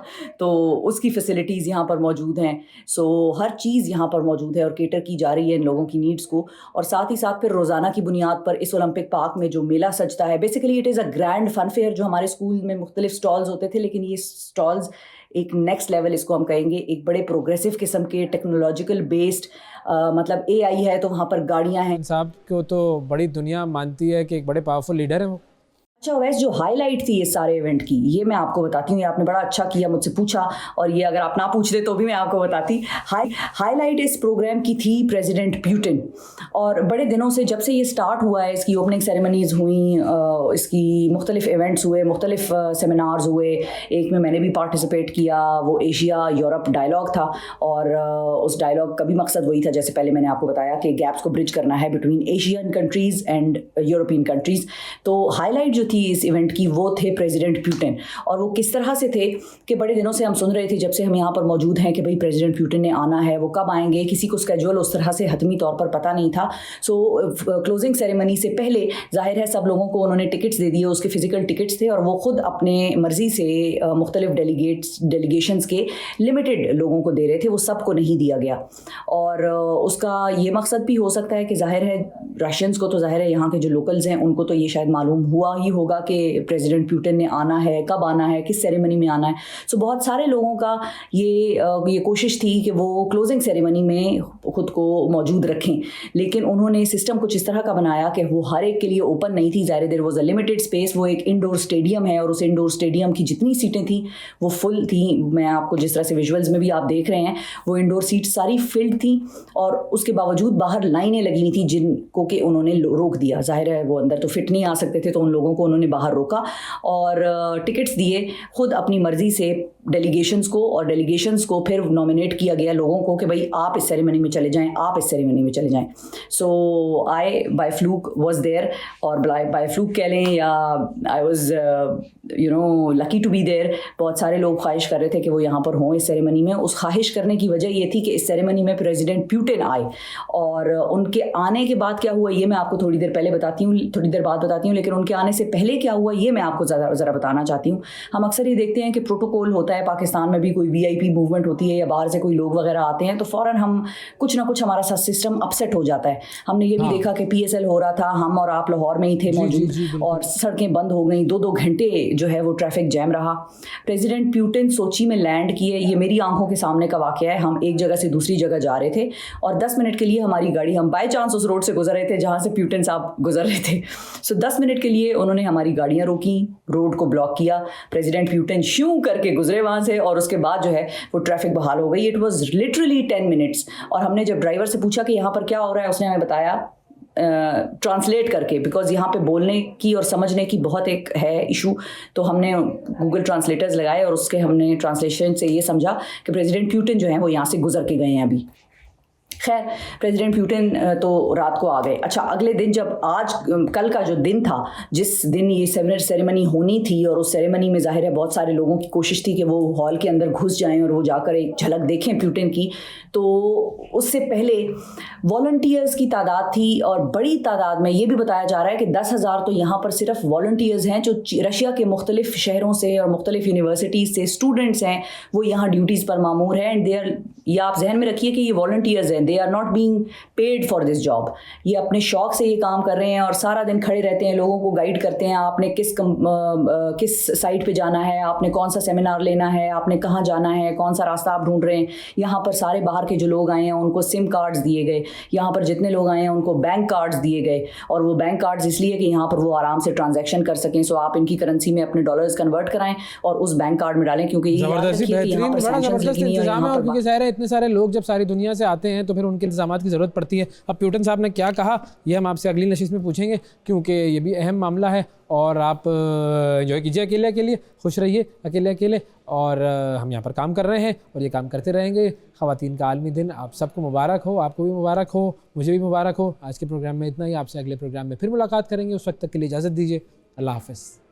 तो उसकी फ़ैसिलिटीज़ यहाँ पर मौजूद हैं। सो हर चीज़ यहाँ पर मौजूद है और केटर की जा रही है इन लोगों की नीड्स को। और साथ ही साथ फिर रोज़ाना की बुनियाद पर इस ओलंपिक पार्क में जो मेला सजता है, basically it is a grand fun fair. जो हमारे स्कूल में मुख्तलिफ स्टॉल्स होते थे, लेकिन ये स्टॉल्स एक नेक्स्ट लेवल, इसको हम कहेंगे, एक बड़े प्रोग्रेसिव किस्म के टेक्नोलॉजिकल बेस्ड, मतलब AI है तो वहाँ पर गाड़ियाँ हैं। साहब को तो बड़ी दुनिया मानती है कि एक बड़े पावरफुल लीडर है वो। अच्छा, वैसे जो हाईलाइट थी इस सारे इवेंट की, ये मैं आपको बताती हूँ। ये आपने बड़ा अच्छा किया मुझसे पूछा, और ये अगर आप ना पूछते तो भी मैं आपको बताती। हाईलाइट इस प्रोग्राम की थी प्रेसिडेंट पुतिन। और बड़े दिनों से जब से ये स्टार्ट हुआ है, इसकी ओपनिंग सेरेमनीज़ हुई, इसकी मुख्तलिफ इवेंट्स हुए, मुख्तलिफ सेमिनार्स हुए। एक में मैंने भी पार्टिसिपेट किया, वो एशिया यूरोप डायलॉग था, और उस डायलॉग का भी मकसद वही था, जैसे पहले मैंने आपको बताया, कि गैप्स को ब्रिज करना है between Asian countries and European countries. तो हाईलाइट जो इस इवेंट की वो थे प्रेसिडेंट पुतिन। और वो किस तरह से थे कि बड़े दिनों से हम सुन रहे थे, जब से हम यहाँ पर मौजूद हैं, कि भाई प्रेसिडेंट पुतिन ने आना है, वो कब आएंगे, किसी को स्केड्यूल उस तरह से हतमी तौर पर पता नहीं था। सो क्लोजिंग सेरेमनी से पहले जाहिर है सब लोगों को उन्होंने टिकट्स दे दिए, उसके फिजिकल टिकट्स थे, और वो खुद अपने मर्जी से मुख्तलिफ डेलीगेशंस के लिमिटेड लोगों को दे रहे थे, वो सबको नहीं दिया गया। और उसका ये मकसद भी हो सकता है कि जाहिर है रशियंस को तो जाहिर है यहाँ के जो लोकल्स हैं उनको तो ये शायद मालूम हुआ ही होगा कि प्रेसिडेंट पुतिन ने आना है, कब आना है, किस सेरेमनी में आना है। सो बहुत सारे लोगों का ये कोशिश थी कि वो क्लोजिंग सेरेमनी में खुद को मौजूद रखें, लेकिन उन्होंने सिस्टम कुछ इस तरह का बनाया कि वो हर एक के लिए ओपन नहीं थी। ज़ाहिर there was a limited space. वो एक इंडोर स्टेडियम है, और उस इंडोर स्टेडियम की जितनी सीटें थी वो फुल थी। मैं आपको जिस तरह से विजुअल्स में भी आप देख रहे हैं, वो इंडोर सीट सारी फिल्ड थी, और उसके बावजूद बाहर लाइनें लगी हुई थी जिनको कि उन्होंने रोक दिया। जाहिर है वो अंदर तो फिट नहीं आ सकते थे, तो उन लोगों को उन्होंने बाहर रोका और टिकट्स दिए खुद अपनी मर्जी से डेलीगेशंस को, और डेलीगेशंस को फिर नॉमिनेट किया गया लोगों को कि भाई आप इस सेरेमनी में चले जाएं, आप इस सेरेमनी में चले जाएं। So I by fluke was there, और बाय फ्लूक कह लें या I was lucky to be there. बहुत सारे लोग ख्वाहिश कर रहे थे कि वो यहाँ पर हों इस सेरेमनी में। उस ख्वाहिश करने की वजह ये थी कि इस सेरेमनी में प्रेसिडेंट पुतिन आए, और उनके आने के बाद क्या हुआ ये मैं आपको थोड़ी देर बाद बताती हूँ, लेकिन उनके आने से पहले क्या हुआ ये मैं आपको ज़रा बताना चाहती हूँ। हम अक्सर ये देखते हैं कि प्रोटोकॉल होता होता है पाकिस्तान में भी, कोई VIP मूवमेंट होती है या बाहर से कोई लोग वगैरह आते हैं तो फ़ौरन हम कुछ ना कुछ हमारा सिस्टम अपसेट हो जाता है। हमने ये भी देखा कि PSL हो रहा था, हम और आप लाहौर में ही थे मौजूद, और सड़कें बंद हो गई, 2-2 घंटे जो है वो ट्रैफिक जैम रहा। प्रेसिडेंट पुतिन सोची में लैंड किए, ये मेरी आंखों के सामने का वाक़या है। हम एक जगह से दूसरी जगह जा रहे थे और 10 मिनट के लिए हमारी गाड़ी, हम बाय चांस उस रोड से गुजर रहे थे जहाँ से पुतिन साहब गुजर रहे थे। सो 10 मिनट के लिए उन्होंने हमारी गाड़ियाँ रोकी, रोड को ब्लॉक किया, प्रेसिडेंट पुतिन शू करके गुजरे वहाँ से, और उसके बाद जो है वो ट्रैफिक बहाल हो गई। It was literally 10 minutes. और हमने जब ड्राइवर से पूछा कि यहाँ पर क्या हो रहा है, उसने हमें बताया ट्रांसलेट करके, बिकॉज यहाँ पे बोलने की और समझने की बहुत एक है इशू, तो हमने गूगल ट्रांसलेटर्स लगाए और उसके हमने ट्रांसलेशन से ये समझा कि प्रेसिडेंट पुतिन जो हैं वो यहाँ से गुजर के गए हैं अभी। खैर, प्रेसिडेंट पुतिन तो रात को आ गए। अच्छा, अगले दिन जब कल का जो दिन था, जिस दिन ये सेरेमनी होनी थी, और उस सेरेमनी में ज़ाहिर है बहुत सारे लोगों की कोशिश थी कि वो हॉल के अंदर घुस जाएं और वो जाकर एक झलक देखें पुतिन की, तो उससे पहले वॉलंटियर्स की तादाद थी, और बड़ी तादाद में ये भी बताया जा रहा है कि 10,000 तो यहाँ पर सिर्फ वॉलंटियर्स हैं जो रशिया के मुख्तलिफ शहरों से और मुख्तलिफ यूनिवर्सिटीज़ से स्टूडेंट्स हैं, वो यहाँ ड्यूटीज़ पर मामूर हैं। एंड ये आप जहन में रखिए कि ये वॉलंटियर्स हैं, they are not being paid for this job. ये अपने शौक से ये काम कर रहे हैं और सारा दिन खड़े रहते हैं, लोगों को गाइड करते हैं, आपने किस साइट पे जाना है, आपने कौन सा सेमिनार लेना है, आपने कहाँ जाना है, कौन सा रास्ता आप ढूंढ रहे हैं। यहाँ पर सारे बाहर के जो लोग आए हैं उनको सिम कार्ड्स दिए गए, यहाँ पर जितने लोग आए हैं उनको बैंक कार्ड्स दिए गए, और वो बैंक कार्ड्स इसलिए कि यहाँ पर वो आराम से ट्रांजैक्शन कर सकें। सो आप इनकी करेंसी में अपने डॉलर्स कन्वर्ट कराएं और उस बैंक कार्ड में डालें, क्योंकि इतने सारे लोग जब सारी दुनिया से आते हैं तो फिर उनके इंतजाम की ज़रूरत पड़ती है। अब पुतिन साहब ने क्या कहा ये हम आपसे अगली नशिस्त में पूछेंगे, क्योंकि ये भी अहम मामला है, और आप एंजॉय कीजिए अकेले अकेले, खुश रहिए अकेले अकेले, और हम यहाँ पर काम कर रहे हैं और ये काम करते रहेंगे। ख़वातीन का आलमी दिन आप सबको मुबारक हो, आपको भी मुबारक हो, मुझे भी मुबारक हो। आज के प्रोग्राम में इतना ही, आपसे अगले प्रोग्राम में फिर मुलाकात करेंगे, उस वक्त तक के लिए इजाज़त दीजिए। अल्लाह हाफ़िज़।